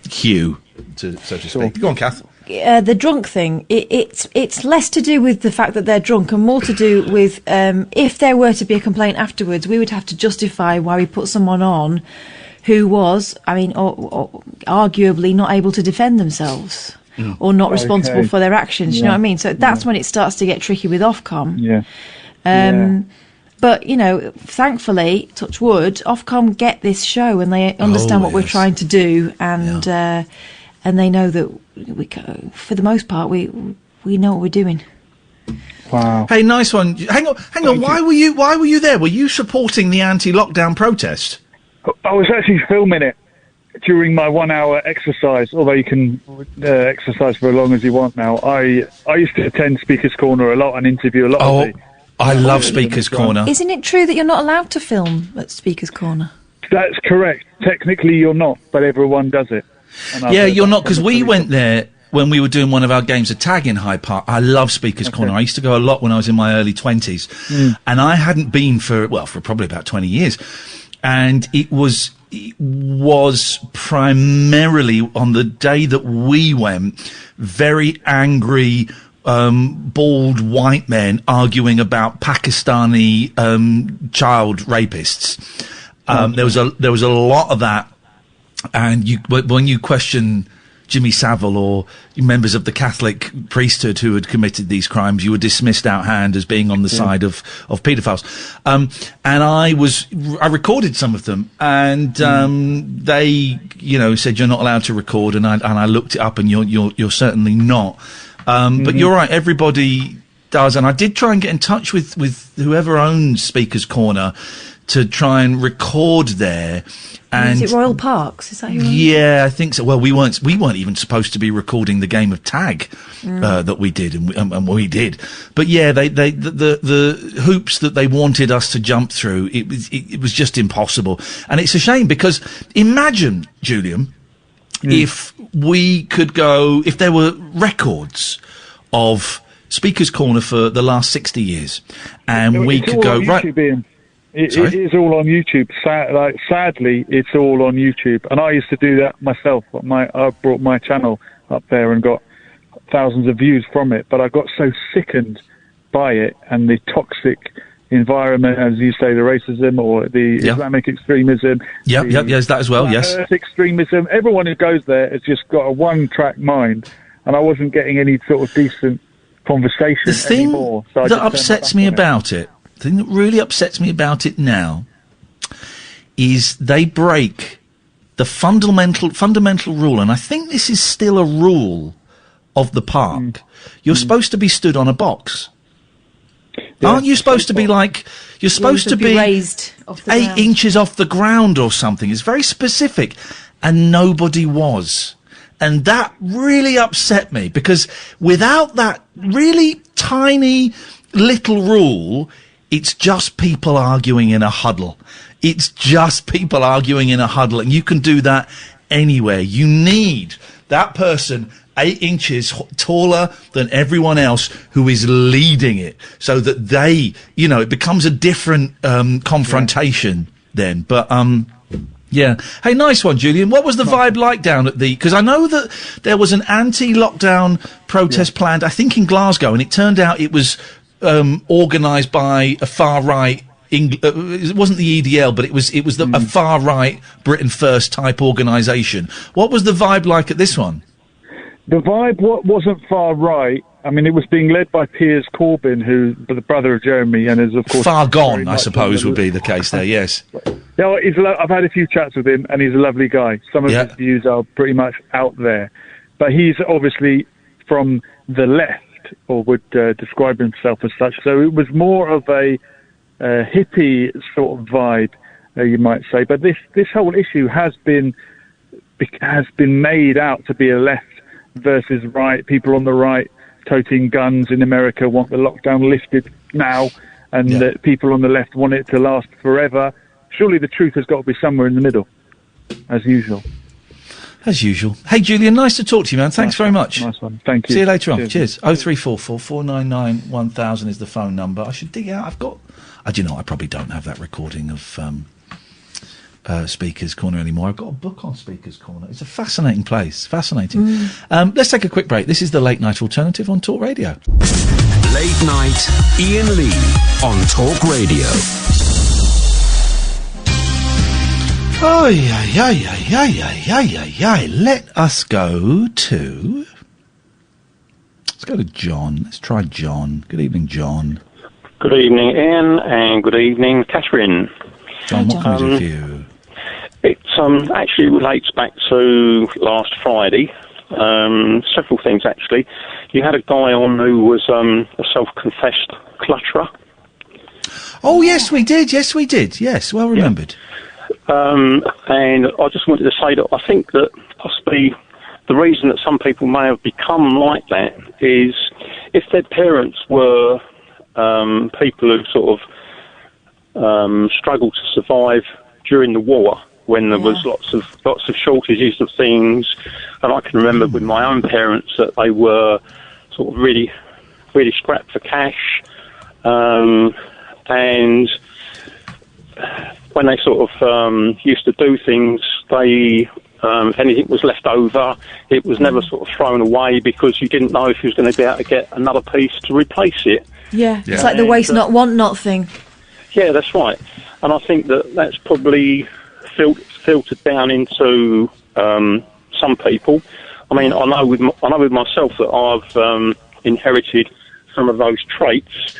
hue, so to speak. Go on, Kath. The drunk thing, it's less to do with the fact that they're drunk and more to do with if there were to be a complaint afterwards, we would have to justify why we put someone on who was, I mean, or arguably not able to defend themselves or not responsible for their actions. You know what I mean? So that's when it starts to get tricky with Ofcom. But, you know, thankfully, touch wood, Ofcom get this show and they understand what we're trying to do and they know that for the most part, we know what we're doing. Wow. Hey, nice one. Hang on. Why were you there? Were you supporting the anti-lockdown protest? I was actually filming it during my 1 hour exercise, although you can exercise for as long as you want now. I used to attend Speaker's Corner a lot and interview a lot of the... I love Speaker's Corner. Isn't it true that you're not allowed to film at Speaker's Corner? That's correct. Technically you're not, but everyone does it. Yeah, you're not, because we went there when we were doing one of our games of tag in Hyde Park. I love Speaker's Corner. I used to go a lot when I was in my early 20s. And I hadn't been for probably about 20 years. And it was primarily on the day that we went, very angry, bald white men arguing about Pakistani child rapists. There was a lot of that. And when you question Jimmy Savile or members of the Catholic priesthood who had committed these crimes, you were dismissed out hand as being on the side of paedophiles. And I recorded some of them, and they, said you're not allowed to record, and I looked it up, and you're certainly not. But you're right, everybody does, and I did try and get in touch with whoever owns Speaker's Corner to try and record there. And is it Royal Parks? Is that who? Yeah, I think so. Well, we weren't even supposed to be recording the game of tag that we did, and we did. But yeah, the hoops that they wanted us to jump through, it was just impossible. And it's a shame, because imagine, Julian, if we could go, if there were records of Speaker's Corner for the last 60 years, and we could go right. It is all on YouTube. Sadly, it's all on YouTube. And I used to do that myself. I brought my channel up there and got thousands of views from it. But I got so sickened by it and the toxic environment, as you say, the racism or the Islamic extremism. Yes, that as well, yes. Extremism. Everyone who goes there has just got a one-track mind. And I wasn't getting any sort of decent conversation anymore. The thing that upsets me about it, the thing that really upsets me about it now is they break the fundamental rule, and I think this is still a rule of the park. You're supposed to be stood on a box. Aren't you supposed to be you're supposed to be raised off the 8 ground. inches off the ground or something? It's very specific, and nobody was. And that really upset me, because without that really tiny little rule, it's just people arguing in a huddle. It's just people arguing in a huddle, and you can do that anywhere. You need that person 8 inches taller than everyone else who is leading it, so that they, it becomes a different confrontation then. But yeah. Hey, nice one, Julian. What was the vibe like down at because I know that there was an anti-lockdown protest planned, I think in Glasgow, and it turned out it was organised by a far-right, it wasn't the EDL, but it was a far-right Britain First type organisation. What was the vibe like at this one? The vibe wasn't far-right. I mean, it was being led by Piers Corbyn, who's the brother of Jeremy, and is, of course... Far gone, I suppose, would be the case there, yes. Yeah, I've had a few chats with him, and he's a lovely guy. Some of his views are pretty much out there. But he's obviously from the left, or would describe himself as such. So it was more of a hippie sort of vibe, you might say. But this whole issue has been made out to be a left versus right. People on the right toting guns in America want the lockdown lifted now, and people on the left want it to last forever. Surely the truth has got to be somewhere in the middle, as usual. As usual. Hey, Julian, nice to talk to you, man. Thanks very much. Nice one. Thank you. See you later on. Cheers. Cheers. 0344 499 1000 is the phone number. I should dig out. I've got... do you know, I probably don't have that recording of Speaker's Corner anymore. I've got a book on Speaker's Corner. It's a fascinating place. Fascinating. Let's take a quick break. This is the Late Night Alternative on Talk Radio. Late Night Iain Lee on Talk Radio. Oh, yeah. Let us go to... Let's go to John. Let's try John. Good evening, John. Good evening, Ian, and good evening, Catherine. John, what can we do for you? It actually relates back to last Friday. Several things, actually. You had a guy on who was a self-confessed clutterer. Oh, yes, we did. Yes, well remembered. And I just wanted to say that I think that possibly the reason that some people may have become like that is if their parents were people who sort of struggled to survive during the war when there was lots of shortages of things, and I can remember with my own parents that they were sort of really strapped for cash, and when they sort of used to do things, they if anything was left over, it was never sort of thrown away because you didn't know if you was going to be able to get another piece to replace it. Yeah, it's like the waste not, want not thing. Yeah, that's right. And I think that that's probably filtered down into some people. I mean, I know with myself that I've inherited some of those traits,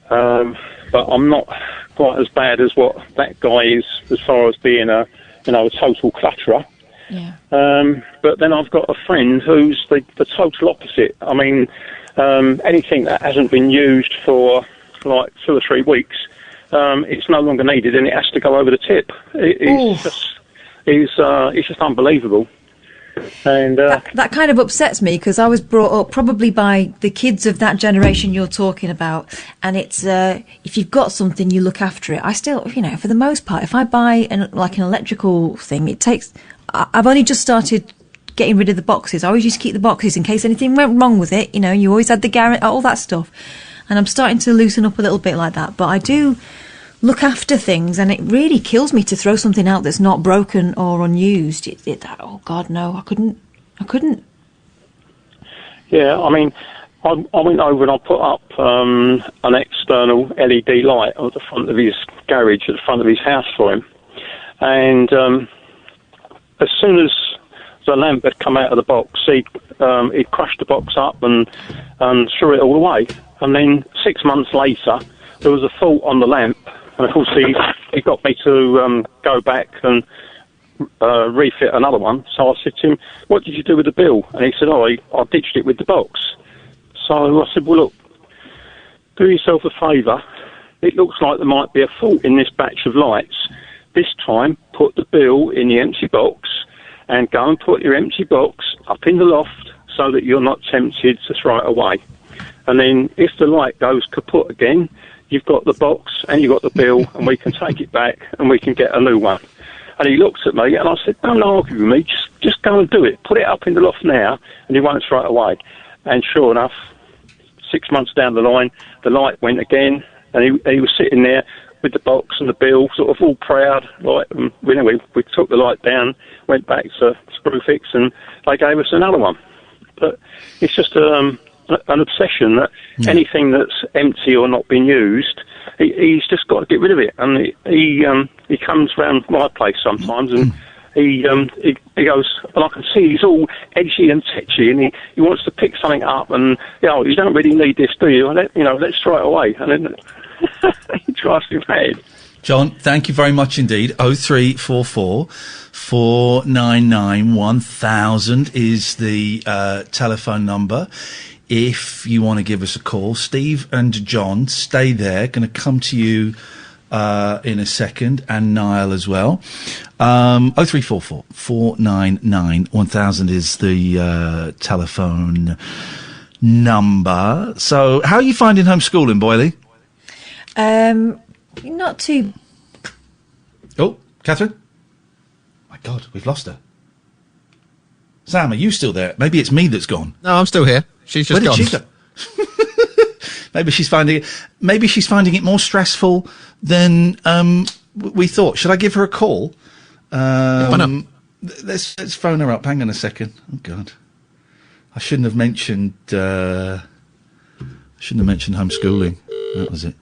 but I'm not quite as bad as what that guy is as far as being a total clutterer. Yeah. But then I've got a friend who's the total opposite. I mean, anything that hasn't been used for like 2 or 3 weeks, it's no longer needed and it has to go over the tip. It's just unbelievable. And that kind of upsets me because I was brought up probably by the kids of that generation you're talking about, and it's if you've got something, you look after it. I still, for the most part, if I buy an electrical thing, it takes. I've only just started getting rid of the boxes. I always used to keep the boxes in case anything went wrong with it. You always had the guarantee, all that stuff, and I'm starting to loosen up a little bit like that. But I do look after things, and it really kills me to throw something out that's not broken or unused. Oh God, no, I couldn't. Yeah, I mean, I went over and I put up an external LED light at the front of his garage, at the front of his house for him, and as soon as the lamp had come out of the box, he'd crushed the box up and threw it all away. And then 6 months later, there was a fault on the lamp. And of course, he got me to go back and refit another one. So I said to him, "What did you do with the bill?" And he said, I ditched it with the box. So I said, "Well, look, do yourself a favour. It looks like there might be a fault in this batch of lights. This time, put the bill in the empty box and go and put your empty box up in the loft so that you're not tempted to throw it away. And then if the light goes kaput again, you've got the box and you've got the bill and we can take it back and we can get a new one." And he looked at me and I said, "Don't argue with me, just go and do it. Put it up in the loft now and he won't throw it away." And sure enough, 6 months down the line, the light went again and he was sitting there with the box and the bill, sort of all proud. Like, we took the light down, went back to Screwfix and they gave us another one. But it's just an obsession that anything that's empty or not been used, he's just got to get rid of it. And he comes round my place sometimes and he goes, and I can see he's all edgy and tetchy and he wants to pick something up and, you don't really need this, do you? Let's throw it away. And then he drives me mad. John, thank you very much indeed. 0344 499 1000 is the telephone number. If you want to give us a call, Steve and John, stay there. Going to come to you in a second, and Niall as well. 0344 499 1000 is the telephone number. So, how are you finding homeschooling, Boyley? Not too. Oh, Catherine? My God, we've lost her. Sam, are you still there? Maybe it's me that's gone. No, I'm still here. She's just Where gone. did she go? Maybe she's finding it more stressful than we thought. Should I give her a call? Why not? Let's phone her up. Hang on a second. Oh God, I shouldn't have mentioned homeschooling. That was it.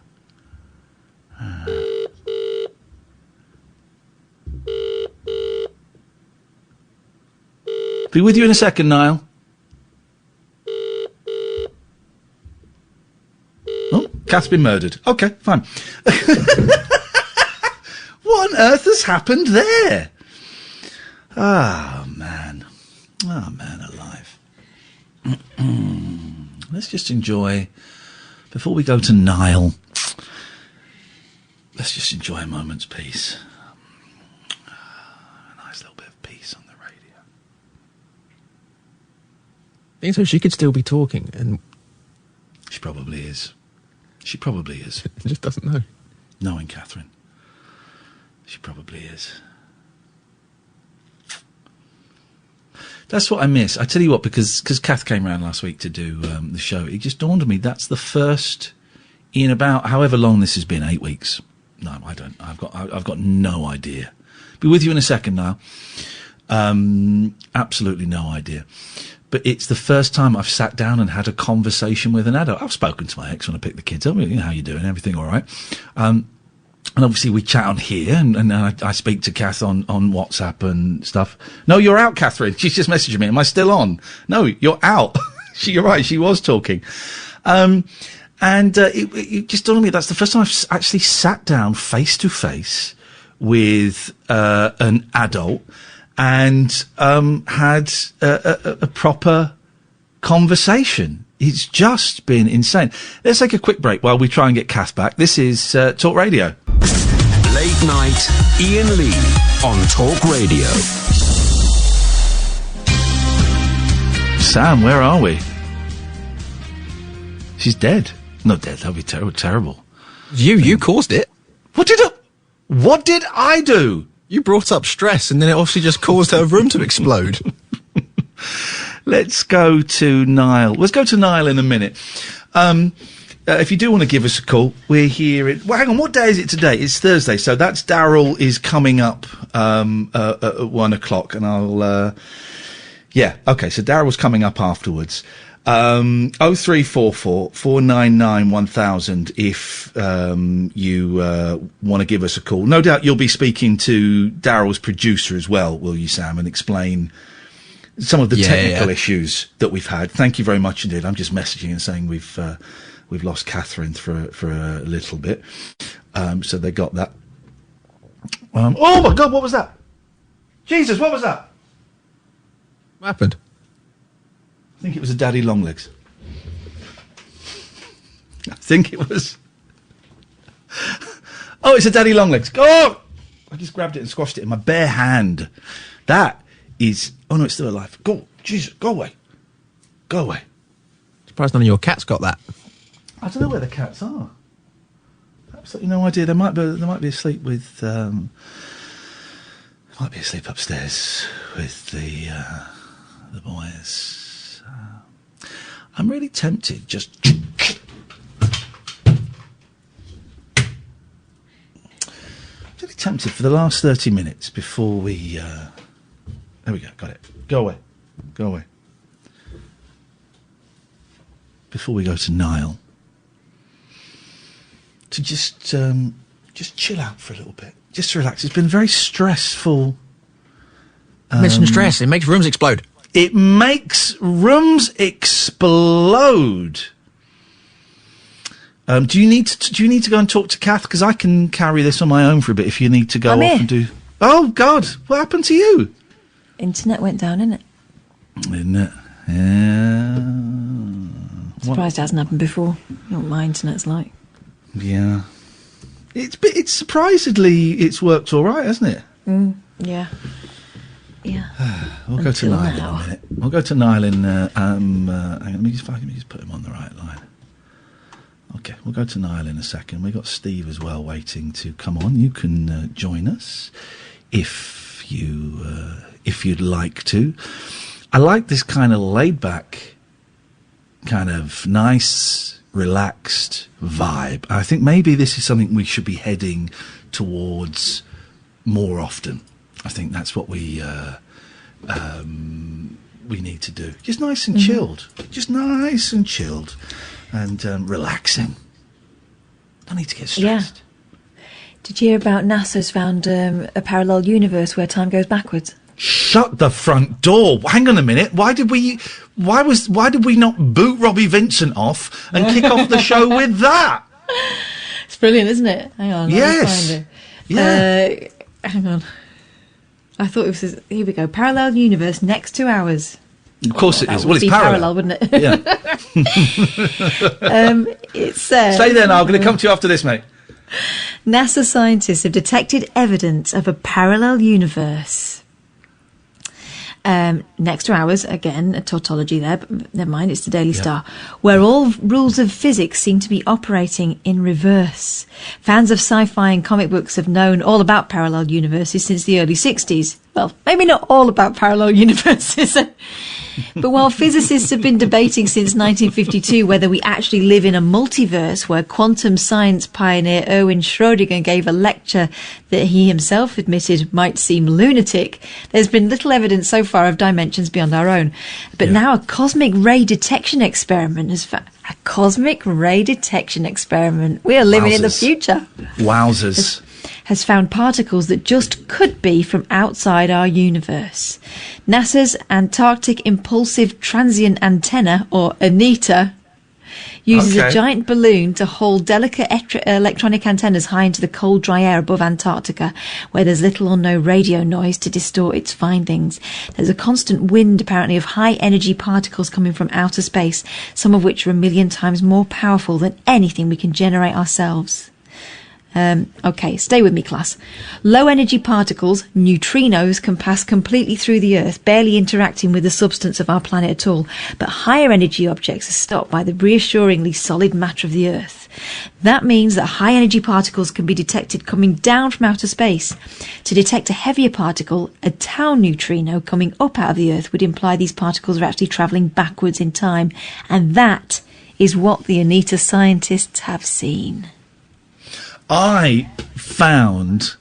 Be with you in a second, Niall. Oh, Kath's been murdered. Okay, fine. What on earth has happened there? Oh, man. Oh, man alive. Let's just enjoy, before we go to Niall, let's just enjoy a moment's peace. A nice little bit of peace on the radio. I think so. She could still be talking, and she probably is. She probably is. Just doesn't know. Knowing Catherine, she probably is. That's what I miss. I tell you what, because Kath came round last week to do the show, it just dawned on me that's the first in about however long this has been, 8 weeks. No, I don't. I've got no idea. Be with you in a second now. Absolutely no idea. But it's the first time I've sat down and had a conversation with an adult. I've spoken to my ex when I picked the kids up. How you doing? Everything all right? And obviously we chat on here, and I speak to Kath on WhatsApp and stuff. No, you're out, Catherine. She's just messaging me. Am I still on? No, you're out. You're right. She was talking. It just dawned on me that's the first time I've actually sat down face to face with an adult and had a proper conversation. It's just been insane. Let's take a quick break while we try and get Kath back. This is Talk Radio. Late night, Iain Lee on Talk Radio. Sam, where are we? She's dead. Not dead. That would be terrible. You caused it. What did I do? You brought up stress, and then it obviously just caused her room to explode. Let's go to Niall. Let's go to Niall in a minute. If you do want to give us a call, we're here. Well, hang on. What day is it today? It's Thursday, so that's Daryl is coming up at 1 o'clock, and I'll. Yeah, okay. So Daryl's coming up afterwards. 0344 499 1000 if you want to give us a call. No doubt you'll be speaking to Daryl's producer as well, will you, Sam, and explain some of the technical issues that we've had. Thank you very much indeed. I'm just messaging and saying we've lost Catherine for a little bit. So they got that. Oh my God, what was that? Jesus, what was that? What happened? I think it was a daddy longlegs. I think it was. Oh, it's a daddy longlegs. Oh! I just grabbed it and squashed it in my bare hand. That is. Oh no, it's still alive. Go, Jesus, go away. Go away. Surprised none of your cats got that. I don't know where the cats are. Absolutely no idea. They might be asleep with. Might be asleep upstairs with the boys. I'm really tempted. Just. Really tempted for the last 30 minutes before we. There we go. Got it. Go away. Go away. Before we go to Niall. To just chill out for a little bit. Just to relax. It's been very stressful. Mention stress. It makes rooms explode. It makes rooms explode. Do you need to go and talk to Kath? Because I can carry this on my own for a bit if you need to go and do. Oh God, what happened to you? Internet went down, innit? Isn't it? Yeah. Surprised it hasn't happened before. You know what my internet's like. Yeah. It's surprisingly it's worked all right, hasn't it? Yeah. Yeah. We'll go to Niall in a minute. We'll go to Niall in. Hang on, let me just put him on the right line. Okay, we'll go to Niall in a second. We've got Steve as well waiting to come on. You can join us if you'd like to. I like this kind of laid-back, kind of nice, relaxed vibe. I think maybe this is something we should be heading towards more often. I think that's what we need to do. Just nice and chilled. Just nice and chilled and relaxing. Don't need to get stressed. Yeah. Did you hear about NASA's found a parallel universe where time goes backwards? Shut the front door. Hang on a minute. Why did we not boot Robbie Vincent off and kick off the show with that? It's brilliant, isn't it? Hang on. Yes. Let me find it. Yeah. Hang on. I thought it was... Here we go. Parallel universe, next 2 hours. Of course it is. That Well, would it's be parallel. wouldn't it? Yeah. It's... Stay there now. I'm going to come to you after this, mate. NASA scientists have detected evidence of a parallel universe. Next to ours, again, a tautology there, but never mind, it's the Daily Star, where all rules of physics seem to be operating in reverse. Fans of sci-fi and comic books have known all about parallel universes since the early 60s. Well, maybe not all about parallel universes. But while physicists have been debating since 1952 whether we actually live in a multiverse where quantum science pioneer Erwin Schrödinger gave a lecture that he himself admitted might seem lunatic, there's been little evidence so far of dimensions beyond our own. But now a cosmic ray detection experiment has found... A cosmic ray detection experiment. We are living in the future. Wowzers. Has found particles that just could be from outside our universe. NASA's Antarctic Impulsive Transient Antenna, or ANITA, uses a giant balloon to hold delicate electronic antennas high into the cold, dry air above Antarctica, where there's little or no radio noise to distort its findings. There's a constant wind, apparently, of high-energy particles coming from outer space, some of which are 1 million times more powerful than anything we can generate ourselves. Okay, stay with me, class. Low-energy particles, neutrinos, can pass completely through the Earth, barely interacting with the substance of our planet at all. But higher-energy objects are stopped by the reassuringly solid matter of the Earth. That means that high-energy particles can be detected coming down from outer space. To detect a heavier particle, a tau neutrino coming up out of the Earth would imply these particles are actually travelling backwards in time. And that is what the ANITA scientists have seen. I found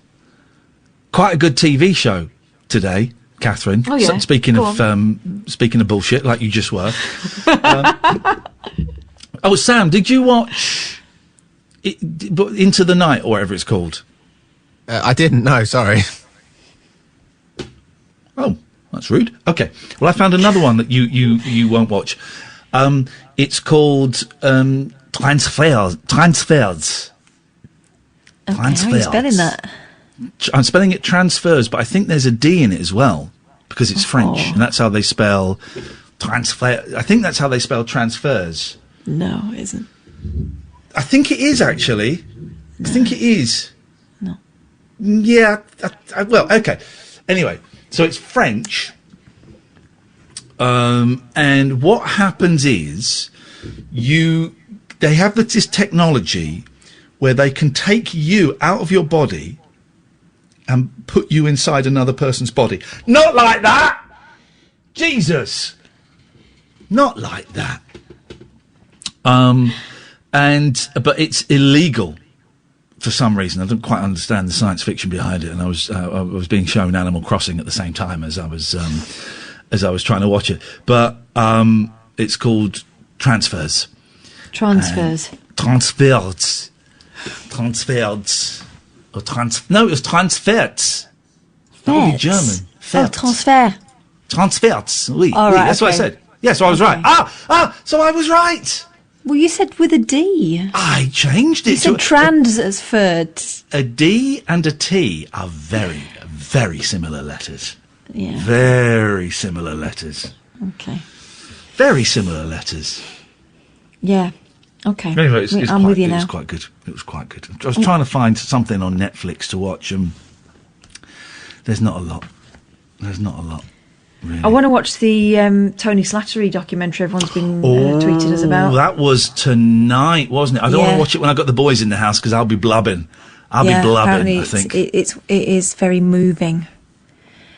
quite a good TV show today, Catherine. Oh, yeah. Speaking of bullshit, like you just were. Sam, did you watch Into the Night or whatever it's called? I didn't. No, sorry. Oh, that's rude. Okay. Well, I found another one that you won't watch. It's called Transfers. Okay, how are you spelling that? I'm spelling it transfers, but I think there's a D in it as well because it's French, and that's how they spell transfer. I think that's how they spell transfers. No, it isn't. I think it is actually. No. I think it is. No. Yeah. Well, okay. Anyway, so it's French, and what happens is they have this technology where they can take you out of your body and put you inside another person's body. Not like that! Jesus! Not like that. But it's illegal for some reason. I don't quite understand the science fiction behind it, and I was being shown Animal Crossing at the same time as I was trying to watch it. But it's called Transfers. Transfers. Transfers. No, it was transfers. That would be German. Oh, transfer. Transfers. Oui. All Oui, right, that's what I said. Yeah, so I was right. So I was right. Well, you said with a D. I changed it. You said transfers. A D and a T are very, very similar letters. Yeah. Very similar letters. Okay. Very similar letters. Yeah. Okay. Anyway, I'm with you now. It was quite good. It was quite good. I was trying to find something on Netflix to watch, and there's not a lot. Really. I want to watch the Tony Slattery documentary everyone's been tweeting us about. That was tonight, wasn't it? I don't want to watch it when I've got the boys in the house because I'll be blubbing. I'll be blubbing, I think. It is very moving.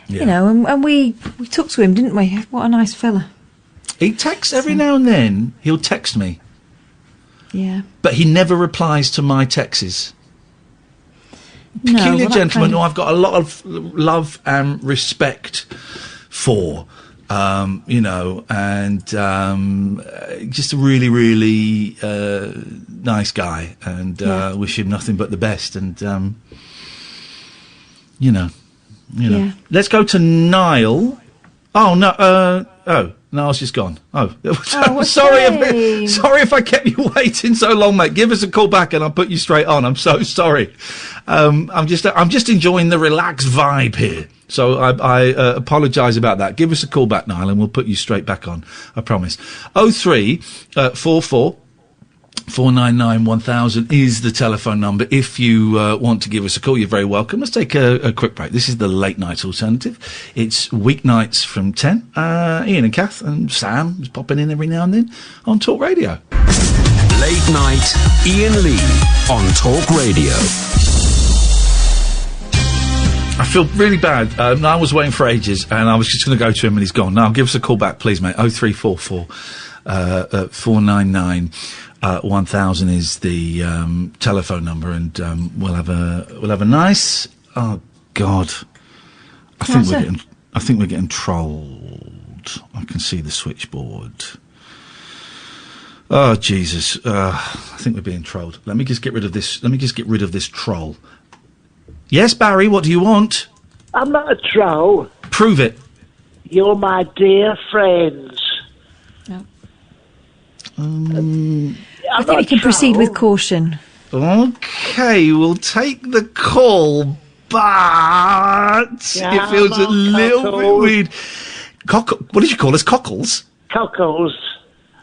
Yeah. You know, and we took to him, didn't we? What a nice fella. He texts every now and then. He'll text me. Yeah. But he never replies to my texts. No, Peculiar well, gentleman who I've got a lot of love and respect for, you know, and just a really, really nice guy, and wish him nothing but the best. And you know. Yeah. Let's go to Niall. Oh no! Niall's just gone. Oh, sorry if I kept you waiting so long, mate. Give us a call back and I'll put you straight on. I'm so sorry. I'm just enjoying the relaxed vibe here. So I apologise about that. Give us a call back, Niall, and we'll put you straight back on. I promise. 0344 499 1000 is the telephone number. If you want to give us a call, you're very welcome. Let's take a quick break. This is the Late Night Alternative. It's weeknights from 10. Ian and Kath and Sam is popping in every now and then on Talk Radio. Late Night Iain Lee on Talk Radio. I feel really bad. I was waiting for ages and I was just going to go to him and he's gone. Now, give us a call back, please, mate. 0344 499 1000 is the telephone number, and we'll have a nice. Oh God, I think we're getting trolled. I can see the switchboard. Oh Jesus, I think we're being trolled. Let me just get rid of this. Let me just get rid of this troll. Yes, Barry. What do you want? I'm not a troll. Prove it. You're my dear friends. I think we can proceed with caution. Okay, we'll take the call, but it feels a little bit weird. What did you call us? Cockles? Cockles.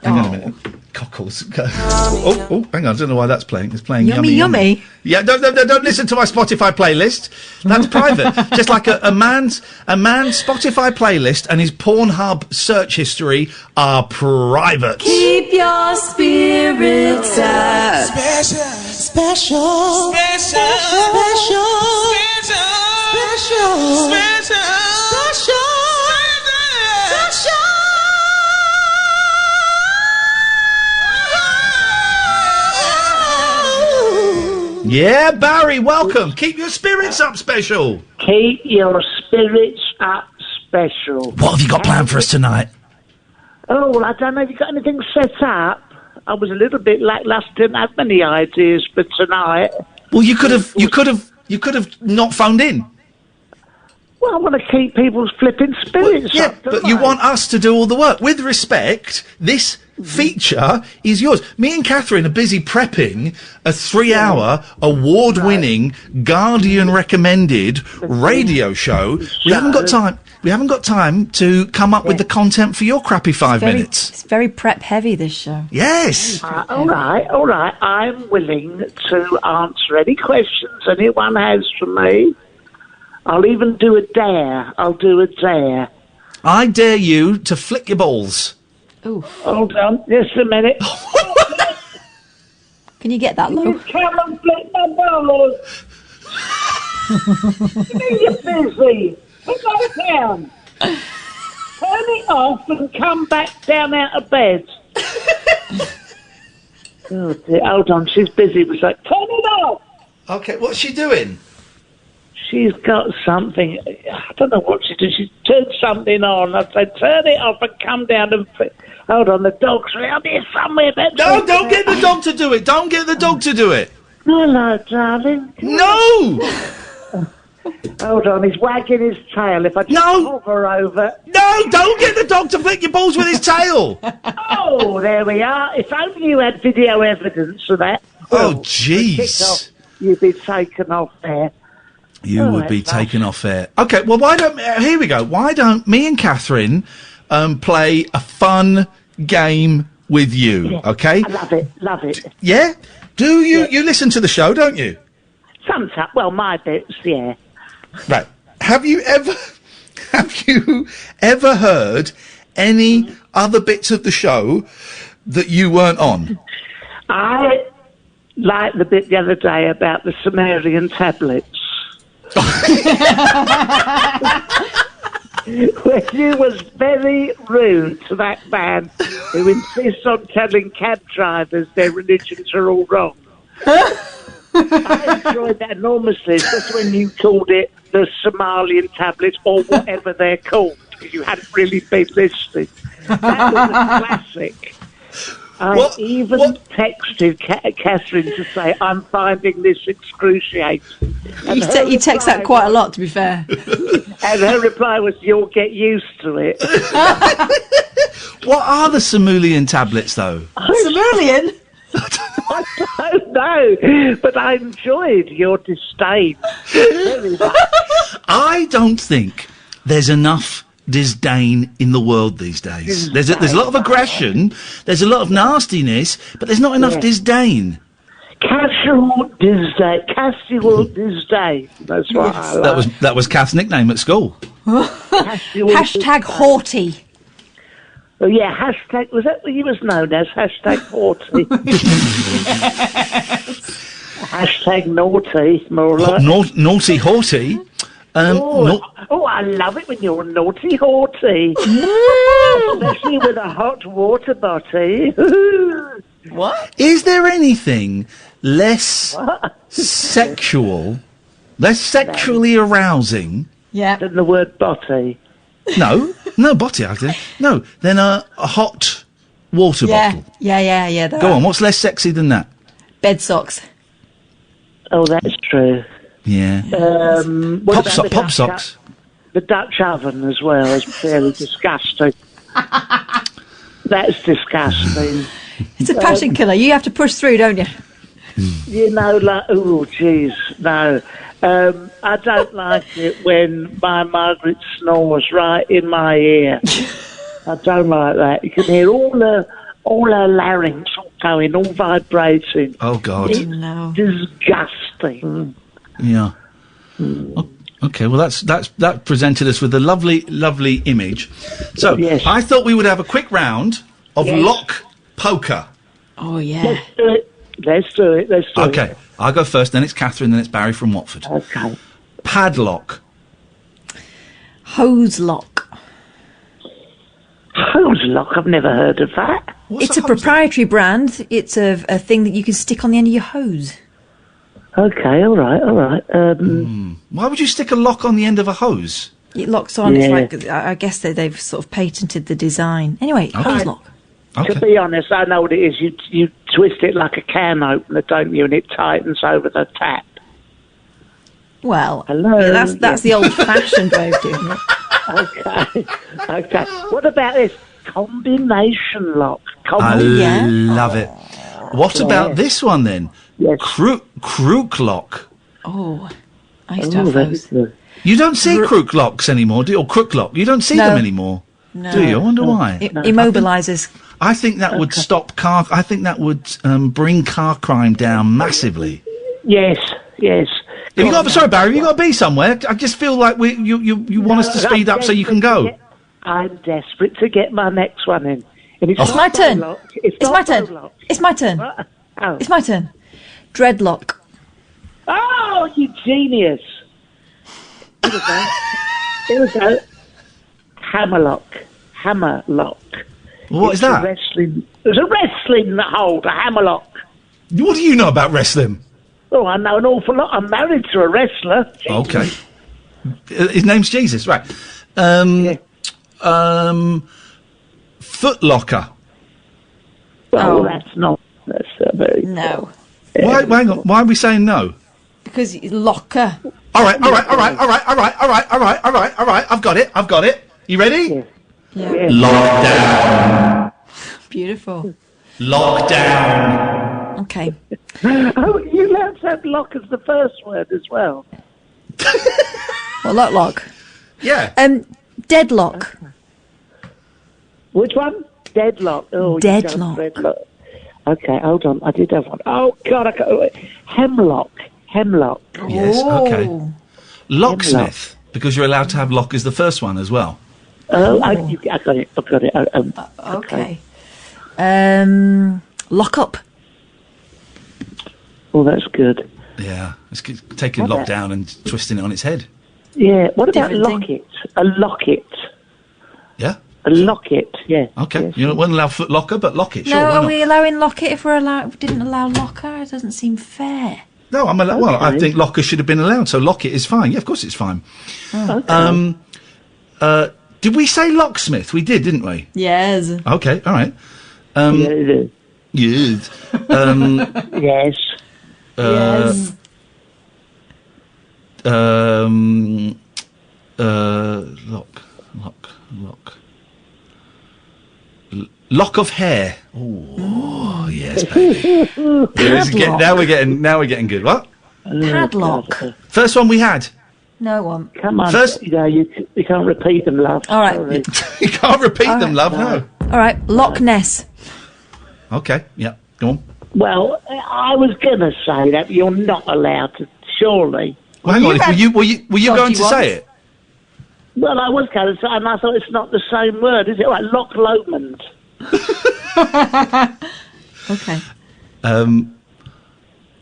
Hang on a minute. Cockles. Oh, hang on. I don't know why that's playing. It's playing Yummy, yummy. Yeah, don't listen to my Spotify playlist. That's private. Just like a man's Spotify playlist and his Pornhub search history are private. Keep your spirits up. Special, special, special, special, special, special, special, special. Yeah, Barry, welcome. Keep your spirits up, special. Keep your spirits up, special. What have you got planned for us tonight? Oh, well, I don't know if you got anything set up. I was a little bit lacklustre, didn't have many ideas for tonight. Well, you could have not phoned in. Well, I want to keep people's flipping spirits up. But you want us to do all the work. With respect, this feature is yours. Me and Catherine are busy prepping a 3-hour, award-winning, Guardian-recommended radio show. We haven't got time. We haven't got time to come up with the content for your crappy 5 minutes. It's very prep-heavy, this show. Yes. All right. I'm willing to answer any questions anyone has for me. I'll even do a dare. I'll do a dare. I dare you to flick your balls. Ooh. Hold on, just a minute. Can you get that low? You come and flick my balls. You're busy. Put that down. Turn it off and come back down out of bed. Oh dear, hold on, she's busy. It was like, turn it off. Okay, what's she doing? She's got something. I don't know what she did. She turned something on. I said, turn it off and come down and... Hold on, the dog's around here somewhere. No, don't get the dog to do it. Don't get the dog to do it. Hello, darling. No! Hold on, he's wagging his tail. If I just hover over... No, don't get the dog to flick your balls with his tail. Oh, there we are. If only you had video evidence of that. Oh, jeez. You'd be taken off there. You would be taken off air. Okay, well, why don't... here we go. Why don't me and Catherine play a fun game with you, okay? I love it. Yeah? Do you... You listen to the show, don't you? Sometimes. Well, my bits, yeah. Right. Have you ever heard any other bits of the show that you weren't on? I liked the bit the other day about the Sumerian tablets. when you was very rude to that man who insists on telling cab drivers their religions are all wrong. I enjoyed that enormously, especially when you called it the Somalian tablets or whatever they're called, because you hadn't really been listening. That was a classic. I even texted Catherine to say, I'm finding this excruciating. You text that quite a lot, to be fair. And her reply was, you'll get used to it. What are the Simulian tablets, though? Simulian? I don't know, but I enjoyed your disdain. I don't think there's enough disdain in the world these days. There's a lot of aggression, there's a lot of nastiness, but there's not enough disdain. Casual disdain. That's what I like. That was Kath's nickname at school. Hashtag haughty. Oh yeah, hashtag, was that what he was known as? Hashtag 40. Hashtag naughty, more like. Naughty haughty. I love it when you're naughty haughty. Especially with a hot water bottle. What? Is there anything less sexual, less sexually arousing than the word botty? No, botty, actually. No, then a hot water bottle. Yeah. Go on, what's less sexy than that? Bed socks. Oh, that's true. Yeah. What Pop about socks. The Dutch oven as well is fairly disgusting. That's disgusting. It's a passion killer. You have to push through, don't you? You know, like, oh, jeez, no. I don't like it when my Margaret snores right in my ear. I don't like that. You can hear all her larynx all going, all vibrating. Oh, God. It's disgusting. Yeah. Okay, well, that presented us with a lovely image. So, I thought we would have a quick round of lock poker. Oh, yeah. Let's do it. Okay, I'll go first, then it's Catherine, then it's Barry from Watford. Okay. Padlock. Hose lock. Hose lock? I've never heard of that. It's a proprietary brand. It's a thing that you can stick on the end of your hose. Okay, all right. Why would you stick a lock on the end of a hose? It locks on. It's like, I guess they've sort of patented the design. Anyway, hose lock. To be honest, I know what it is. You twist it like a can opener, don't you? And it tightens over the tap. Well, hello. Yeah, that's the old-fashioned way of doing it. Okay. What about this combination lock? I love it. What about this one then? Yes. Crook lock. Oh, I used to have those. You don't see crook locks anymore, do you? Or crook lock. You don't see them anymore. No. Do you? I wonder why. It immobilises. I think that would stop car. I think that would bring car crime down massively. Yes. Sorry, Barry. Have you got to be somewhere? I just feel like you want us to speed up so you can go. I'm desperate to get my next one in. And It's my turn. It's my turn. It's my turn. Oh. It's my turn. Dreadlock. Oh, you genius! Here we go. Hammerlock. What is that? There's a wrestling hold, a hammerlock. What do you know about wrestling? Oh, I know an awful lot. I'm married to a wrestler. Okay. His name's Jesus, right? Footlocker. Well, that's not. That's very. No. Why? Hang on. Why are we saying no? Because locker. All right. I've got it. You ready? Yeah. Lockdown. Beautiful. Lockdown. Okay. Oh, you allowed to have lock as the first word as well. Well, lock. Yeah. Deadlock. Which one? Deadlock. Oh, Deadlock. Okay, hold on. I did have one. Oh, God. Hemlock. Yes, okay. Locksmith, because you're allowed to have lock as the first one as well. Oh, I got it. Okay. Lock up. Oh, that's good. Yeah, it's taking lock down and twisting it on its head. Yeah. What about Different thing. locket? A locket. Yeah. A locket. Yeah. Okay. Yes. You wouldn't allow foot locker, but locket. Sure. No, why are not? we allowing locket if didn't allow locker? It doesn't seem fair. No, well, I Okay. think locker should have been allowed. So locket is fine. Yeah, of course it's fine. Oh. Did we say locksmith? We did, didn't we? Yes. Okay. All right. Yeah, it is. Yes. Yes. Yes. Lock of hair. Oh, yes, baby. Now we're getting good. What? Padlock. First one we had. No one. Come on. First- You can't repeat them, love. All right. Sorry. You can't repeat them, love. No. All right. Loch Ness. Okay. Yeah. Go on. Well, I was going to say that, but you're not allowed to, surely. Well, hang on. Were you going to say it? Well, I was going to say, and I thought it's not the same word, is it? Like Loch Lomond. Okay.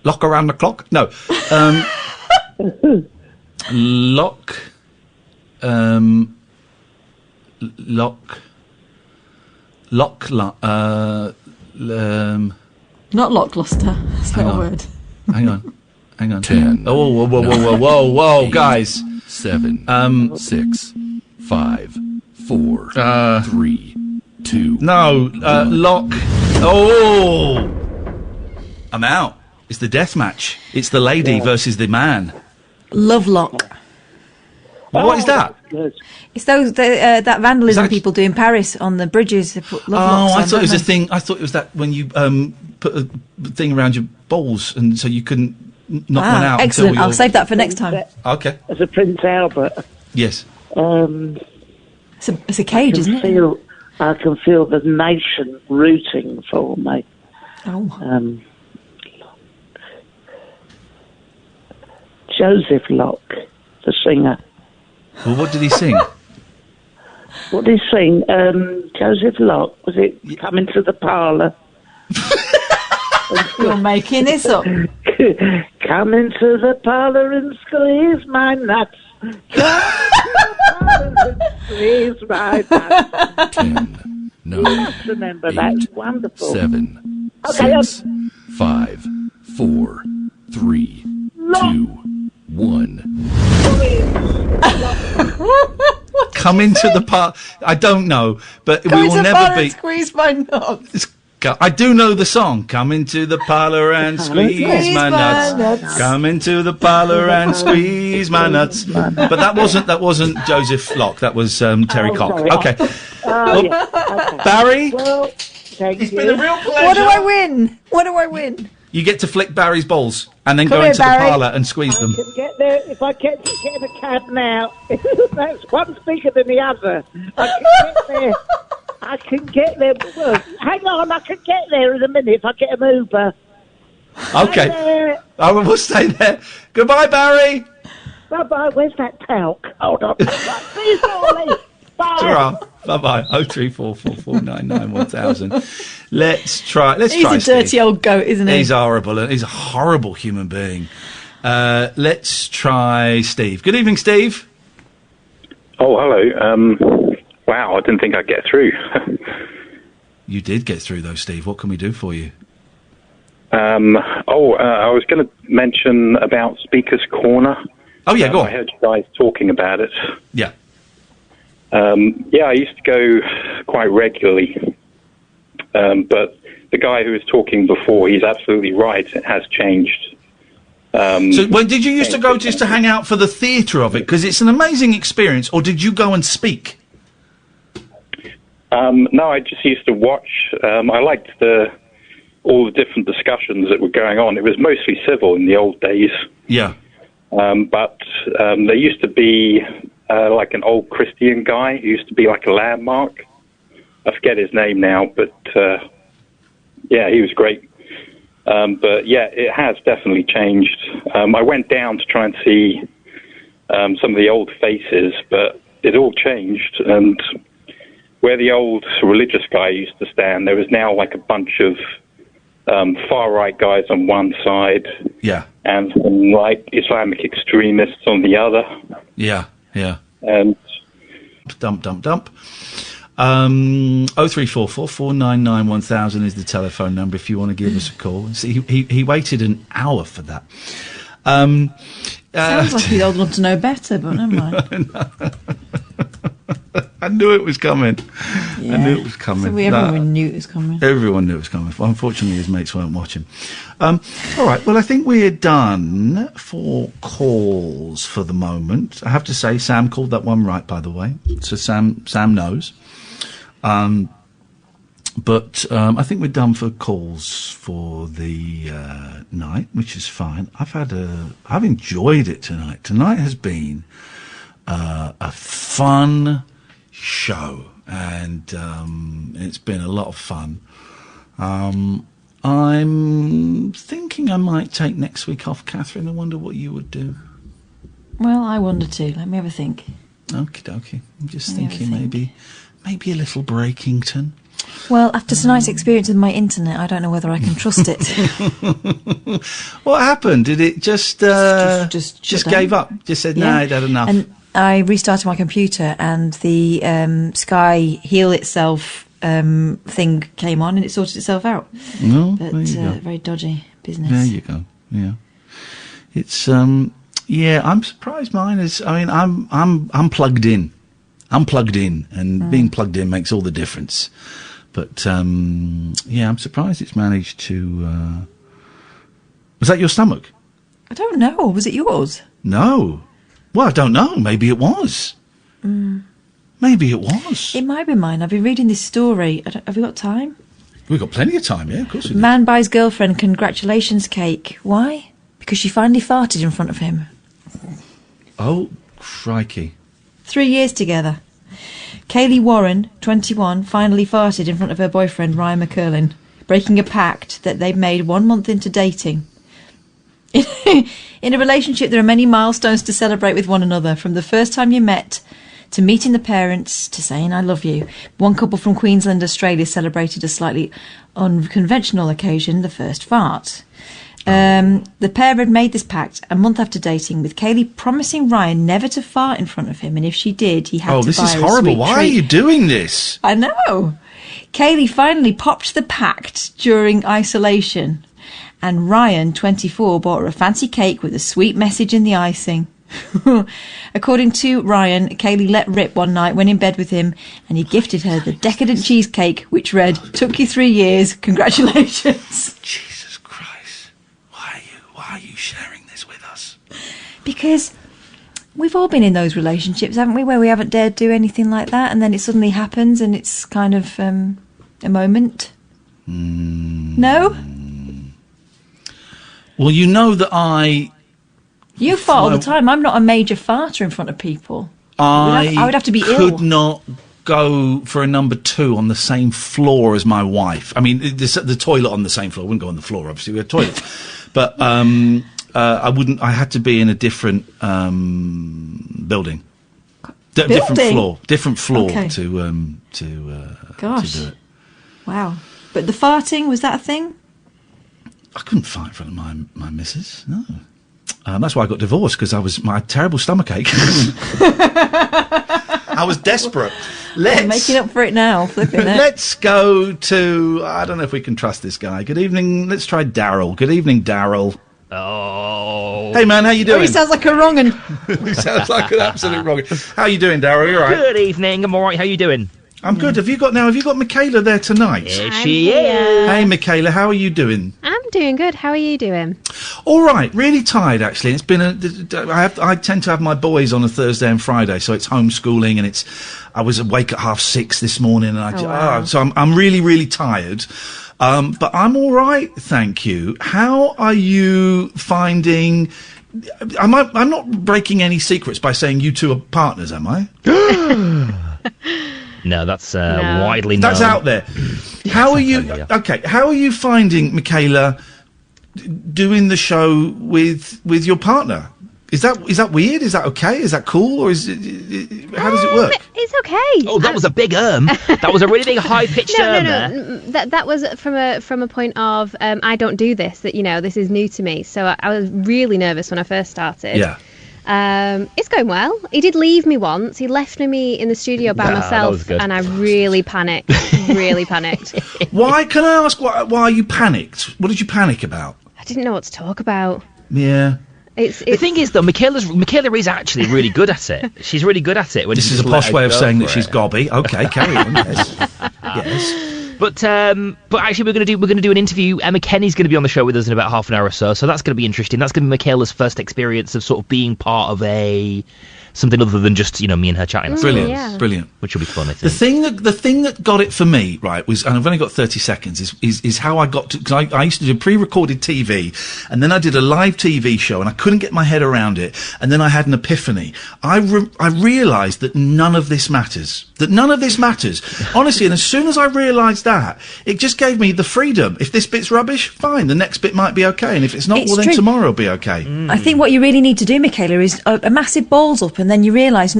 Lock around the clock? No. Lock. Not Lockluster. That's not a word. Hang on. 10. Oh, whoa, guys. 7, 6, 5, 4, 3, 2. No, lock. Oh! I'm out. It's the death match. It's the lady versus the man. Lovelock. What is that? It's those that vandalism people do in Paris on the bridges. They put love locks I on, thought it was don't a thing. I thought it was that when you put a thing around your balls and so you couldn't knock one out. Excellent. Until I'll save that for next time. Okay. As a Prince Albert. Yes. It's a cage, isn't it? I can feel the nation rooting for me. Oh. Joseph Locke, the singer. Well, what did he sing? What did he sing? Joseph Locke, was it Coming to the Parlour? You're making this up. Come into the parlour and squeeze my nuts. Come into the parlour and squeeze my nuts. 10, 9, Let's remember 8, that. It's wonderful. 7, Okay, 6, 5, 4, 3, 2, 1. Come into the part. I don't know, but we will never be. Squeeze my nuts. I do know the song. Come into the parlour and squeeze my nuts. Come into the parlour and squeeze my nuts. But that wasn't Joseph Locke. That was Terry Cock. sorry. Okay. Okay. Barry, Well, thank it's you. been a real pleasure. What do I win? What do I win? You get to flick Barry's balls and then Come go here, into Barry. the parlour and squeeze them. I can get there if I get in a cab now. That's one's bigger than the other. I can get there. Well, hang on, I can get there in a minute if I get an Uber. Okay. We'll stay there. Goodbye, Barry. Bye-bye. Where's that talc? Hold on. Right, see you shortly. Bye. Ta-ra. Bye-bye. 03444991000. Let's try. He's a dirty Steve. old goat, isn't he? He's horrible. He's a horrible human being. Let's try Steve. Good evening, Steve. Oh, hello. Wow, I didn't think I'd get through. You did get through, though, Steve. What can we do for you? I was going to mention about Speaker's Corner. Oh, yeah, go on. I heard you guys talking about it. Yeah. I used to go quite regularly. But the guy who was talking before, he's absolutely right. It has changed. So when did you used to go just to hang out for the theatre of it? Because it's an amazing experience. Or did you go and speak? No, I just used to watch. I liked all the different discussions that were going on. It was mostly civil in the old days. Yeah. But there used to be like an old Christian guy who used to be like a landmark. I forget his name now, but he was great. But yeah, it has definitely changed. I went down to try and see some of the old faces, but it all changed. And where the old religious guy used to stand, there was now like a bunch of far-right guys on one side, Yeah. And some Islamic extremists on the other. Yeah. And dump. 0344 499 1000 is the telephone number if you want to give us a call. See, he waited an hour for that. Sounds like he's old enough to know better, but never mind. I knew it was coming. Yeah. I knew it was coming. So everyone knew it was coming. Everyone knew it was coming. Well, unfortunately, his mates weren't watching. All right. Well, I think we're done for calls for the moment. I have to say, Sam called that one right, by the way. So Sam knows. But I think we're done for calls for the night, which is fine. I've enjoyed it tonight. Tonight has been a fun show, and it's been a lot of fun. I'm thinking I might take next week off, Catherine. I wonder what you would do. Well, I wonder too. Let me have a think. Okie dokie. I'm just thinking maybe a little Breakington. Well, after tonight's experience with my internet, I don't know whether I can trust it. What happened? Did it just gave up? Just said, no, it had enough. And I restarted my computer, and the Sky Heal Itself thing came on, and it sorted itself out. No, but there you go. very dodgy business. There you go. Yeah, it's I'm surprised mine is. I mean, I'm plugged in. I'm plugged in, and being plugged in makes all the difference. But I'm surprised it's managed to. Was that your stomach? I don't know. Was it yours? No. Well, I don't know. Maybe it was. Maybe it was. It might be mine. I've been reading this story. Have we got time? We've got plenty of time, yeah, of course we do. Man buys girlfriend congratulations cake. Why? Because she finally farted in front of him. Oh, crikey. 3 years together. Kaylee Warren, 21, finally farted in front of her boyfriend, Ryan McCurlin, breaking a pact that they'd made 1 month into dating. In a relationship, there are many milestones to celebrate with one another, from the first time you met to meeting the parents to saying I love you. One couple from Queensland, Australia, celebrated a slightly unconventional occasion, the first fart. The pair had made this pact a month after dating, with Kaylee promising Ryan never to fart in front of him, and if she did, he had to buy her a sweet treat. Oh, this is horrible. Why are you doing this? I know. Kaylee finally popped the pact during isolation, and Ryan, 24, bought her a fancy cake with a sweet message in the icing. According to Ryan, Kaylee let rip one night, went in bed with him, and he gifted her the decadent cheesecake, which read, "Took you 3 years, congratulations." Jesus Christ. Why are you sharing this with us? Because we've all been in those relationships, haven't we, where we haven't dared do anything like that, and then it suddenly happens, and it's kind of a moment. No? Well, you know that You fart all the time. I'm not a major farter in front of people. I would have to be could ill. not go for a number 2 on the same floor as my wife. I mean, the toilet on the same floor. I wouldn't go on the floor, obviously. We had toilets. But I wouldn't. I had to be in a different building. Different floor Okay. to Gosh. do it. Wow. But the farting, was that a thing? I couldn't fart in front of my missus, no. That's why I got divorced, because I had terrible stomachache. I was desperate. I'm making up for it now. Flipping it. Let's go to... I don't know if we can trust this guy. Good evening. Let's try Daryl. Good evening, Daryl. Oh. Hey, man, how you doing? Oh, he sounds like a wrong-un. He sounds like an absolute wrong-un. How you doing, Daryl? You all right? Good evening. I'm all right. How you doing? I'm good. Have you got Michaela there tonight? Here she is. Hey, Michaela, how are you doing? I'm doing good. How are you doing? All right, really tired actually. It's been I tend to have my boys on a Thursday and Friday, so it's homeschooling, and I was awake at 6:30 this morning, and so I'm really, really tired. But I'm all right, thank you. How are you finding? I'm not breaking any secrets by saying you two are partners, am I? No, that's widely known. That's out there. How are you? Okay, how are you finding, Michaela, doing the show with your partner? Is that weird? Is that okay? Is that cool? Or is it, how does it work? It's okay. Oh, that was a big That was a really big high-pitched there. That was from a point of I don't do this. That this is new to me. So I was really nervous when I first started. Yeah. It's going well. He did leave me once. He left me in the studio by myself, and I really panicked. Really panicked. Why? Can I ask why you panicked? What did you panic about? I didn't know what to talk about. Yeah. The thing is, though, Michaela is actually really good at it. She's really good at it. When this is a posh way of saying that she's gobby. Okay, carry on. Yes. But actually, we're going to do an interview. Emma Kenny's going to be on the show with us in about half an hour or so. So that's going to be interesting. That's going to be Michaela's first experience of sort of being part of something other than just me and her chatting. Brilliant. Which will be fun, I think. The thing that got it for me, right, was, and I've only got 30 seconds, is how I got to, because I used to do pre-recorded TV, and then I did a live TV show, and I couldn't get my head around it, and then I had an epiphany. I realised that none of this matters. Honestly, and as soon as I realised that, it just gave me the freedom. If this bit's rubbish, fine, the next bit might be okay, and if it's not, then tomorrow will be okay. I think what you really need to do, Michaela, is a massive balls up, and then you realise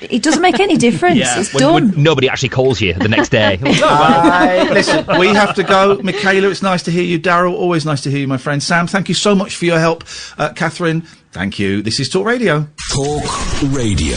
it doesn't make any difference. It's done. When nobody actually calls you the next day. Listen, we have to go. Michaela, it's nice to hear you. Daryl, always nice to hear you, my friend. Sam, thank you so much for your help. Catherine, thank you. This is Talk Radio. Talk Radio.